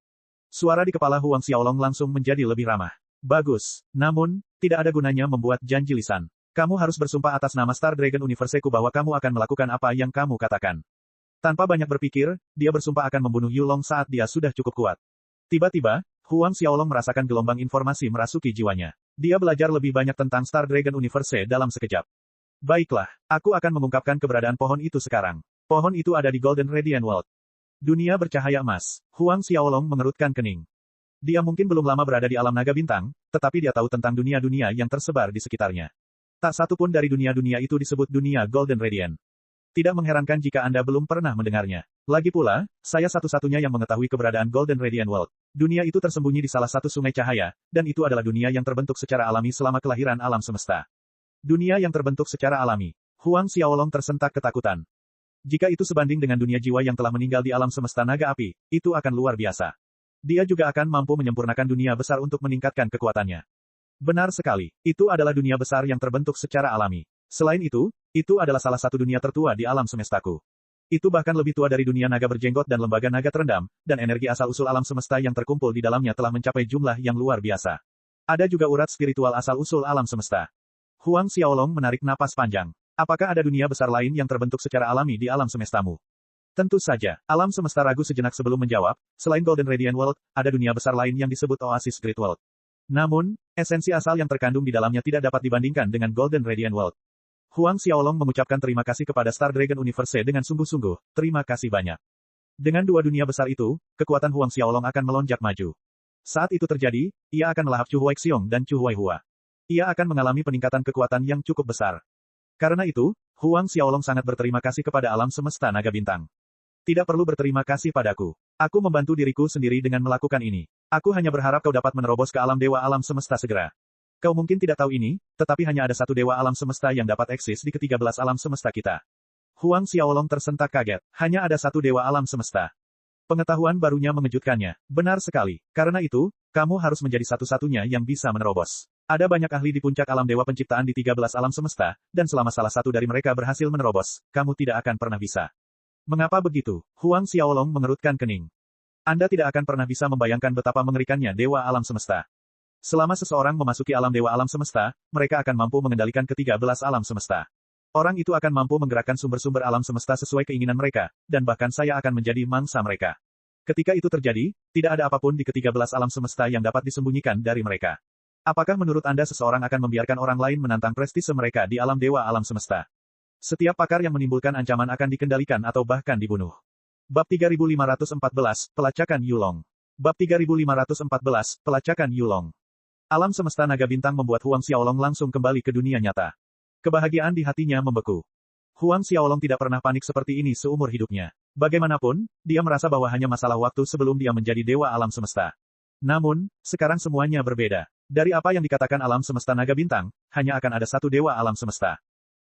Suara di kepala Huang Xiaolong langsung menjadi lebih ramah. Bagus. Namun, tidak ada gunanya membuat janji lisan. Kamu harus bersumpah atas nama Star Dragon Universe-ku bahwa kamu akan melakukan apa yang kamu katakan. Tanpa banyak berpikir, dia bersumpah akan membunuh Yulong saat dia sudah cukup kuat. Tiba-tiba, Huang Xiaolong merasakan gelombang informasi merasuki jiwanya. Dia belajar lebih banyak tentang Star Dragon Universe dalam sekejap. Baiklah, aku akan mengungkapkan keberadaan pohon itu sekarang. Pohon itu ada di Golden Radiant World. Dunia bercahaya emas. Huang Xiaolong mengerutkan kening. Dia mungkin belum lama berada di alam naga bintang, tetapi dia tahu tentang dunia-dunia yang tersebar di sekitarnya. Tak satu pun dari dunia-dunia itu disebut dunia Golden Radiant. Tidak mengherankan jika Anda belum pernah mendengarnya. Lagi pula, saya satu-satunya yang mengetahui keberadaan Golden Radiant World. Dunia itu tersembunyi di salah satu sungai cahaya, dan itu adalah dunia yang terbentuk secara alami selama kelahiran alam semesta. Dunia yang terbentuk secara alami. Huang Xiaolong tersentak ketakutan. Jika itu sebanding dengan dunia jiwa yang telah meninggal di alam semesta naga api, itu akan luar biasa. Dia juga akan mampu menyempurnakan dunia besar untuk meningkatkan kekuatannya. Benar sekali, itu adalah dunia besar yang terbentuk secara alami. Selain itu adalah salah satu dunia tertua di alam semestaku. Itu bahkan lebih tua dari dunia naga berjenggot dan lembaga naga terendam, dan energi asal-usul alam semesta yang terkumpul di dalamnya telah mencapai jumlah yang luar biasa. Ada juga urat spiritual asal-usul alam semesta. Huang Xiaolong menarik napas panjang. Apakah ada dunia besar lain yang terbentuk secara alami di alam semestamu? Tentu saja, alam semesta ragu sejenak sebelum menjawab, selain Golden Radiant World, ada dunia besar lain yang disebut Oasis Great World. Namun, esensi asal yang terkandung di dalamnya tidak dapat dibandingkan dengan Golden Radiant World. Huang Xiaolong mengucapkan terima kasih kepada Star Dragon Universe dengan sungguh-sungguh, terima kasih banyak. Dengan 2 dunia besar itu, kekuatan Huang Xiaolong akan melonjak maju. Saat itu terjadi, ia akan melahap Chu Huaixiong dan Chu Huaihua. Ia akan mengalami peningkatan kekuatan yang cukup besar. Karena itu, Huang Xiaolong sangat berterima kasih kepada alam semesta naga bintang. Tidak perlu berterima kasih padaku. Aku membantu diriku sendiri dengan melakukan ini. Aku hanya berharap kau dapat menerobos ke alam dewa alam semesta segera. Kau mungkin tidak tahu ini, tetapi hanya ada satu dewa alam semesta yang dapat eksis di ke-13 alam semesta kita. Huang Xiaolong tersentak kaget. Hanya ada satu dewa alam semesta. Pengetahuan barunya mengejutkannya. Benar sekali. Karena itu, kamu harus menjadi satu-satunya yang bisa menerobos. Ada banyak ahli di puncak alam dewa penciptaan di 13 alam semesta, dan selama salah satu dari mereka berhasil menerobos, kamu tidak akan pernah bisa. Mengapa begitu? Huang Xiaolong mengerutkan kening. Anda tidak akan pernah bisa membayangkan betapa mengerikannya dewa alam semesta. Selama seseorang memasuki alam dewa alam semesta, mereka akan mampu mengendalikan ke-13 alam semesta. Orang itu akan mampu menggerakkan sumber-sumber alam semesta sesuai keinginan mereka, dan bahkan saya akan menjadi mangsa mereka. Ketika itu terjadi, tidak ada apapun di ke-13 alam semesta yang dapat disembunyikan dari mereka. Apakah menurut Anda seseorang akan membiarkan orang lain menantang prestise mereka di alam dewa alam semesta? Setiap pakar yang menimbulkan ancaman akan dikendalikan atau bahkan dibunuh. Bab 3514, Pelacakan Yulong. Bab 3514, Pelacakan Yulong. Alam semesta naga bintang membuat Huang Xiaolong langsung kembali ke dunia nyata. Kebahagiaan di hatinya membeku. Huang Xiaolong tidak pernah panik seperti ini seumur hidupnya. Bagaimanapun, dia merasa bahwa hanya masalah waktu sebelum dia menjadi dewa alam semesta. Namun, sekarang semuanya berbeda. Dari apa yang dikatakan alam semesta naga bintang, hanya akan ada satu dewa alam semesta.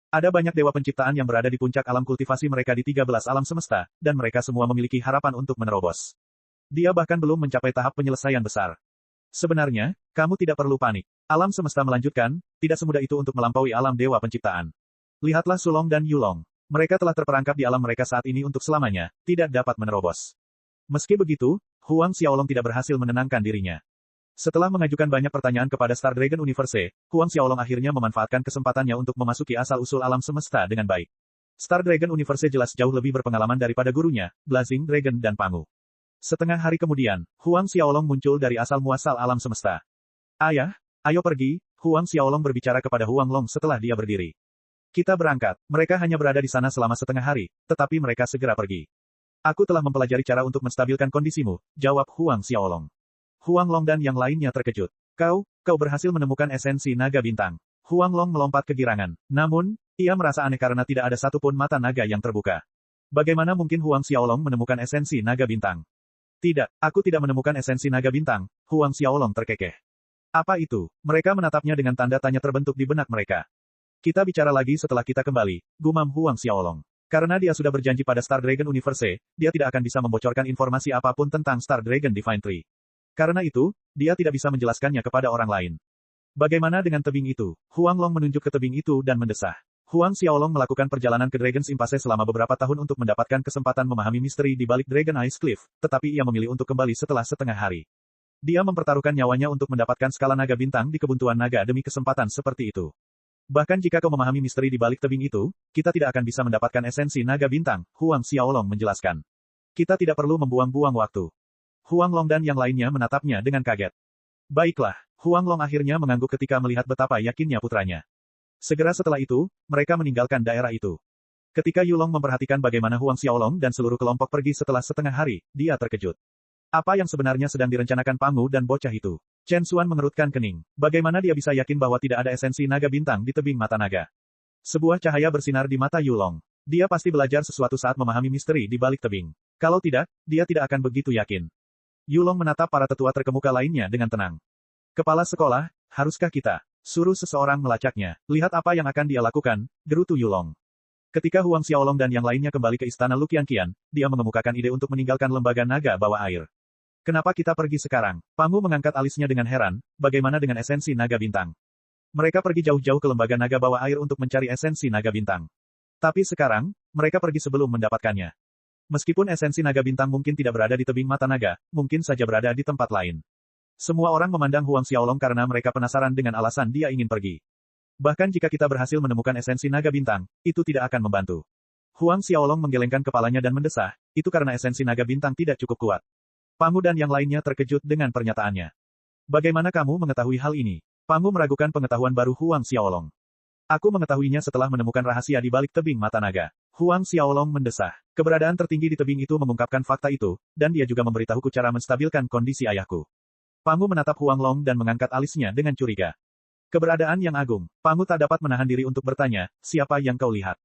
Ada banyak dewa penciptaan yang berada di puncak alam kultivasi mereka di 13 alam semesta, dan mereka semua memiliki harapan untuk menerobos. Dia bahkan belum mencapai tahap penyelesaian besar. Sebenarnya, kamu tidak perlu panik. Alam semesta melanjutkan, tidak semudah itu untuk melampaui alam dewa penciptaan. Lihatlah Sulong dan Yulong. Mereka telah terperangkap di alam mereka saat ini untuk selamanya, tidak dapat menerobos. Meski begitu, Huang Xiaolong tidak berhasil menenangkan dirinya. Setelah mengajukan banyak pertanyaan kepada Star Dragon Universe, Huang Xiaolong akhirnya memanfaatkan kesempatannya untuk memasuki asal-usul alam semesta dengan baik. Star Dragon Universe jelas jauh lebih berpengalaman daripada gurunya, Blazing Dragon dan Pangu. Setengah hari kemudian, Huang Xiaolong muncul dari asal-muasal alam semesta. Ayah, ayo pergi, Huang Xiaolong berbicara kepada Huang Long setelah dia berdiri. Kita berangkat. Mereka hanya berada di sana selama setengah hari, tetapi mereka segera pergi. Aku telah mempelajari cara untuk menstabilkan kondisimu, jawab Huang Xiaolong. Huang Long dan yang lainnya terkejut. Kau berhasil menemukan esensi naga bintang. Huang Long melompat kegirangan. Namun, Ia merasa aneh karena tidak ada satupun mata naga yang terbuka. Bagaimana mungkin Huang Xiaolong menemukan esensi naga bintang? Tidak, aku tidak menemukan esensi naga bintang, Huang Xiaolong terkekeh. Apa itu? Mereka menatapnya dengan tanda tanya terbentuk di benak mereka. Kita bicara lagi setelah kita kembali, gumam Huang Xiaolong. Karena dia sudah berjanji pada Star Dragon Universe, dia tidak akan bisa membocorkan informasi apapun tentang Star Dragon Divine Tree. Karena itu, dia tidak bisa menjelaskannya kepada orang lain. Bagaimana dengan tebing itu? Huang Long menunjuk ke tebing itu dan mendesah. Huang Xiaolong melakukan perjalanan ke Dragon's Impasse selama beberapa tahun untuk mendapatkan kesempatan memahami misteri di balik Dragon Ice Cliff, tetapi ia memilih untuk kembali setelah setengah hari. Dia mempertaruhkan nyawanya untuk mendapatkan skala naga bintang di kebuntuan naga demi kesempatan seperti itu. Bahkan jika kau memahami misteri di balik tebing itu, kita tidak akan bisa mendapatkan esensi naga bintang, Huang Xiaolong menjelaskan. Kita tidak perlu membuang-buang waktu. Huang Long dan yang lainnya menatapnya dengan kaget. Baiklah, Huang Long akhirnya mengangguk ketika melihat betapa yakinnya putranya. Segera setelah itu, mereka meninggalkan daerah itu. Ketika Yulong memperhatikan bagaimana Huang Xiaolong dan seluruh kelompok pergi setelah setengah hari, dia terkejut. Apa yang sebenarnya sedang direncanakan Pangu dan bocah itu? Chen Xuan mengerutkan kening. Bagaimana dia bisa yakin bahwa tidak ada esensi naga bintang di tebing mata naga? Sebuah cahaya bersinar di mata Yulong. Dia pasti belajar sesuatu saat memahami misteri di balik tebing. Kalau tidak, dia tidak akan begitu yakin. Yulong menatap para tetua terkemuka lainnya dengan tenang. Kepala sekolah, haruskah kita suruh seseorang melacaknya? Lihat apa yang akan dia lakukan, gerutu Yulong. Ketika Huang Xiaolong dan yang lainnya kembali ke istana Luqianqian, dia mengemukakan ide untuk meninggalkan lembaga naga bawah air. Kenapa kita pergi sekarang? Pangu mengangkat alisnya dengan heran, bagaimana dengan esensi naga bintang? Mereka pergi jauh-jauh ke lembaga naga bawah air untuk mencari esensi naga bintang. Tapi sekarang, mereka pergi sebelum mendapatkannya. Meskipun esensi naga bintang mungkin tidak berada di tebing mata naga, mungkin saja berada di tempat lain. Semua orang memandang Huang Xiaolong karena mereka penasaran dengan alasan dia ingin pergi. Bahkan jika kita berhasil menemukan esensi naga bintang, itu tidak akan membantu. Huang Xiaolong menggelengkan kepalanya dan mendesah, itu karena esensi naga bintang tidak cukup kuat. Pangu dan yang lainnya terkejut dengan pernyataannya. Bagaimana kamu mengetahui hal ini? Pangu meragukan pengetahuan baru Huang Xiaolong. Aku mengetahuinya setelah menemukan rahasia di balik tebing mata naga. Huang Xiaolong mendesah. Keberadaan tertinggi di tebing itu mengungkapkan fakta itu, dan dia juga memberitahuku cara menstabilkan kondisi ayahku. Pangu menatap Huang Long dan mengangkat alisnya dengan curiga. Keberadaan yang agung. Pangu tak dapat menahan diri untuk bertanya, siapa yang kau lihat?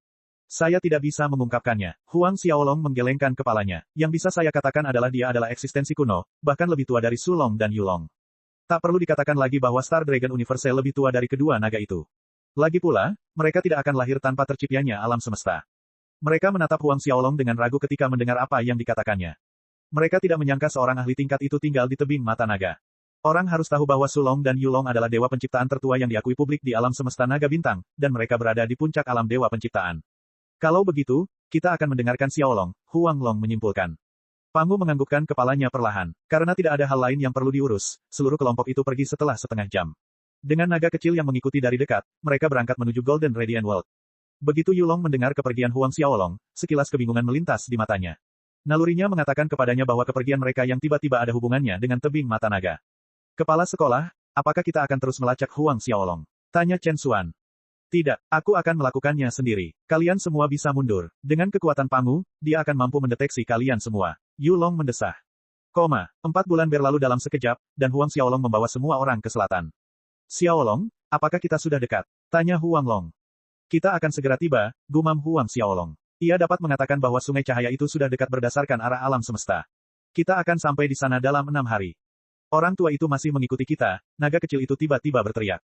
Saya tidak bisa mengungkapkannya. Huang Xiaolong menggelengkan kepalanya. Yang bisa saya katakan adalah dia adalah eksistensi kuno, bahkan lebih tua dari Sulong dan Yulong. Tak perlu dikatakan lagi bahwa Star Dragon Universe lebih tua dari kedua naga itu. Lagi pula, mereka tidak akan lahir tanpa terciptanya alam semesta. Mereka menatap Huang Xiaolong dengan ragu ketika mendengar apa yang dikatakannya. Mereka tidak menyangka seorang ahli tingkat itu tinggal di tebing mata naga. Orang harus tahu bahwa Sulong dan Yulong adalah dewa penciptaan tertua yang diakui publik di alam semesta naga bintang, dan mereka berada di puncak alam dewa penciptaan. Kalau begitu, kita akan mendengarkan Xiaolong, Huang Long menyimpulkan. Pangu menganggukkan kepalanya perlahan. Karena tidak ada hal lain yang perlu diurus, seluruh kelompok itu pergi setelah setengah jam. Dengan naga kecil yang mengikuti dari dekat, mereka berangkat menuju Golden Radiant World. Begitu Yulong mendengar kepergian Huang Xiaolong, sekilas kebingungan melintas di matanya. Nalurinya mengatakan kepadanya bahwa kepergian mereka yang tiba-tiba ada hubungannya dengan tebing mata naga. Kepala sekolah, apakah kita akan terus melacak Huang Xiaolong? Tanya Chen Xuan. Tidak, aku akan melakukannya sendiri. Kalian semua bisa mundur. Dengan kekuatan Pangu, dia akan mampu mendeteksi kalian semua. Yulong mendesah. 4 bulan berlalu dalam sekejap, dan Huang Xiaolong membawa semua orang ke selatan. Xiaolong, apakah kita sudah dekat? Tanya Huang Long. Kita akan segera tiba, gumam Huang Xiaolong. Ia dapat mengatakan bahwa sungai cahaya itu sudah dekat berdasarkan arah alam semesta. Kita akan sampai di sana dalam 6 hari. Orang tua itu masih mengikuti kita, naga kecil itu tiba-tiba berteriak.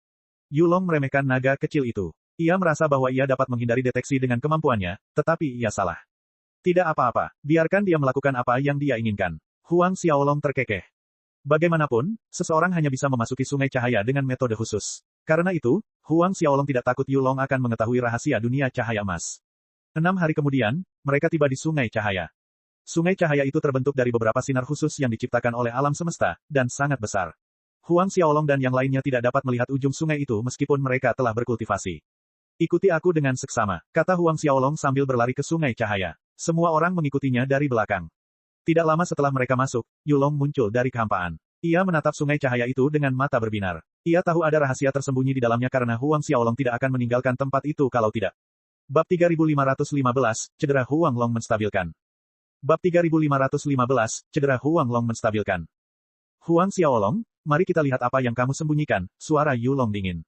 Yulong meremehkan naga kecil itu. Ia merasa bahwa ia dapat menghindari deteksi dengan kemampuannya, tetapi ia salah. Tidak apa-apa, biarkan dia melakukan apa yang dia inginkan. Huang Xiaolong terkekeh. Bagaimanapun, seseorang hanya bisa memasuki sungai cahaya dengan metode khusus. Karena itu, Huang Xiaolong tidak takut Yulong akan mengetahui rahasia dunia cahaya emas. 6 hari kemudian, mereka tiba di sungai cahaya. Sungai cahaya itu terbentuk dari beberapa sinar khusus yang diciptakan oleh alam semesta, dan sangat besar. Huang Xiaolong dan yang lainnya tidak dapat melihat ujung sungai itu meskipun mereka telah berkultivasi. Ikuti aku dengan seksama, kata Huang Xiaolong sambil berlari ke sungai cahaya. Semua orang mengikutinya dari belakang. Tidak lama setelah mereka masuk, Yulong muncul dari kehampaan. Ia menatap sungai cahaya itu dengan mata berbinar. Ia tahu ada rahasia tersembunyi di dalamnya karena Huang Xiaolong tidak akan meninggalkan tempat itu kalau tidak. Bab 3515, Cedera Huang Long menstabilkan. Bab 3515, Cedera Huang Long menstabilkan. Huang Xiaolong, mari kita lihat apa yang kamu sembunyikan, suara Yulong dingin.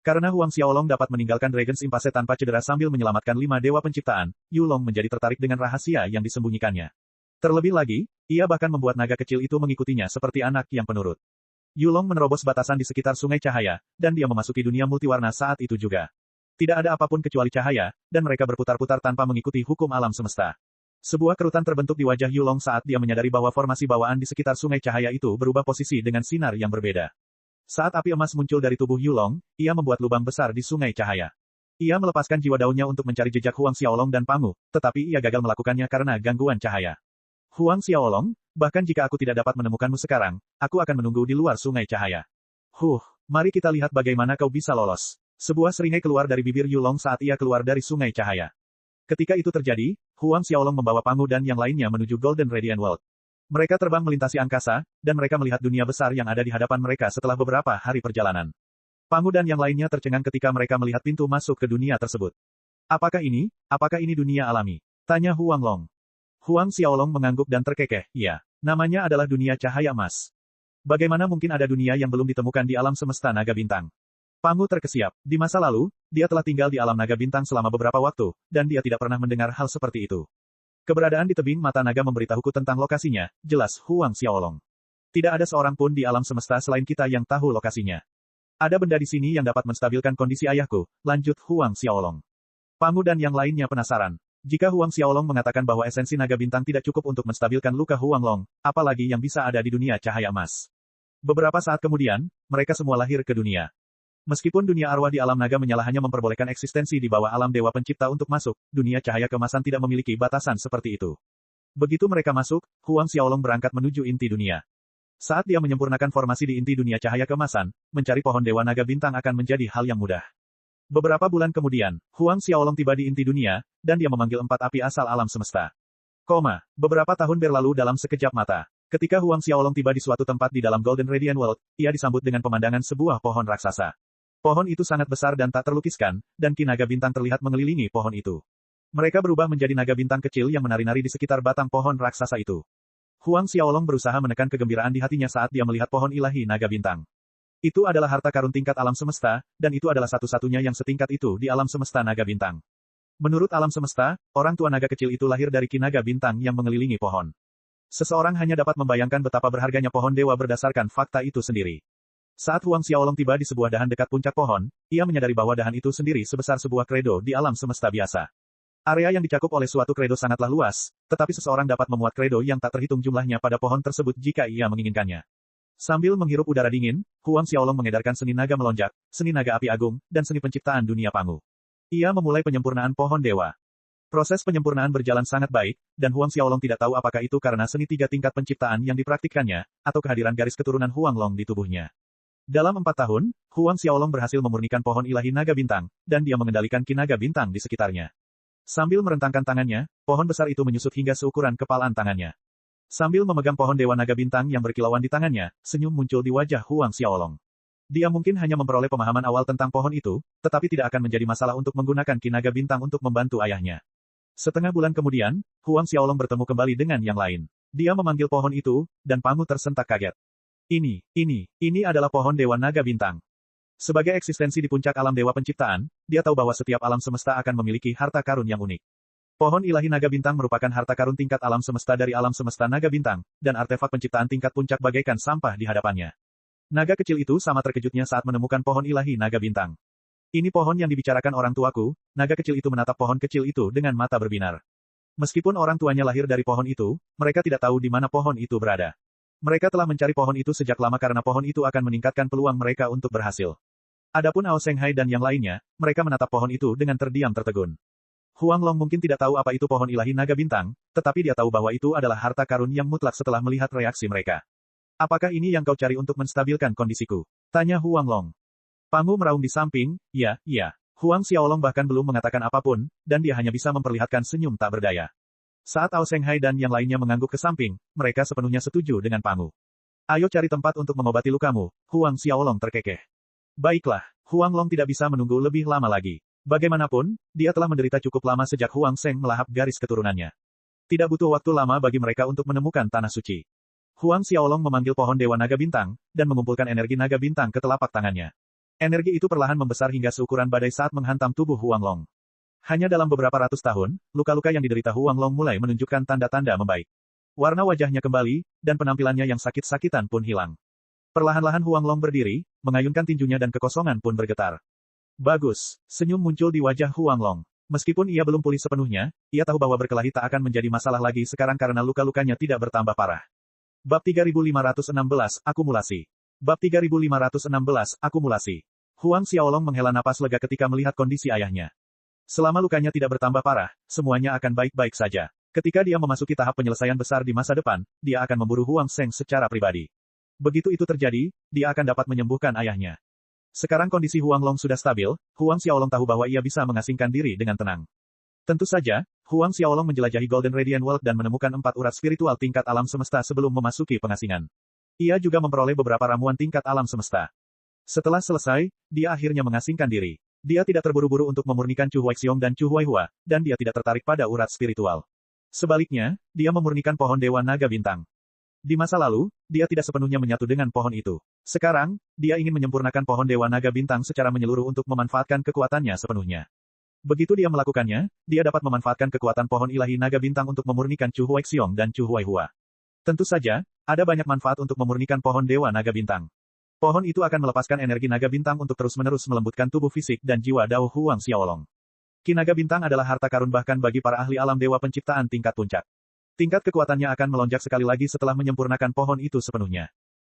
Karena Huang Xiaolong dapat meninggalkan Dragon's Impasse tanpa cedera sambil menyelamatkan 5 dewa penciptaan, Yulong menjadi tertarik dengan rahasia yang disembunyikannya. Terlebih lagi, ia bahkan membuat naga kecil itu mengikutinya seperti anak yang penurut. Yulong menerobos batasan di sekitar Sungai Cahaya, dan dia memasuki dunia multiwarna saat itu juga. Tidak ada apapun kecuali cahaya, dan mereka berputar-putar tanpa mengikuti hukum alam semesta. Sebuah kerutan terbentuk di wajah Yulong saat dia menyadari bahwa formasi bawaan di sekitar Sungai Cahaya itu berubah posisi dengan sinar yang berbeda. Saat api emas muncul dari tubuh Yulong, ia membuat lubang besar di Sungai Cahaya. Ia melepaskan jiwa daunnya untuk mencari jejak Huang Xiaolong dan Pangu, tetapi ia gagal melakukannya karena gangguan cahaya. Huang Xiaolong, bahkan jika aku tidak dapat menemukanmu sekarang, aku akan menunggu di luar Sungai Cahaya. Mari kita lihat bagaimana kau bisa lolos. Sebuah seringai keluar dari bibir Yulong saat ia keluar dari Sungai Cahaya. Ketika itu terjadi, Huang Xiaolong membawa Pangu dan yang lainnya menuju Golden Radiant World. Mereka terbang melintasi angkasa, dan mereka melihat dunia besar yang ada di hadapan mereka setelah beberapa hari perjalanan. Pangu dan yang lainnya tercengang ketika mereka melihat pintu masuk ke dunia tersebut. Apakah ini dunia alami? Tanya Huang Long. Huang Xiaolong mengangguk dan terkekeh, iya. Namanya adalah dunia cahaya emas. Bagaimana mungkin ada dunia yang belum ditemukan di alam semesta naga bintang? Pangu terkesiap. Di masa lalu, dia telah tinggal di alam naga bintang selama beberapa waktu, dan dia tidak pernah mendengar hal seperti itu. Keberadaan di tebing mata naga memberitahuku tentang lokasinya, jelas Huang Xiaolong. Tidak ada seorang pun di alam semesta selain kita yang tahu lokasinya. Ada benda di sini yang dapat menstabilkan kondisi ayahku, lanjut Huang Xiaolong. Pangu dan yang lainnya penasaran. Jika Huang Xiaolong mengatakan bahwa esensi naga bintang tidak cukup untuk menstabilkan luka Huang Long, apalagi yang bisa ada di dunia cahaya emas. Beberapa saat kemudian, mereka semua lahir ke dunia. Meskipun dunia arwah di alam naga menyala hanya memperbolehkan eksistensi di bawah alam dewa pencipta untuk masuk, dunia cahaya keemasan tidak memiliki batasan seperti itu. Begitu mereka masuk, Huang Xiaolong berangkat menuju inti dunia. Saat dia menyempurnakan formasi di inti dunia cahaya keemasan, mencari pohon dewa naga bintang akan menjadi hal yang mudah. Beberapa bulan kemudian, Huang Xiaolong tiba di inti dunia, dan dia memanggil 4 api asal alam semesta. Beberapa tahun berlalu dalam sekejap mata. Ketika Huang Xiaolong tiba di suatu tempat di dalam Golden Radiant World, ia disambut dengan pemandangan sebuah pohon raksasa. Pohon itu sangat besar dan tak terlukiskan, dan ki naga bintang terlihat mengelilingi pohon itu. Mereka berubah menjadi naga bintang kecil yang menari-nari di sekitar batang pohon raksasa itu. Huang Xiaolong berusaha menekan kegembiraan di hatinya saat dia melihat pohon ilahi naga bintang. Itu adalah harta karun tingkat alam semesta, dan itu adalah satu-satunya yang setingkat itu di alam semesta naga bintang. Menurut alam semesta, orang tua naga kecil itu lahir dari ki naga bintang yang mengelilingi pohon. Seseorang hanya dapat membayangkan betapa berharganya pohon dewa berdasarkan fakta itu sendiri. Saat Huang Xiaolong tiba di sebuah dahan dekat puncak pohon, ia menyadari bahwa dahan itu sendiri sebesar sebuah kredo di alam semesta biasa. Area yang dicakup oleh suatu kredo sangatlah luas, tetapi seseorang dapat memuat kredo yang tak terhitung jumlahnya pada pohon tersebut jika ia menginginkannya. Sambil menghirup udara dingin, Huang Xiaolong mengedarkan seni naga melonjak, seni naga api agung, dan seni penciptaan dunia Pangu. Ia memulai penyempurnaan pohon dewa. Proses penyempurnaan berjalan sangat baik, dan Huang Xiaolong tidak tahu apakah itu karena seni 3 tingkat penciptaan yang dipraktikkannya, atau kehadiran garis keturunan Huang Long di tubuhnya. Dalam 4 tahun, Huang Xiaolong berhasil memurnikan pohon ilahi naga bintang, dan dia mengendalikan ki naga bintang di sekitarnya. Sambil merentangkan tangannya, pohon besar itu menyusut hingga seukuran kepalan tangannya. Sambil memegang pohon dewa naga bintang yang berkilauan di tangannya, senyum muncul di wajah Huang Xiaolong. Dia mungkin hanya memperoleh pemahaman awal tentang pohon itu, tetapi tidak akan menjadi masalah untuk menggunakan ki naga bintang untuk membantu ayahnya. Setengah bulan kemudian, Huang Xiaolong bertemu kembali dengan yang lain. Dia memanggil pohon itu, dan Pangu tersentak kaget. Ini adalah pohon dewa naga bintang. Sebagai eksistensi di puncak alam dewa penciptaan, dia tahu bahwa setiap alam semesta akan memiliki harta karun yang unik. Pohon ilahi naga bintang merupakan harta karun tingkat alam semesta dari alam semesta naga bintang, dan artefak penciptaan tingkat puncak bagaikan sampah di hadapannya. Naga kecil itu sama terkejutnya saat menemukan pohon ilahi naga bintang. Ini pohon yang dibicarakan orang tuaku, naga kecil itu menatap pohon kecil itu dengan mata berbinar. Meskipun orang tuanya lahir dari pohon itu, mereka tidak tahu di mana pohon itu berada. Mereka telah mencari pohon itu sejak lama karena pohon itu akan meningkatkan peluang mereka untuk berhasil. Adapun Ao Shenghai dan yang lainnya, mereka menatap pohon itu dengan terdiam tertegun. Huang Long mungkin tidak tahu apa itu pohon ilahi naga bintang, tetapi dia tahu bahwa itu adalah harta karun yang mutlak setelah melihat reaksi mereka. Apakah ini yang kau cari untuk menstabilkan kondisiku? Tanya Huang Long. Pangu meraung di samping, iya. Huang Xiaolong bahkan belum mengatakan apapun, dan dia hanya bisa memperlihatkan senyum tak berdaya. Saat Ao Shenghai dan yang lainnya mengangguk ke samping, mereka sepenuhnya setuju dengan Pangu. Ayo cari tempat untuk mengobati lukamu, Huang Xiaolong terkekeh. Baiklah, Huang Long tidak bisa menunggu lebih lama lagi. Bagaimanapun, dia telah menderita cukup lama sejak Huang Sheng melahap garis keturunannya. Tidak butuh waktu lama bagi mereka untuk menemukan tanah suci. Huang Xiaolong memanggil pohon Dewa Naga Bintang, dan mengumpulkan energi Naga Bintang ke telapak tangannya. Energi itu perlahan membesar hingga seukuran badai saat menghantam tubuh Huang Long. Hanya dalam beberapa ratus tahun, luka-luka yang diderita Huang Long mulai menunjukkan tanda-tanda membaik. Warna wajahnya kembali, dan penampilannya yang sakit-sakitan pun hilang. Perlahan-lahan Huang Long berdiri, mengayunkan tinjunya dan kekosongan pun bergetar. Bagus, senyum muncul di wajah Huang Long. Meskipun ia belum pulih sepenuhnya, ia tahu bahwa berkelahi tak akan menjadi masalah lagi sekarang karena luka-lukanya tidak bertambah parah. Bab 3516, Akumulasi. Bab 3516, Akumulasi. Huang Xiaolong menghela napas lega ketika melihat kondisi ayahnya. Selama lukanya tidak bertambah parah, semuanya akan baik-baik saja. Ketika dia memasuki tahap penyelesaian besar di masa depan, dia akan memburu Huang Sheng secara pribadi. Begitu itu terjadi, dia akan dapat menyembuhkan ayahnya. Sekarang kondisi Huang Long sudah stabil, Huang Xiaolong tahu bahwa ia bisa mengasingkan diri dengan tenang. Tentu saja, Huang Xiaolong menjelajahi Golden Radiant World dan menemukan 4 urat spiritual tingkat alam semesta sebelum memasuki pengasingan. Ia juga memperoleh beberapa ramuan tingkat alam semesta. Setelah selesai, dia akhirnya mengasingkan diri. Dia tidak terburu-buru untuk memurnikan Chu Huaixiong dan Chu Huaihua, dan dia tidak tertarik pada urat spiritual. Sebaliknya, dia memurnikan pohon Dewa Naga Bintang. Di masa lalu, dia tidak sepenuhnya menyatu dengan pohon itu. Sekarang, dia ingin menyempurnakan pohon Dewa Naga Bintang secara menyeluruh untuk memanfaatkan kekuatannya sepenuhnya. Begitu dia melakukannya, dia dapat memanfaatkan kekuatan pohon ilahi Naga Bintang untuk memurnikan Chu Huaixiong dan Chu Huaihua. Tentu saja, ada banyak manfaat untuk memurnikan pohon Dewa Naga Bintang. Pohon itu akan melepaskan energi naga bintang untuk terus-menerus melembutkan tubuh fisik dan jiwa Dao Huang Xiaolong. Ki naga bintang adalah harta karun bahkan bagi para ahli alam dewa penciptaan tingkat puncak. Tingkat kekuatannya akan melonjak sekali lagi setelah menyempurnakan pohon itu sepenuhnya.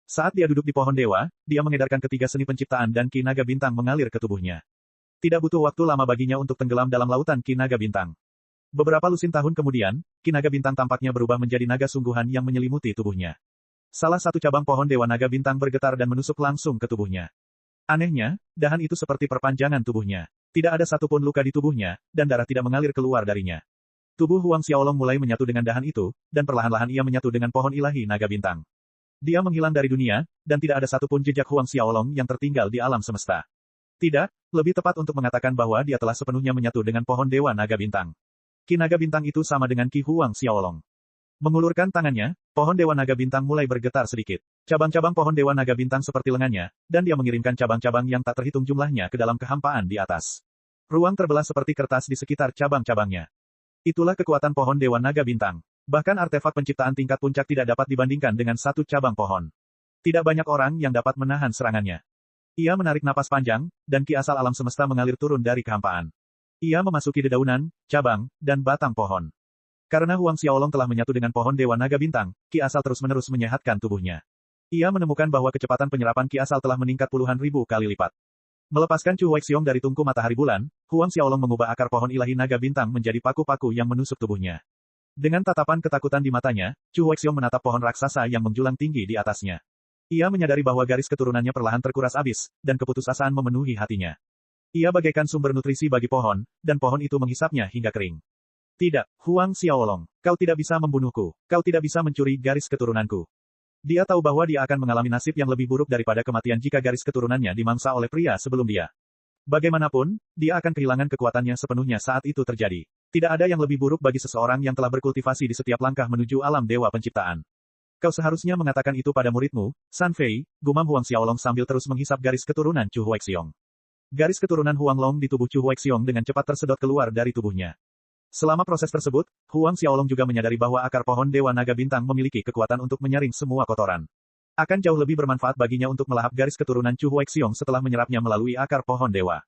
Saat dia duduk di pohon dewa, dia mengedarkan ketiga seni penciptaan dan ki naga bintang mengalir ke tubuhnya. Tidak butuh waktu lama baginya untuk tenggelam dalam lautan ki naga bintang. Beberapa lusin tahun kemudian, ki naga bintang tampaknya berubah menjadi naga sungguhan yang menyelimuti tubuhnya. Salah satu cabang pohon Dewa Naga Bintang bergetar dan menusuk langsung ke tubuhnya. Anehnya, dahan itu seperti perpanjangan tubuhnya. Tidak ada satupun luka di tubuhnya, dan darah tidak mengalir keluar darinya. Tubuh Huang Xiaolong mulai menyatu dengan dahan itu, dan perlahan-lahan ia menyatu dengan pohon ilahi Naga Bintang. Dia menghilang dari dunia, dan tidak ada satupun jejak Huang Xiaolong yang tertinggal di alam semesta. Tidak, lebih tepat untuk mengatakan bahwa dia telah sepenuhnya menyatu dengan pohon Dewa Naga Bintang. Ki Naga Bintang itu sama dengan Ki Huang Xiaolong. Mengulurkan tangannya, pohon Dewa Naga Bintang mulai bergetar sedikit. Cabang-cabang pohon Dewa Naga Bintang seperti lengannya, dan dia mengirimkan cabang-cabang yang tak terhitung jumlahnya ke dalam kehampaan di atas. Ruang terbelah seperti kertas di sekitar cabang-cabangnya. Itulah kekuatan pohon Dewa Naga Bintang. Bahkan artefak penciptaan tingkat puncak tidak dapat dibandingkan dengan satu cabang pohon. Tidak banyak orang yang dapat menahan serangannya. Ia menarik napas panjang, dan ki asal alam semesta mengalir turun dari kehampaan. Ia memasuki dedaunan, cabang, dan batang pohon. Karena Huang Xiaolong telah menyatu dengan pohon Dewa Naga Bintang, ki asal terus-menerus menyehatkan tubuhnya. Ia menemukan bahwa kecepatan penyerapan ki asal telah meningkat puluhan ribu kali lipat. Melepaskan Chu Huaixiong dari tungku matahari bulan, Huang Xiaolong mengubah akar pohon ilahi Naga Bintang menjadi paku-paku yang menusuk tubuhnya. Dengan tatapan ketakutan di matanya, Chu Huaixiong menatap pohon raksasa yang menjulang tinggi di atasnya. Ia menyadari bahwa garis keturunannya perlahan terkuras habis, dan keputusasaan memenuhi hatinya. Ia bagaikan sumber nutrisi bagi pohon, dan pohon itu menghisapnya hingga kering. Tidak, Huang Xiaolong, kau tidak bisa membunuhku, kau tidak bisa mencuri garis keturunanku. Dia tahu bahwa dia akan mengalami nasib yang lebih buruk daripada kematian jika garis keturunannya dimangsa oleh pria sebelum dia. Bagaimanapun, dia akan kehilangan kekuatannya sepenuhnya saat itu terjadi. Tidak ada yang lebih buruk bagi seseorang yang telah berkultivasi di setiap langkah menuju alam dewa penciptaan. Kau seharusnya mengatakan itu pada muridmu, San Fei, gumam Huang Xiaolong sambil terus menghisap garis keturunan Chu Huaixiong. Garis keturunan Huang Long di tubuh Chu Huaixiong dengan cepat tersedot keluar dari tubuhnya. Selama proses tersebut, Huang Xiaolong juga menyadari bahwa akar pohon Dewa Naga Bintang memiliki kekuatan untuk menyaring semua kotoran. Akan jauh lebih bermanfaat baginya untuk melahap garis keturunan Chu Huaixiong setelah menyerapnya melalui akar pohon dewa.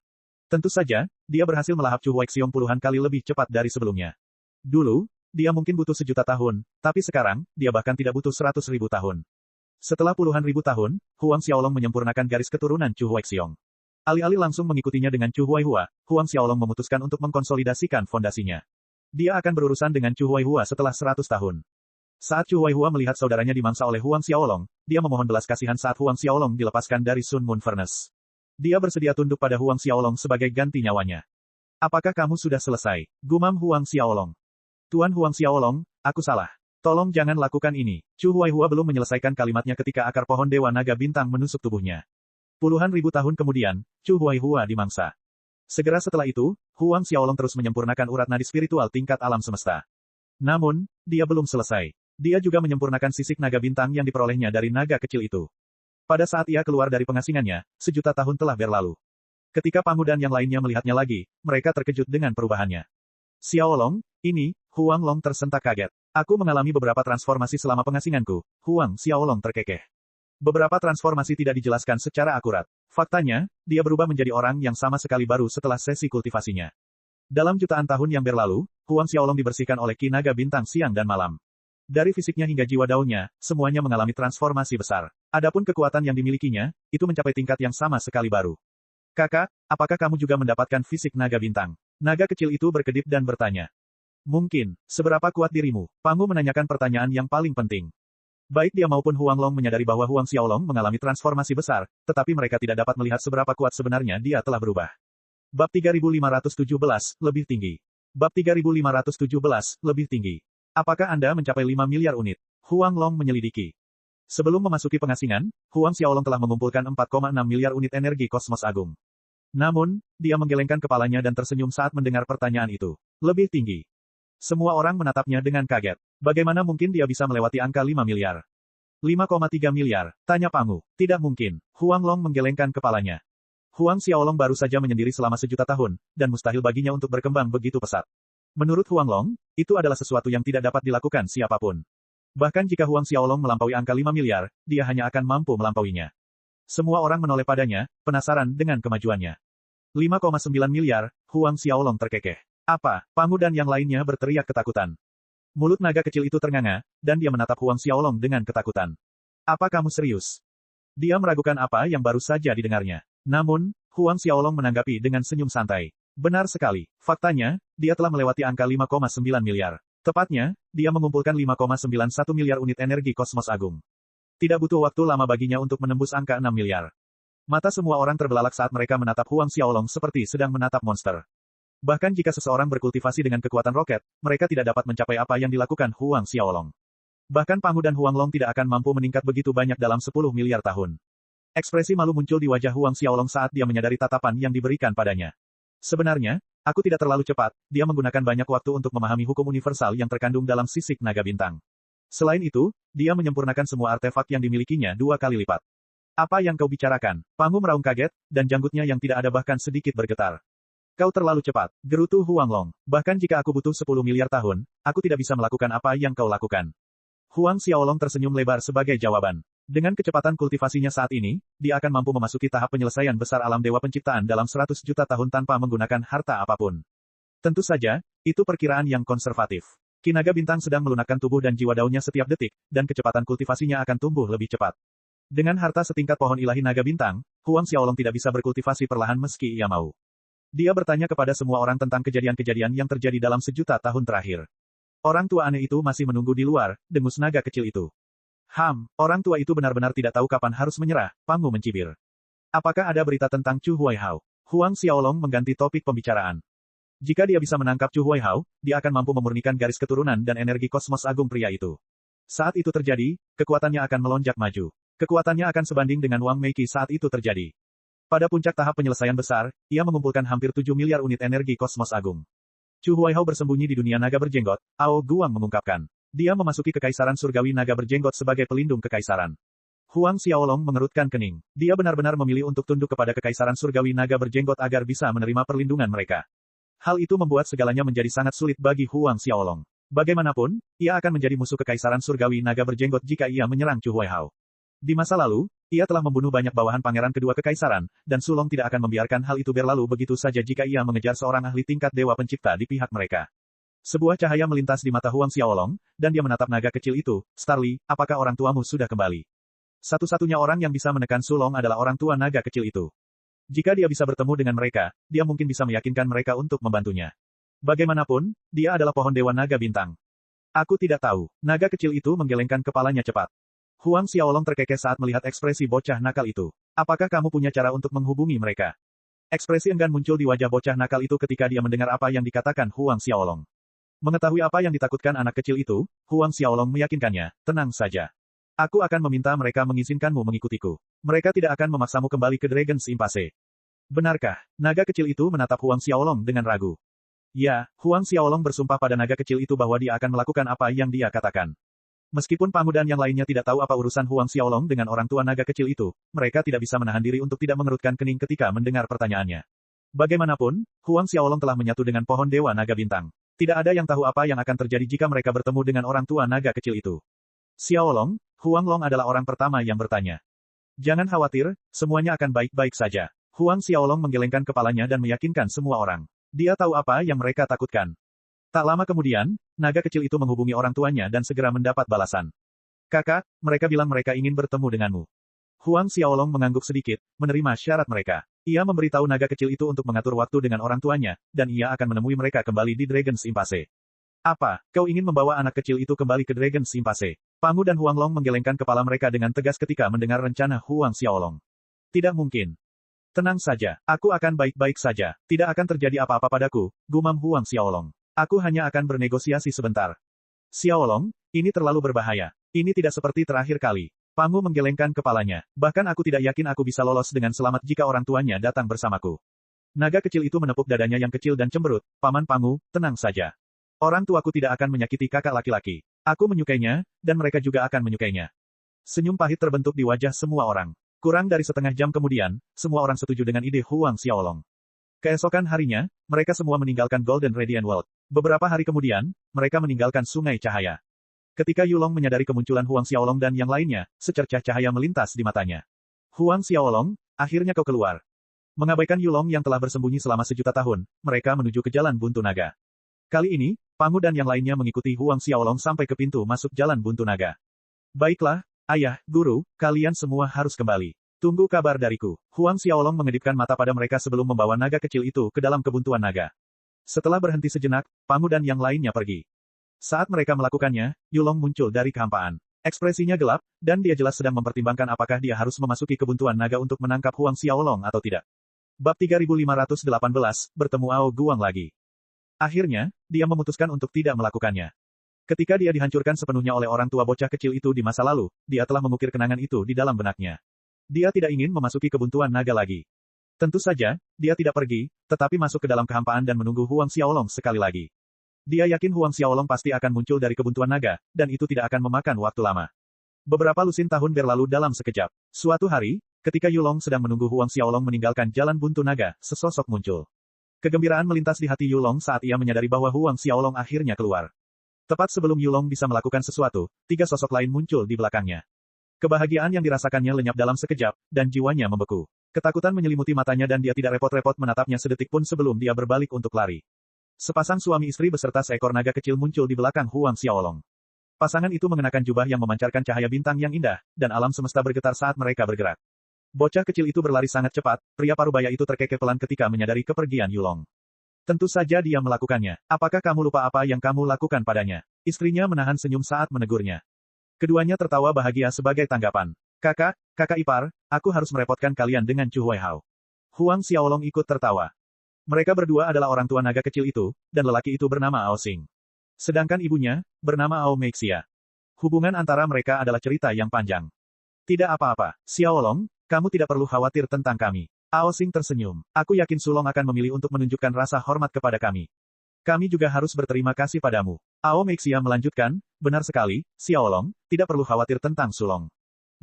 Tentu saja, dia berhasil melahap Chu Huaixiong puluhan kali lebih cepat dari sebelumnya. Dulu, dia mungkin butuh 1.000.000 tahun, tapi sekarang, dia bahkan tidak butuh 100.000 tahun. Setelah puluhan ribu tahun, Huang Xiaolong menyempurnakan garis keturunan Chu Huaixiong. Alih-alih langsung mengikutinya dengan Chu Huaihua, Huang Xiaolong memutuskan untuk mengkonsolidasikan fondasinya. Dia akan berurusan dengan Chu Huaihua setelah 100 tahun. Saat Chu Huaihua melihat saudaranya dimangsa oleh Huang Xiaolong, dia memohon belas kasihan saat Huang Xiaolong dilepaskan dari Sun Moon Furnace. Dia bersedia tunduk pada Huang Xiaolong sebagai ganti nyawanya. Apakah kamu sudah selesai? Gumam Huang Xiaolong. Tuan Huang Xiaolong, aku salah. Tolong jangan lakukan ini. Chu Huaihua belum menyelesaikan kalimatnya ketika akar pohon Dewa Naga Bintang menusuk tubuhnya. Puluhan ribu tahun kemudian, Chu Huaihua dimangsa. Segera setelah itu, Huang Xiaolong terus menyempurnakan urat nadi spiritual tingkat alam semesta. Namun, dia belum selesai. Dia juga menyempurnakan sisik naga bintang yang diperolehnya dari naga kecil itu. Pada saat ia keluar dari pengasingannya, 1.000.000 tahun telah berlalu. Ketika Pangu dan yang lainnya melihatnya lagi, mereka terkejut dengan perubahannya. Xiaolong, ini, Huang Long tersentak kaget. Aku mengalami beberapa transformasi selama pengasinganku, Huang Xiaolong terkekeh. Beberapa transformasi tidak dijelaskan secara akurat. Faktanya, dia berubah menjadi orang yang sama sekali baru setelah sesi kultivasinya. Dalam jutaan tahun yang berlalu, Huang Xiaolong dibersihkan oleh Ki Naga Bintang siang dan malam. Dari fisiknya hingga jiwa daunnya, semuanya mengalami transformasi besar. Adapun kekuatan yang dimilikinya, itu mencapai tingkat yang sama sekali baru. Kakak, apakah kamu juga mendapatkan fisik naga bintang? Naga kecil itu berkedip dan bertanya. Mungkin, seberapa kuat dirimu? Pangu menanyakan pertanyaan yang paling penting. Baik dia maupun Huang Long menyadari bahwa Huang Xiaolong mengalami transformasi besar, tetapi mereka tidak dapat melihat seberapa kuat sebenarnya dia telah berubah. Bab 3517, lebih tinggi. Bab 3517, lebih tinggi. Apakah Anda mencapai 5 miliar unit? Huang Long menyelidiki. Sebelum memasuki pengasingan, Huang Xiaolong telah mengumpulkan 4,6 miliar unit energi kosmos agung. Namun, dia menggelengkan kepalanya dan tersenyum saat mendengar pertanyaan itu. Lebih tinggi. Semua orang menatapnya dengan kaget. Bagaimana mungkin dia bisa melewati angka 5 miliar? 5,3 miliar, tanya Pangu. Tidak mungkin. Huang Long menggelengkan kepalanya. Huang Xiaolong baru saja menyendiri selama 1.000.000 tahun, dan mustahil baginya untuk berkembang begitu pesat. Menurut Huang Long, itu adalah sesuatu yang tidak dapat dilakukan siapapun. Bahkan jika Huang Xiaolong melampaui angka 5 miliar, dia hanya akan mampu melampauinya. Semua orang menoleh padanya, penasaran dengan kemajuannya. 5,9 miliar, Huang Xiaolong terkekeh. Apa? Pangu dan yang lainnya berteriak ketakutan. Mulut naga kecil itu ternganga, dan dia menatap Huang Xiaolong dengan ketakutan. Apa kamu serius? Dia meragukan apa yang baru saja didengarnya. Namun, Huang Xiaolong menanggapi dengan senyum santai. Benar sekali. Faktanya, dia telah melewati angka 5,9 miliar. Tepatnya, dia mengumpulkan 5,91 miliar unit energi kosmos agung. Tidak butuh waktu lama baginya untuk menembus angka 6 miliar. Mata semua orang terbelalak saat mereka menatap Huang Xiaolong seperti sedang menatap monster. Bahkan jika seseorang berkultivasi dengan kekuatan roket, mereka tidak dapat mencapai apa yang dilakukan Huang Xiaolong. Bahkan Pangu dan Huang Long tidak akan mampu meningkat begitu banyak dalam 10 miliar tahun. Ekspresi malu muncul di wajah Huang Xiaolong saat dia menyadari tatapan yang diberikan padanya. Sebenarnya, aku tidak terlalu cepat, dia menggunakan banyak waktu untuk memahami hukum universal yang terkandung dalam sisik naga bintang. Selain itu, dia menyempurnakan semua artefak yang dimilikinya 2 kali lipat. Apa yang kau bicarakan? Pangu meraung kaget, dan janggutnya yang tidak ada bahkan sedikit bergetar. Kau terlalu cepat, gerutu Huang Long. Bahkan jika aku butuh 10 miliar tahun, aku tidak bisa melakukan apa yang kau lakukan. Huang Xiaolong tersenyum lebar sebagai jawaban. Dengan kecepatan kultivasinya saat ini, dia akan mampu memasuki tahap penyelesaian besar alam dewa penciptaan dalam 100 juta tahun tanpa menggunakan harta apapun. Tentu saja, itu perkiraan yang konservatif. Ki Naga Bintang sedang melunakkan tubuh dan jiwa daunnya setiap detik, dan kecepatan kultivasinya akan tumbuh lebih cepat. Dengan harta setingkat pohon ilahi Naga Bintang, Huang Xiaolong tidak bisa berkultivasi perlahan meski ia mau. Dia bertanya kepada semua orang tentang kejadian-kejadian yang terjadi dalam 1.000.000 tahun terakhir. Orang tua aneh itu masih menunggu di luar, dengus naga kecil itu. Orang tua itu benar-benar tidak tahu kapan harus menyerah, Pangu mencibir. Apakah ada berita tentang Chu Huaihao? Huang Xiaolong mengganti topik pembicaraan. Jika dia bisa menangkap Chu Huaihao, dia akan mampu memurnikan garis keturunan dan energi kosmos agung pria itu. Saat itu terjadi, kekuatannya akan melonjak maju. Kekuatannya akan sebanding dengan Wang Meiki saat itu terjadi. Pada puncak tahap penyelesaian besar, ia mengumpulkan hampir 7 miliar unit energi kosmos agung. Chu Huaihao bersembunyi di dunia naga berjenggot, Ao Guang mengungkapkan. Dia memasuki kekaisaran surgawi naga berjenggot sebagai pelindung kekaisaran. Huang Xiaolong mengerutkan kening. Dia benar-benar memilih untuk tunduk kepada kekaisaran surgawi naga berjenggot agar bisa menerima perlindungan mereka. Hal itu membuat segalanya menjadi sangat sulit bagi Huang Xiaolong. Bagaimanapun, ia akan menjadi musuh kekaisaran surgawi naga berjenggot jika ia menyerang Chu Huaihao. Di masa lalu, ia telah membunuh banyak bawahan pangeran kedua kekaisaran, dan Sulong tidak akan membiarkan hal itu berlalu begitu saja jika ia mengejar seorang ahli tingkat dewa pencipta di pihak mereka. Sebuah cahaya melintas di mata Huang Xiaolong, dan dia menatap naga kecil itu. Starly, apakah orang tuamu sudah kembali? Satu-satunya orang yang bisa menekan Sulong adalah orang tua naga kecil itu. Jika dia bisa bertemu dengan mereka, dia mungkin bisa meyakinkan mereka untuk membantunya. Bagaimanapun, dia adalah pohon dewa naga bintang. Aku tidak tahu. Naga kecil itu menggelengkan kepalanya cepat. Huang Xiaolong terkekeh saat melihat ekspresi bocah nakal itu. Apakah kamu punya cara untuk menghubungi mereka? Ekspresi enggan muncul di wajah bocah nakal itu ketika dia mendengar apa yang dikatakan Huang Xiaolong. Mengetahui apa yang ditakutkan anak kecil itu, Huang Xiaolong meyakinkannya, tenang saja. Aku akan meminta mereka mengizinkanmu mengikutiku. Mereka tidak akan memaksamu kembali ke Dragon's Impasse. Benarkah? Naga kecil itu menatap Huang Xiaolong dengan ragu. Ya, Huang Xiaolong bersumpah pada naga kecil itu bahwa dia akan melakukan apa yang dia katakan. Meskipun Pangu dan yang lainnya tidak tahu apa urusan Huang Xiaolong dengan orang tua naga kecil itu, mereka tidak bisa menahan diri untuk tidak mengerutkan kening ketika mendengar pertanyaannya. Bagaimanapun, Huang Xiaolong telah menyatu dengan pohon Dewa Naga Bintang. Tidak ada yang tahu apa yang akan terjadi jika mereka bertemu dengan orang tua naga kecil itu. Xiaolong, Huang Long adalah orang pertama yang bertanya. Jangan khawatir, semuanya akan baik-baik saja. Huang Xiaolong menggelengkan kepalanya dan meyakinkan semua orang. Dia tahu apa yang mereka takutkan. Tak lama kemudian, naga kecil itu menghubungi orang tuanya dan segera mendapat balasan. Kakak, mereka bilang mereka ingin bertemu denganmu. Huang Xiaolong mengangguk sedikit, menerima syarat mereka. Ia memberitahu naga kecil itu untuk mengatur waktu dengan orang tuanya, dan ia akan menemui mereka kembali di Dragon's Impasse. Apa, kau ingin membawa anak kecil itu kembali ke Dragon's Impasse? Pangu dan Huang Long menggelengkan kepala mereka dengan tegas ketika mendengar rencana Huang Xiaolong. Tidak mungkin. Tenang saja, aku akan baik-baik saja. Tidak akan terjadi apa-apa padaku, gumam Huang Xiaolong. Aku hanya akan bernegosiasi sebentar. Xiaolong, ini terlalu berbahaya. Ini tidak seperti terakhir kali. Pangu menggelengkan kepalanya. Bahkan aku tidak yakin aku bisa lolos dengan selamat jika orang tuanya datang bersamaku. Naga kecil itu menepuk dadanya yang kecil dan cemberut. Paman Pangu, tenang saja. Orang tuaku tidak akan menyakiti kakak laki-laki. Aku menyukainya, dan mereka juga akan menyukainya. Senyum pahit terbentuk di wajah semua orang. Kurang dari setengah jam kemudian, semua orang setuju dengan ide Huang Xiaolong. Keesokan harinya, mereka semua meninggalkan Golden Radiant World. Beberapa hari kemudian, mereka meninggalkan Sungai Cahaya. Ketika Yulong menyadari kemunculan Huang Xiaolong dan yang lainnya, secercah cahaya melintas di matanya. Huang Xiaolong, akhirnya kau keluar. Mengabaikan Yulong yang telah bersembunyi selama sejuta tahun, mereka menuju ke Jalan Buntu Naga. Kali ini, Pangu dan yang lainnya mengikuti Huang Xiaolong sampai ke pintu masuk Jalan Buntu Naga. Baiklah, ayah, guru, kalian semua harus kembali. Tunggu kabar dariku. Huang Xiaolong mengedipkan mata pada mereka sebelum membawa naga kecil itu ke dalam kebuntuan naga. Setelah berhenti sejenak, Pangu dan yang lainnya pergi. Saat mereka melakukannya, Yulong muncul dari kehampaan. Ekspresinya gelap, dan dia jelas sedang mempertimbangkan apakah dia harus memasuki kebuntuan naga untuk menangkap Huang Xiaolong atau tidak. Bab 3518, bertemu Ao Guang lagi. Akhirnya, dia memutuskan untuk tidak melakukannya. Ketika dia dihancurkan sepenuhnya oleh orang tua bocah kecil itu di masa lalu, dia telah mengukir kenangan itu di dalam benaknya. Dia tidak ingin memasuki kebuntuan naga lagi. Tentu saja, dia tidak pergi, tetapi masuk ke dalam kehampaan dan menunggu Huang Xiaolong sekali lagi. Dia yakin Huang Xiaolong pasti akan muncul dari kebuntuan naga, dan itu tidak akan memakan waktu lama. Beberapa lusin tahun berlalu dalam sekejap. Suatu hari, ketika Yulong sedang menunggu Huang Xiaolong meninggalkan Jalan Buntu Naga, sesosok muncul. Kegembiraan melintas di hati Yulong saat ia menyadari bahwa Huang Xiaolong akhirnya keluar. Tepat sebelum Yulong bisa melakukan sesuatu, tiga sosok lain muncul di belakangnya. Kebahagiaan yang dirasakannya lenyap dalam sekejap, dan jiwanya membeku. Ketakutan menyelimuti matanya dan dia tidak repot-repot menatapnya sedetik pun sebelum dia berbalik untuk lari. Sepasang suami istri beserta seekor naga kecil muncul di belakang Huang Xiaolong. Pasangan itu mengenakan jubah yang memancarkan cahaya bintang yang indah, dan alam semesta bergetar saat mereka bergerak. Bocah kecil itu berlari sangat cepat, pria parubaya itu terkekeh pelan ketika menyadari kepergian Yulong. Tentu saja dia melakukannya. Apakah kamu lupa apa yang kamu lakukan padanya? Istrinya menahan senyum saat menegurnya. Keduanya tertawa bahagia sebagai tanggapan. Kakak ipar, aku harus merepotkan kalian dengan Chu Huaihao. Huang Xiaolong ikut tertawa. Mereka berdua adalah orang tua naga kecil itu, dan lelaki itu bernama Ao Xing. Sedangkan ibunya, bernama Ao Meixia. Hubungan antara mereka adalah cerita yang panjang. Tidak apa-apa, Xiaolong, kamu tidak perlu khawatir tentang kami. Ao Xing tersenyum. Aku yakin Sulong akan memilih untuk menunjukkan rasa hormat kepada kami. Kami juga harus berterima kasih padamu. Ao Meixia melanjutkan, benar sekali, Xiaolong, tidak perlu khawatir tentang Sulong.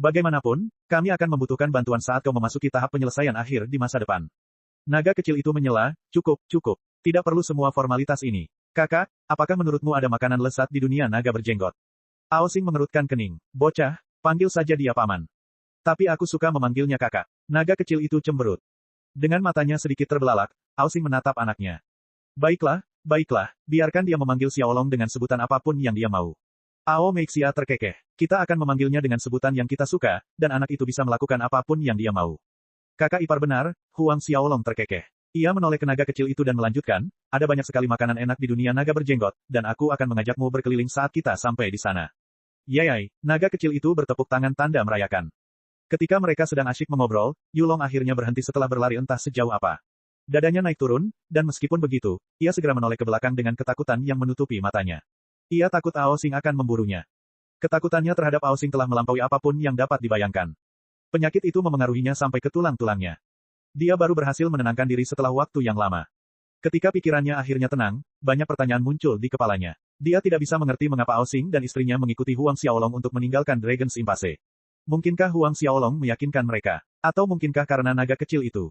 Bagaimanapun, kami akan membutuhkan bantuan saat kau memasuki tahap penyelesaian akhir di masa depan. Naga kecil itu menyela, cukup. Tidak perlu semua formalitas ini. Kakak, apakah menurutmu ada makanan lezat di dunia naga berjenggot? Ao Xing mengerutkan kening. Bocah, panggil saja dia paman. Tapi aku suka memanggilnya kakak. Naga kecil itu cemberut. Dengan matanya sedikit terbelalak, Ao Xing menatap anaknya. Baiklah, biarkan dia memanggil Xiaolong dengan sebutan apapun yang dia mau. Ao Meixia terkekeh. Kita akan memanggilnya dengan sebutan yang kita suka, dan anak itu bisa melakukan apapun yang dia mau. Kakak ipar benar, Huang Xiaolong terkekeh. Ia menoleh ke naga kecil itu dan melanjutkan, ada banyak sekali makanan enak di dunia naga berjenggot, dan aku akan mengajakmu berkeliling saat kita sampai di sana. Yayai, naga kecil itu bertepuk tangan tanda merayakan. Ketika mereka sedang asyik mengobrol, Yulong akhirnya berhenti setelah berlari entah sejauh apa. Dadanya naik turun, dan meskipun begitu, ia segera menoleh ke belakang dengan ketakutan yang menutupi matanya. Ia takut Ao Xing akan memburunya. Ketakutannya terhadap Ao Xing telah melampaui apapun yang dapat dibayangkan. Penyakit itu memengaruhinya sampai ke tulang-tulangnya. Dia baru berhasil menenangkan diri setelah waktu yang lama. Ketika pikirannya akhirnya tenang, banyak pertanyaan muncul di kepalanya. Dia tidak bisa mengerti mengapa Ao Xing dan istrinya mengikuti Huang Xiaolong untuk meninggalkan Dragon's Impasse. Mungkinkah Huang Xiaolong meyakinkan mereka? Atau mungkinkah karena naga kecil itu?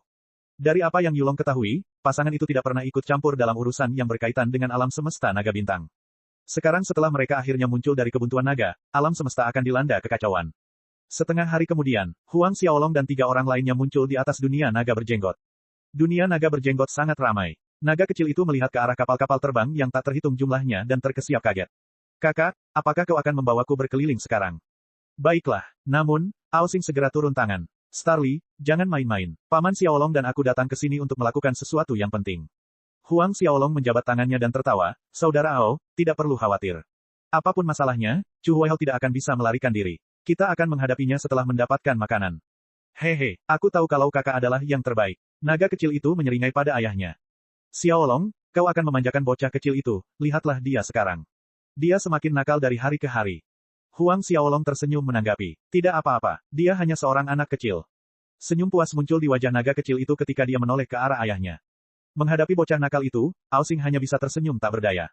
Dari apa yang Yulong ketahui, pasangan itu tidak pernah ikut campur dalam urusan yang berkaitan dengan alam semesta naga bintang. Sekarang setelah mereka akhirnya muncul dari kebuntuan naga, alam semesta akan dilanda kekacauan. Setengah hari kemudian, Huang Xiaolong dan 3 orang lainnya muncul di atas dunia naga berjenggot. Dunia naga berjenggot sangat ramai. Naga kecil itu melihat ke arah kapal-kapal terbang yang tak terhitung jumlahnya dan terkesiap kaget. Kakak, apakah kau akan membawaku berkeliling sekarang? Baiklah, namun, Ao Xing segera turun tangan. Starly, jangan main-main. Paman Xiaolong dan aku datang ke sini untuk melakukan sesuatu yang penting. Huang Xiaolong menjabat tangannya dan tertawa, Saudara Ao, tidak perlu khawatir. Apapun masalahnya, Chu Huaihao tidak akan bisa melarikan diri. Kita akan menghadapinya setelah mendapatkan makanan. Hehe, aku tahu kalau kakak adalah yang terbaik. Naga kecil itu menyeringai pada ayahnya. Xiaolong, kau akan memanjakan bocah kecil itu, lihatlah dia sekarang. Dia semakin nakal dari hari ke hari. Huang Xiaolong tersenyum menanggapi. Tidak apa-apa, dia hanya seorang anak kecil. Senyum puas muncul di wajah naga kecil itu ketika dia menoleh ke arah ayahnya. Menghadapi bocah nakal itu, Ao Xing hanya bisa tersenyum tak berdaya.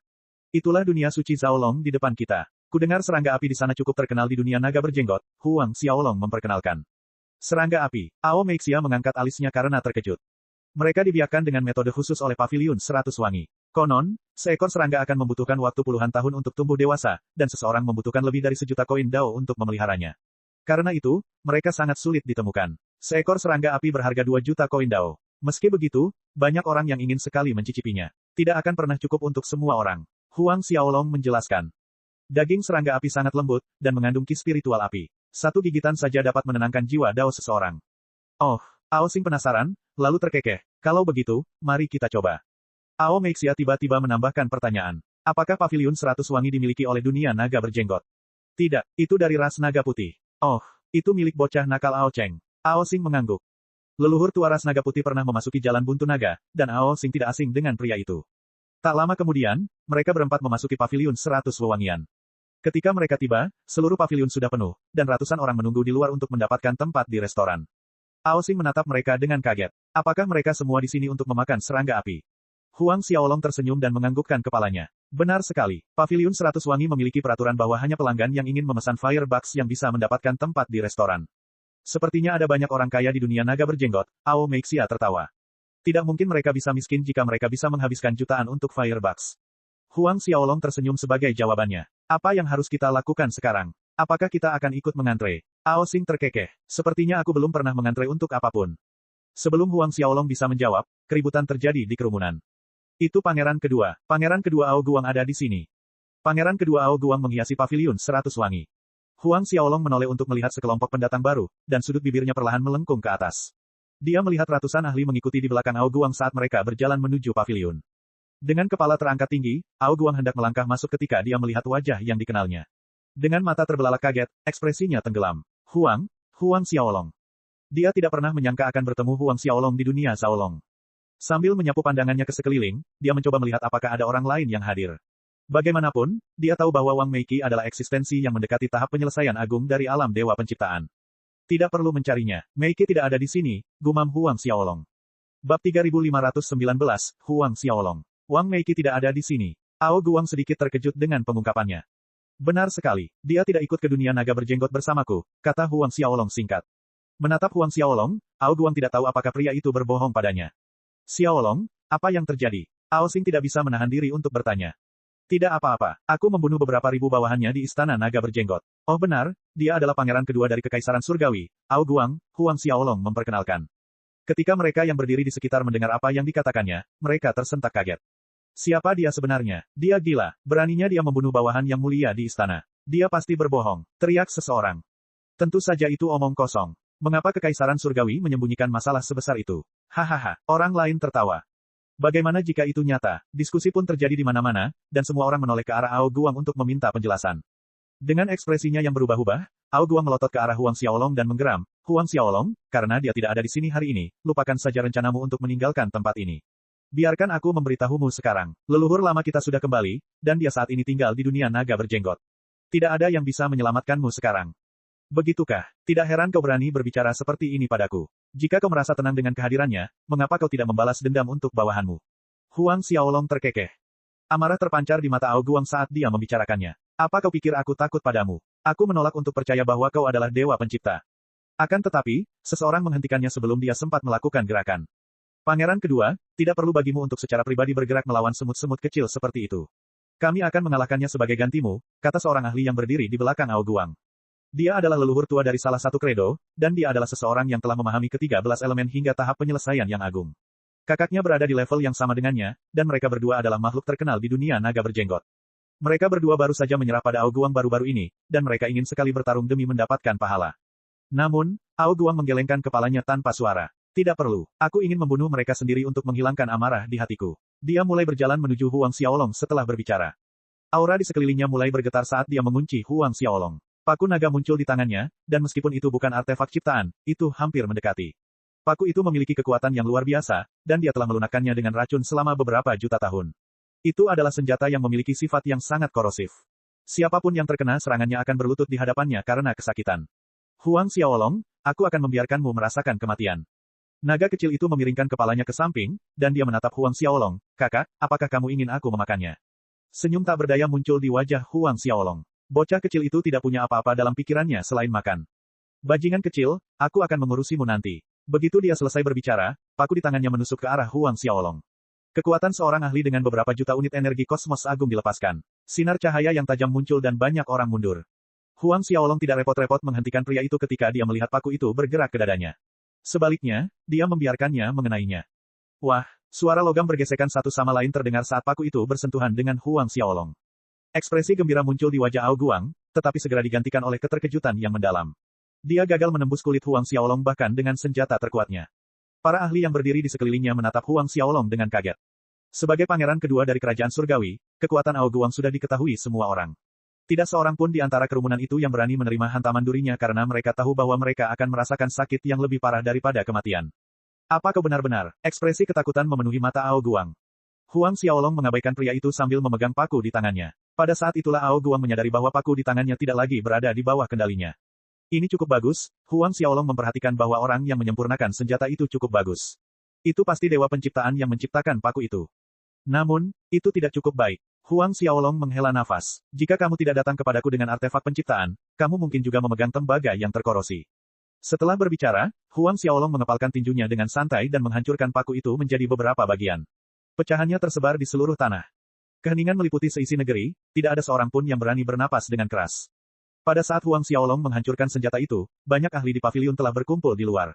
Itulah dunia suci Xiaolong di depan kita. Kudengar serangga api di sana cukup terkenal di dunia naga berjenggot, Huang Xiaolong memperkenalkan. Serangga api, Ao Meixia mengangkat alisnya karena terkejut. Mereka dibiarkan dengan metode khusus oleh Paviliun 100 Wangi. Konon, seekor serangga akan membutuhkan waktu puluhan tahun untuk tumbuh dewasa, dan seseorang membutuhkan lebih dari 1.000.000 koin Dao untuk memeliharanya. Karena itu, mereka sangat sulit ditemukan. Seekor serangga api berharga 2 juta koin Dao. Meski begitu, banyak orang yang ingin sekali mencicipinya. Tidak akan pernah cukup untuk semua orang. Huang Xiaolong menjelaskan. Daging serangga api sangat lembut, dan mengandung ki spiritual api. Satu gigitan saja dapat menenangkan jiwa Dao seseorang. Oh, Ao Xing penasaran, lalu terkekeh. Kalau begitu, mari kita coba. Ao Meixia tiba-tiba menambahkan pertanyaan. Apakah Paviliun 100 Wangi dimiliki oleh dunia naga berjenggot? Tidak, itu dari ras naga putih. Oh, itu milik bocah nakal Ao Cheng. Ao Xing mengangguk. Leluhur tua ras naga putih pernah memasuki jalan buntu naga, dan Ao Xing tidak asing dengan pria itu. Tak lama kemudian, mereka berempat memasuki Paviliun 100 Wewangian. Ketika mereka tiba, seluruh paviliun sudah penuh, dan ratusan orang menunggu di luar untuk mendapatkan tempat di restoran. Ao Xing menatap mereka dengan kaget. Apakah mereka semua di sini untuk memakan serangga api? Huang Xiaolong tersenyum dan menganggukkan kepalanya. Benar sekali, Paviliun 100 Wangi memiliki peraturan bahwa hanya pelanggan yang ingin memesan firebucks yang bisa mendapatkan tempat di restoran. Sepertinya ada banyak orang kaya di dunia naga berjenggot, Ao Meixia tertawa. Tidak mungkin mereka bisa miskin jika mereka bisa menghabiskan jutaan untuk firebucks. Huang Xiaolong tersenyum sebagai jawabannya. Apa yang harus kita lakukan sekarang? Apakah kita akan ikut mengantre? Ao Xing terkekeh. Sepertinya aku belum pernah mengantre untuk apapun. Sebelum Huang Xiaolong bisa menjawab, keributan terjadi di kerumunan. Itu pangeran kedua. Pangeran kedua Ao Guang ada di sini. Pangeran kedua Ao Guang menghiasi Paviliun 100 Wangi. Huang Xiaolong menoleh untuk melihat sekelompok pendatang baru, dan sudut bibirnya perlahan melengkung ke atas. Dia melihat ratusan ahli mengikuti di belakang Ao Guang saat mereka berjalan menuju paviliun. Dengan kepala terangkat tinggi, Ao Guang hendak melangkah masuk ketika dia melihat wajah yang dikenalnya. Dengan mata terbelalak kaget, ekspresinya tenggelam. Huang Xiaolong. Dia tidak pernah menyangka akan bertemu Huang Xiaolong di dunia Xiaolong. Sambil menyapu pandangannya ke sekeliling, dia mencoba melihat apakah ada orang lain yang hadir. Bagaimanapun, dia tahu bahwa Wang Meiki adalah eksistensi yang mendekati tahap penyelesaian agung dari alam dewa penciptaan. Tidak perlu mencarinya, Meiki tidak ada di sini, gumam Huang Xiaolong. Bab 3519, Huang Xiaolong. Wang Meiki tidak ada di sini. Ao Guang sedikit terkejut dengan pengungkapannya. Benar sekali, dia tidak ikut ke dunia naga berjenggot bersamaku, kata Huang Xiaolong singkat. Menatap Huang Xiaolong, Ao Guang tidak tahu apakah pria itu berbohong padanya. Xiaolong, apa yang terjadi? Ao Xing tidak bisa menahan diri untuk bertanya. Tidak apa-apa, aku membunuh beberapa ribu bawahannya di istana naga berjenggot. Oh benar, dia adalah pangeran kedua dari Kekaisaran Surgawi, Ao Guang, Huang Xiaolong memperkenalkan. Ketika mereka yang berdiri di sekitar mendengar apa yang dikatakannya, mereka tersentak kaget. Siapa dia sebenarnya? Dia gila, beraninya dia membunuh bawahan yang mulia di istana. Dia pasti berbohong, teriak seseorang. Tentu saja itu omong kosong. Mengapa Kekaisaran Surgawi menyembunyikan masalah sebesar itu? Hahaha, orang lain tertawa. Bagaimana jika itu nyata? Diskusi pun terjadi di mana-mana, dan semua orang menoleh ke arah Ao Guang untuk meminta penjelasan. Dengan ekspresinya yang berubah-ubah, Ao Guang melotot ke arah Huang Xiaolong dan menggeram, Huang Xiaolong, karena dia tidak ada di sini hari ini, lupakan saja rencanamu untuk meninggalkan tempat ini. Biarkan aku memberitahumu sekarang. Leluhur lama kita sudah kembali, dan dia saat ini tinggal di dunia naga berjenggot. Tidak ada yang bisa menyelamatkanmu sekarang. Begitukah? Tidak heran kau berani berbicara seperti ini padaku. Jika kau merasa tenang dengan kehadirannya, mengapa kau tidak membalas dendam untuk bawahanmu? Huang Xiaolong terkekeh. Amarah terpancar di mata Ao Guang saat dia membicarakannya. Apa kau pikir aku takut padamu? Aku menolak untuk percaya bahwa kau adalah dewa pencipta. Akan tetapi, seseorang menghentikannya sebelum dia sempat melakukan gerakan. Pangeran kedua, tidak perlu bagimu untuk secara pribadi bergerak melawan semut-semut kecil seperti itu. Kami akan mengalahkannya sebagai gantimu, kata seorang ahli yang berdiri di belakang Ao Guang. Dia adalah leluhur tua dari salah satu kredo, dan dia adalah seseorang yang telah memahami ke-13 elemen hingga tahap penyelesaian yang agung. Kakaknya berada di level yang sama dengannya, dan mereka berdua adalah makhluk terkenal di dunia naga berjenggot. Mereka berdua baru saja menyerah pada Ao Guang baru-baru ini, dan mereka ingin sekali bertarung demi mendapatkan pahala. Namun, Ao Guang menggelengkan kepalanya tanpa suara. Tidak perlu, aku ingin membunuh mereka sendiri untuk menghilangkan amarah di hatiku. Dia mulai berjalan menuju Huang Xiaolong setelah berbicara. Aura di sekelilingnya mulai bergetar saat dia mengunci Huang Xiaolong. Paku naga muncul di tangannya, dan meskipun itu bukan artefak ciptaan, itu hampir mendekati. Paku itu memiliki kekuatan yang luar biasa, dan dia telah melunakkannya dengan racun selama beberapa juta tahun. Itu adalah senjata yang memiliki sifat yang sangat korosif. Siapapun yang terkena serangannya akan berlutut di hadapannya karena kesakitan. Huang Xiaolong, aku akan membiarkanmu merasakan kematian. Naga kecil itu memiringkan kepalanya ke samping, dan dia menatap Huang Xiaolong. Kakak, apakah kamu ingin aku memakannya? Senyum tak berdaya muncul di wajah Huang Xiaolong. Bocah kecil itu tidak punya apa-apa dalam pikirannya selain makan. Bajingan kecil, aku akan mengurusimu nanti. Begitu dia selesai berbicara, paku di tangannya menusuk ke arah Huang Xiaolong. Kekuatan seorang ahli dengan beberapa juta unit energi kosmos agung dilepaskan. Sinar cahaya yang tajam muncul dan banyak orang mundur. Huang Xiaolong tidak repot-repot menghentikan pria itu ketika dia melihat paku itu bergerak ke dadanya. Sebaliknya, dia membiarkannya mengenainya. Wah, suara logam bergesekan satu sama lain terdengar saat paku itu bersentuhan dengan Huang Xiaolong. Ekspresi gembira muncul di wajah Ao Guang, tetapi segera digantikan oleh keterkejutan yang mendalam. Dia gagal menembus kulit Huang Xiaolong bahkan dengan senjata terkuatnya. Para ahli yang berdiri di sekelilingnya menatap Huang Xiaolong dengan kaget. Sebagai pangeran kedua dari kerajaan surgawi, kekuatan Ao Guang sudah diketahui semua orang. Tidak seorang pun di antara kerumunan itu yang berani menerima hantaman durinya karena mereka tahu bahwa mereka akan merasakan sakit yang lebih parah daripada kematian. Apa kau benar-benar? Ekspresi ketakutan memenuhi mata Ao Guang. Huang Xiaolong mengabaikan pria itu sambil memegang paku di tangannya. Pada saat itulah Ao Guang menyadari bahwa paku di tangannya tidak lagi berada di bawah kendalinya. Ini cukup bagus, Huang Xiaolong memperhatikan bahwa orang yang menyempurnakan senjata itu cukup bagus. Itu pasti dewa penciptaan yang menciptakan paku itu. Namun, itu tidak cukup baik. Huang Xiaolong menghela nafas. Jika kamu tidak datang kepadaku dengan artefak penciptaan, kamu mungkin juga memegang tembaga yang terkorosi. Setelah berbicara, Huang Xiaolong mengepalkan tinjunya dengan santai dan menghancurkan paku itu menjadi beberapa bagian. Pecahannya tersebar di seluruh tanah. Keheningan meliputi seisi negeri, tidak ada seorang pun yang berani bernapas dengan keras. Pada saat Huang Xiaolong menghancurkan senjata itu, banyak ahli di paviliun telah berkumpul di luar.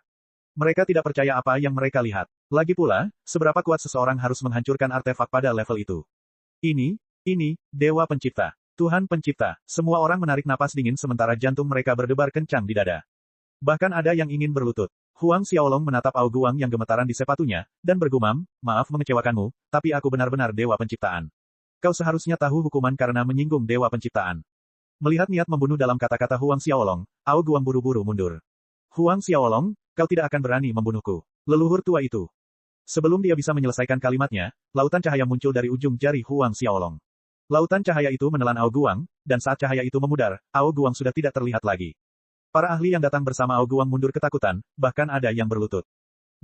Mereka tidak percaya apa yang mereka lihat. Lagi pula, seberapa kuat seseorang harus menghancurkan artefak pada level itu. Ini, Dewa Pencipta. Tuhan Pencipta. Semua orang menarik napas dingin sementara jantung mereka berdebar kencang di dada. Bahkan ada yang ingin berlutut. Huang Xiaolong menatap Ao Guang yang gemetaran di sepatunya, dan bergumam, maaf mengecewakanmu, tapi aku benar-benar Dewa Penciptaan. Kau seharusnya tahu hukuman karena menyinggung Dewa Penciptaan. Melihat niat membunuh dalam kata-kata Huang Xiaolong, Ao Guang buru-buru mundur. Huang Xiaolong, kau tidak akan berani membunuhku. Leluhur tua itu. Sebelum dia bisa menyelesaikan kalimatnya, lautan cahaya muncul dari ujung jari Huang Xiaolong. Lautan cahaya itu menelan Ao Guang, dan saat cahaya itu memudar, Ao Guang sudah tidak terlihat lagi. Para ahli yang datang bersama Ao Guang mundur ketakutan, bahkan ada yang berlutut.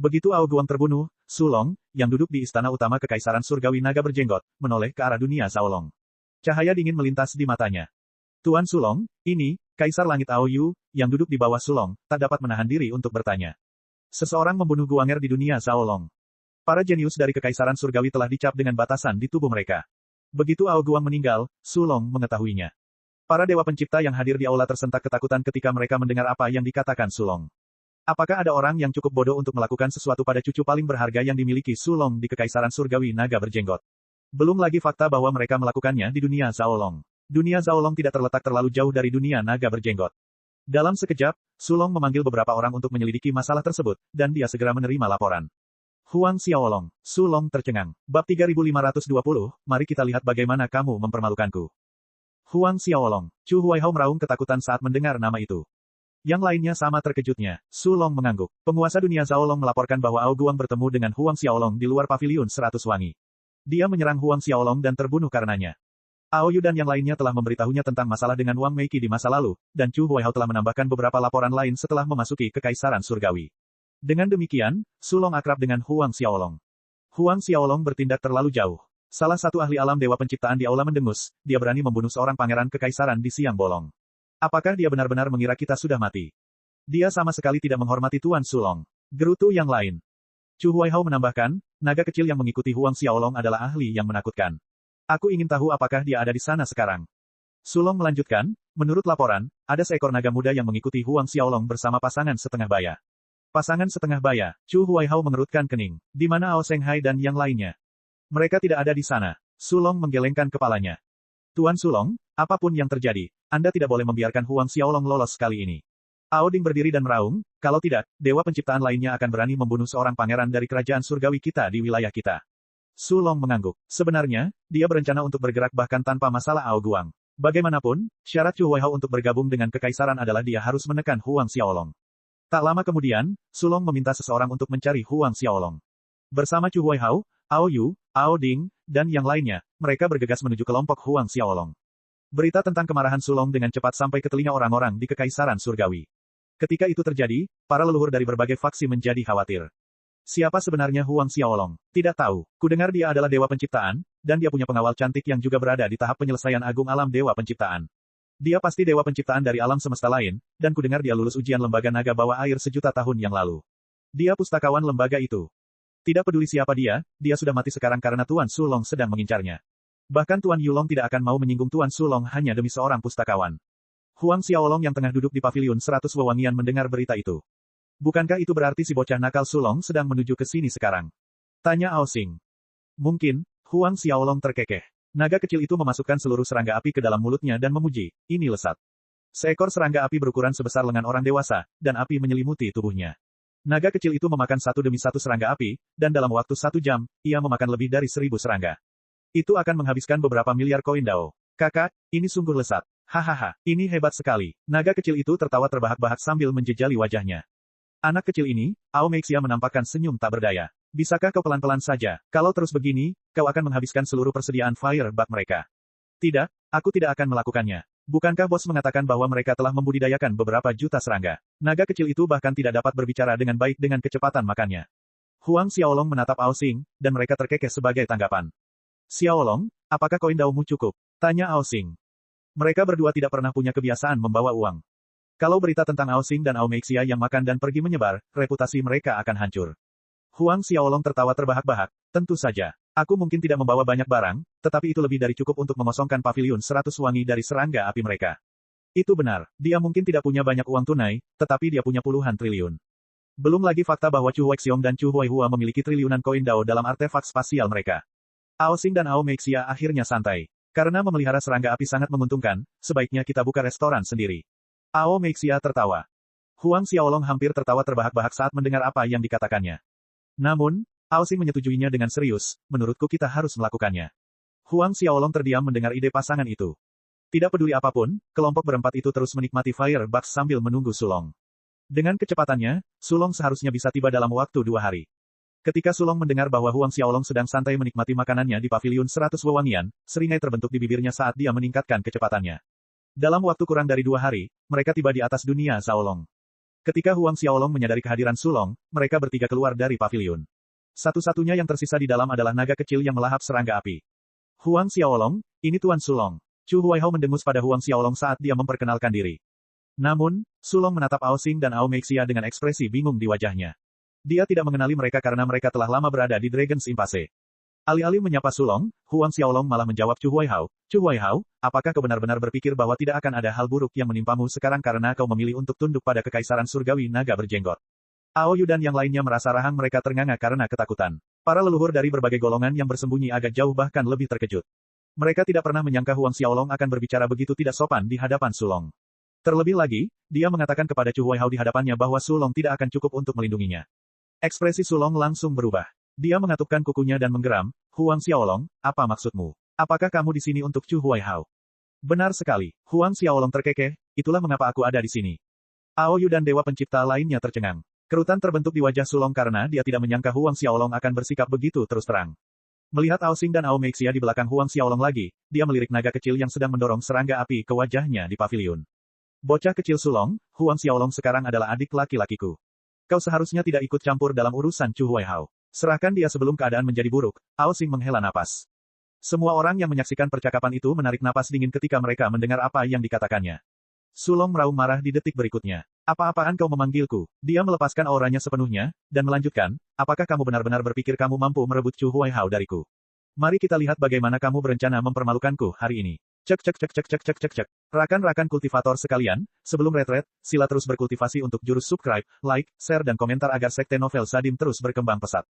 Begitu Ao Guang terbunuh, Sulong, yang duduk di istana utama Kekaisaran Surgawi Naga Berjenggot, menoleh ke arah dunia Xiaolong. Cahaya dingin melintas di matanya. Tuan Sulong, ini, Kaisar Langit Ao Yu, yang duduk di bawah Sulong, tak dapat menahan diri untuk bertanya. Seseorang membunuh Guanger di dunia Xiaolong. Para jenius dari Kekaisaran Surgawi telah dicap dengan batasan di tubuh mereka. Begitu Ao Guang meninggal, Sulong mengetahuinya. Para dewa pencipta yang hadir di aula tersentak ketakutan ketika mereka mendengar apa yang dikatakan Sulong. Apakah ada orang yang cukup bodoh untuk melakukan sesuatu pada cucu paling berharga yang dimiliki Sulong di Kekaisaran Surgawi Naga Berjenggot? Belum lagi fakta bahwa mereka melakukannya di dunia Xiaolong. Dunia Xiaolong tidak terletak terlalu jauh dari dunia Naga Berjenggot. Dalam sekejap, Sulong memanggil beberapa orang untuk menyelidiki masalah tersebut, dan dia segera menerima laporan. Huang Xiaolong, Sulong tercengang. Bab 3520, mari kita lihat bagaimana kamu mempermalukanku. Huang Xiaolong, Chu Huaihao meraung ketakutan saat mendengar nama itu. Yang lainnya sama terkejutnya. Sulong mengangguk. Penguasa dunia Xiaolong melaporkan bahwa Ao Guang bertemu dengan Huang Xiaolong di luar paviliun 100 wangi. Dia menyerang Huang Xiaolong dan terbunuh karenanya. Ao Yu dan yang lainnya telah memberitahunya tentang masalah dengan Wang Meiki di masa lalu, dan Chu Huaihao telah menambahkan beberapa laporan lain setelah memasuki Kekaisaran Surgawi. Dengan demikian, Sulong akrab dengan Huang Xiaolong. Huang Xiaolong bertindak terlalu jauh. Salah satu ahli alam dewa penciptaan di aula mendengus, dia berani membunuh seorang pangeran kekaisaran di siang bolong. Apakah dia benar-benar mengira kita sudah mati? Dia sama sekali tidak menghormati Tuan Sulong. Gerutu yang lain. Chu Huaihao menambahkan, naga kecil yang mengikuti Huang Xiaolong adalah ahli yang menakutkan. Aku ingin tahu apakah dia ada di sana sekarang. Sulong melanjutkan, menurut laporan, ada seekor naga muda yang mengikuti Huang Xiaolong bersama pasangan setengah baya. Pasangan setengah baya, Chu Huaihao mengerutkan kening. Di mana Ao Shenghai dan yang lainnya? Mereka tidak ada di sana. Sulong menggelengkan kepalanya. Tuan Sulong, apapun yang terjadi, Anda tidak boleh membiarkan Huang Xiaolong lolos kali ini. Ao Ding berdiri dan meraung, kalau tidak, dewa penciptaan lainnya akan berani membunuh seorang pangeran dari kerajaan surgawi kita di wilayah kita. Sulong mengangguk. Sebenarnya, dia berencana untuk bergerak bahkan tanpa masalah Ao Guang. Bagaimanapun, syarat Chu Huaihao untuk bergabung dengan kekaisaran adalah dia harus menekan Huang Xiaolong. Tak lama kemudian, Sulong meminta seseorang untuk mencari Huang Xiaolong. Bersama Chu Huaihao, Ao Yu, Ao Ding, dan yang lainnya, mereka bergegas menuju kelompok Huang Xiaolong. Berita tentang kemarahan Sulong dengan cepat sampai ke telinga orang-orang di kekaisaran surgawi. Ketika itu terjadi, para leluhur dari berbagai faksi menjadi khawatir. Siapa sebenarnya Huang Xiaolong? Tidak tahu. Kudengar dia adalah dewa penciptaan, dan dia punya pengawal cantik yang juga berada di tahap penyelesaian agung alam dewa penciptaan. Dia pasti dewa penciptaan dari alam semesta lain, dan kudengar dia lulus ujian lembaga naga bawah air sejuta tahun yang lalu. Dia pustakawan lembaga itu. Tidak peduli siapa dia sudah mati sekarang karena Tuan Sulong sedang mengincarnya. Bahkan Tuan Yulong tidak akan mau menyinggung Tuan Sulong hanya demi seorang pustakawan. Huang Xiaolong yang tengah duduk di paviliun 100 wewangian mendengar berita itu. Bukankah itu berarti si bocah nakal Sulong sedang menuju ke sini sekarang? Tanya Ao Xing. Mungkin, Huang Xiaolong terkekeh. Naga kecil itu memasukkan seluruh serangga api ke dalam mulutnya dan memuji, ini lesat. Seekor serangga api berukuran sebesar lengan orang dewasa, dan api menyelimuti tubuhnya. Naga kecil itu memakan satu demi satu serangga api, dan dalam waktu 1 jam, ia memakan lebih dari 1000 serangga. Itu akan menghabiskan beberapa miliar koin Dao. Kakak, ini sungguh lesat. Hahaha, ini hebat sekali. Naga kecil itu tertawa terbahak-bahak sambil menjejali wajahnya. Anak kecil ini, Ao Meixia menampakkan senyum tak berdaya. Bisakah kau pelan-pelan saja? Kalau terus begini, kau akan menghabiskan seluruh persediaan fire bug mereka. Tidak, aku tidak akan melakukannya. Bukankah bos mengatakan bahwa mereka telah membudidayakan beberapa juta serangga? Naga kecil itu bahkan tidak dapat berbicara dengan baik dengan kecepatan makannya. Huang Xiaolong menatap Ao Xing, dan mereka terkekeh sebagai tanggapan. Xiaolong, apakah koin Daomu cukup? Tanya Ao Xing. Mereka berdua tidak pernah punya kebiasaan membawa uang. Kalau berita tentang Ao Xing dan Ao Meixia yang makan dan pergi menyebar, reputasi mereka akan hancur. Huang Xiaolong tertawa terbahak-bahak, tentu saja. Aku mungkin tidak membawa banyak barang, tetapi itu lebih dari cukup untuk mengosongkan paviliun 100 wangi dari serangga api mereka. Itu benar, dia mungkin tidak punya banyak uang tunai, tetapi dia punya puluhan triliun. Belum lagi fakta bahwa Chu Huaxiong dan Chu Huaihua memiliki triliunan koin Dao dalam artefak spasial mereka. Ao Xing dan Ao Meixia akhirnya santai. Karena memelihara serangga api sangat menguntungkan, sebaiknya kita buka restoran sendiri. Ao Meixia tertawa. Huang Xiaolong hampir tertawa terbahak-bahak saat mendengar apa yang dikatakannya. Namun, Ao Xing menyetujuinya dengan serius, menurutku kita harus melakukannya. Huang Xiaolong terdiam mendengar ide pasangan itu. Tidak peduli apapun, kelompok berempat itu terus menikmati Firebox sambil menunggu Sulong. Dengan kecepatannya, Sulong seharusnya bisa tiba dalam waktu 2 hari. Ketika Sulong mendengar bahwa Huang Xiaolong sedang santai menikmati makanannya di paviliun 100 wewangian, seringai terbentuk di bibirnya saat dia meningkatkan kecepatannya. Dalam waktu kurang dari 2 hari, mereka tiba di atas dunia Xiaolong. Ketika Huang Xiaolong menyadari kehadiran Sulong, mereka bertiga keluar dari paviliun. Satu-satunya yang tersisa di dalam adalah naga kecil yang melahap serangga api. Huang Xiaolong, ini Tuan Sulong. Chu Huaihao mendengus pada Huang Xiaolong saat dia memperkenalkan diri. Namun, Sulong menatap Ao Xing dan Ao Meixia dengan ekspresi bingung di wajahnya. Dia tidak mengenali mereka karena mereka telah lama berada di Dragon's Impasse. Alih-alih menyapa Sulong, Huang Xiaolong malah menjawab Chu Huaihao, Chu Huaihao, apakah kau benar-benar berpikir bahwa tidak akan ada hal buruk yang menimpamu sekarang karena kau memilih untuk tunduk pada kekaisaran surgawi naga berjenggot? Ao Yu dan yang lainnya merasa rahang mereka ternganga karena ketakutan. Para leluhur dari berbagai golongan yang bersembunyi agak jauh bahkan lebih terkejut. Mereka tidak pernah menyangka Huang Xiaolong akan berbicara begitu tidak sopan di hadapan Sulong. Terlebih lagi, dia mengatakan kepada Chu Huaihao di hadapannya bahwa Sulong tidak akan cukup untuk melindunginya. Ekspresi Sulong langsung berubah. Dia mengatupkan kukunya dan menggeram, Huang Xiaolong, apa maksudmu? Apakah kamu di sini untuk Chu Huaihao? Benar sekali, Huang Xiaolong terkekeh, itulah mengapa aku ada di sini. Ao Yu dan dewa pencipta lainnya tercengang. Kerutan terbentuk di wajah Sulong karena dia tidak menyangka Huang Xiaolong akan bersikap begitu terus terang. Melihat Ao Xing dan Ao Meixia di belakang Huang Xiaolong lagi, dia melirik naga kecil yang sedang mendorong serangga api ke wajahnya di paviliun. Bocah kecil Sulong, Huang Xiaolong sekarang adalah adik laki-lakiku. Kau seharusnya tidak ikut campur dalam urusan Chu Huaihao. Serahkan dia sebelum keadaan menjadi buruk. Ao Xing menghela napas. Semua orang yang menyaksikan percakapan itu menarik napas dingin ketika mereka mendengar apa yang dikatakannya. Sulong meraung marah di detik berikutnya. Apa-apaan kau memanggilku? Dia melepaskan auranya sepenuhnya, dan melanjutkan, apakah kamu benar-benar berpikir kamu mampu merebut Chu Huaihao dariku? Mari kita lihat bagaimana kamu berencana mempermalukanku hari ini. Cek cek cek cek cek cek cek cek. Rakan-rakan kultivator sekalian, sebelum retret, sila terus berkultivasi untuk jurus subscribe, like, share dan komentar agar sekte novel Sadim terus berkembang pesat.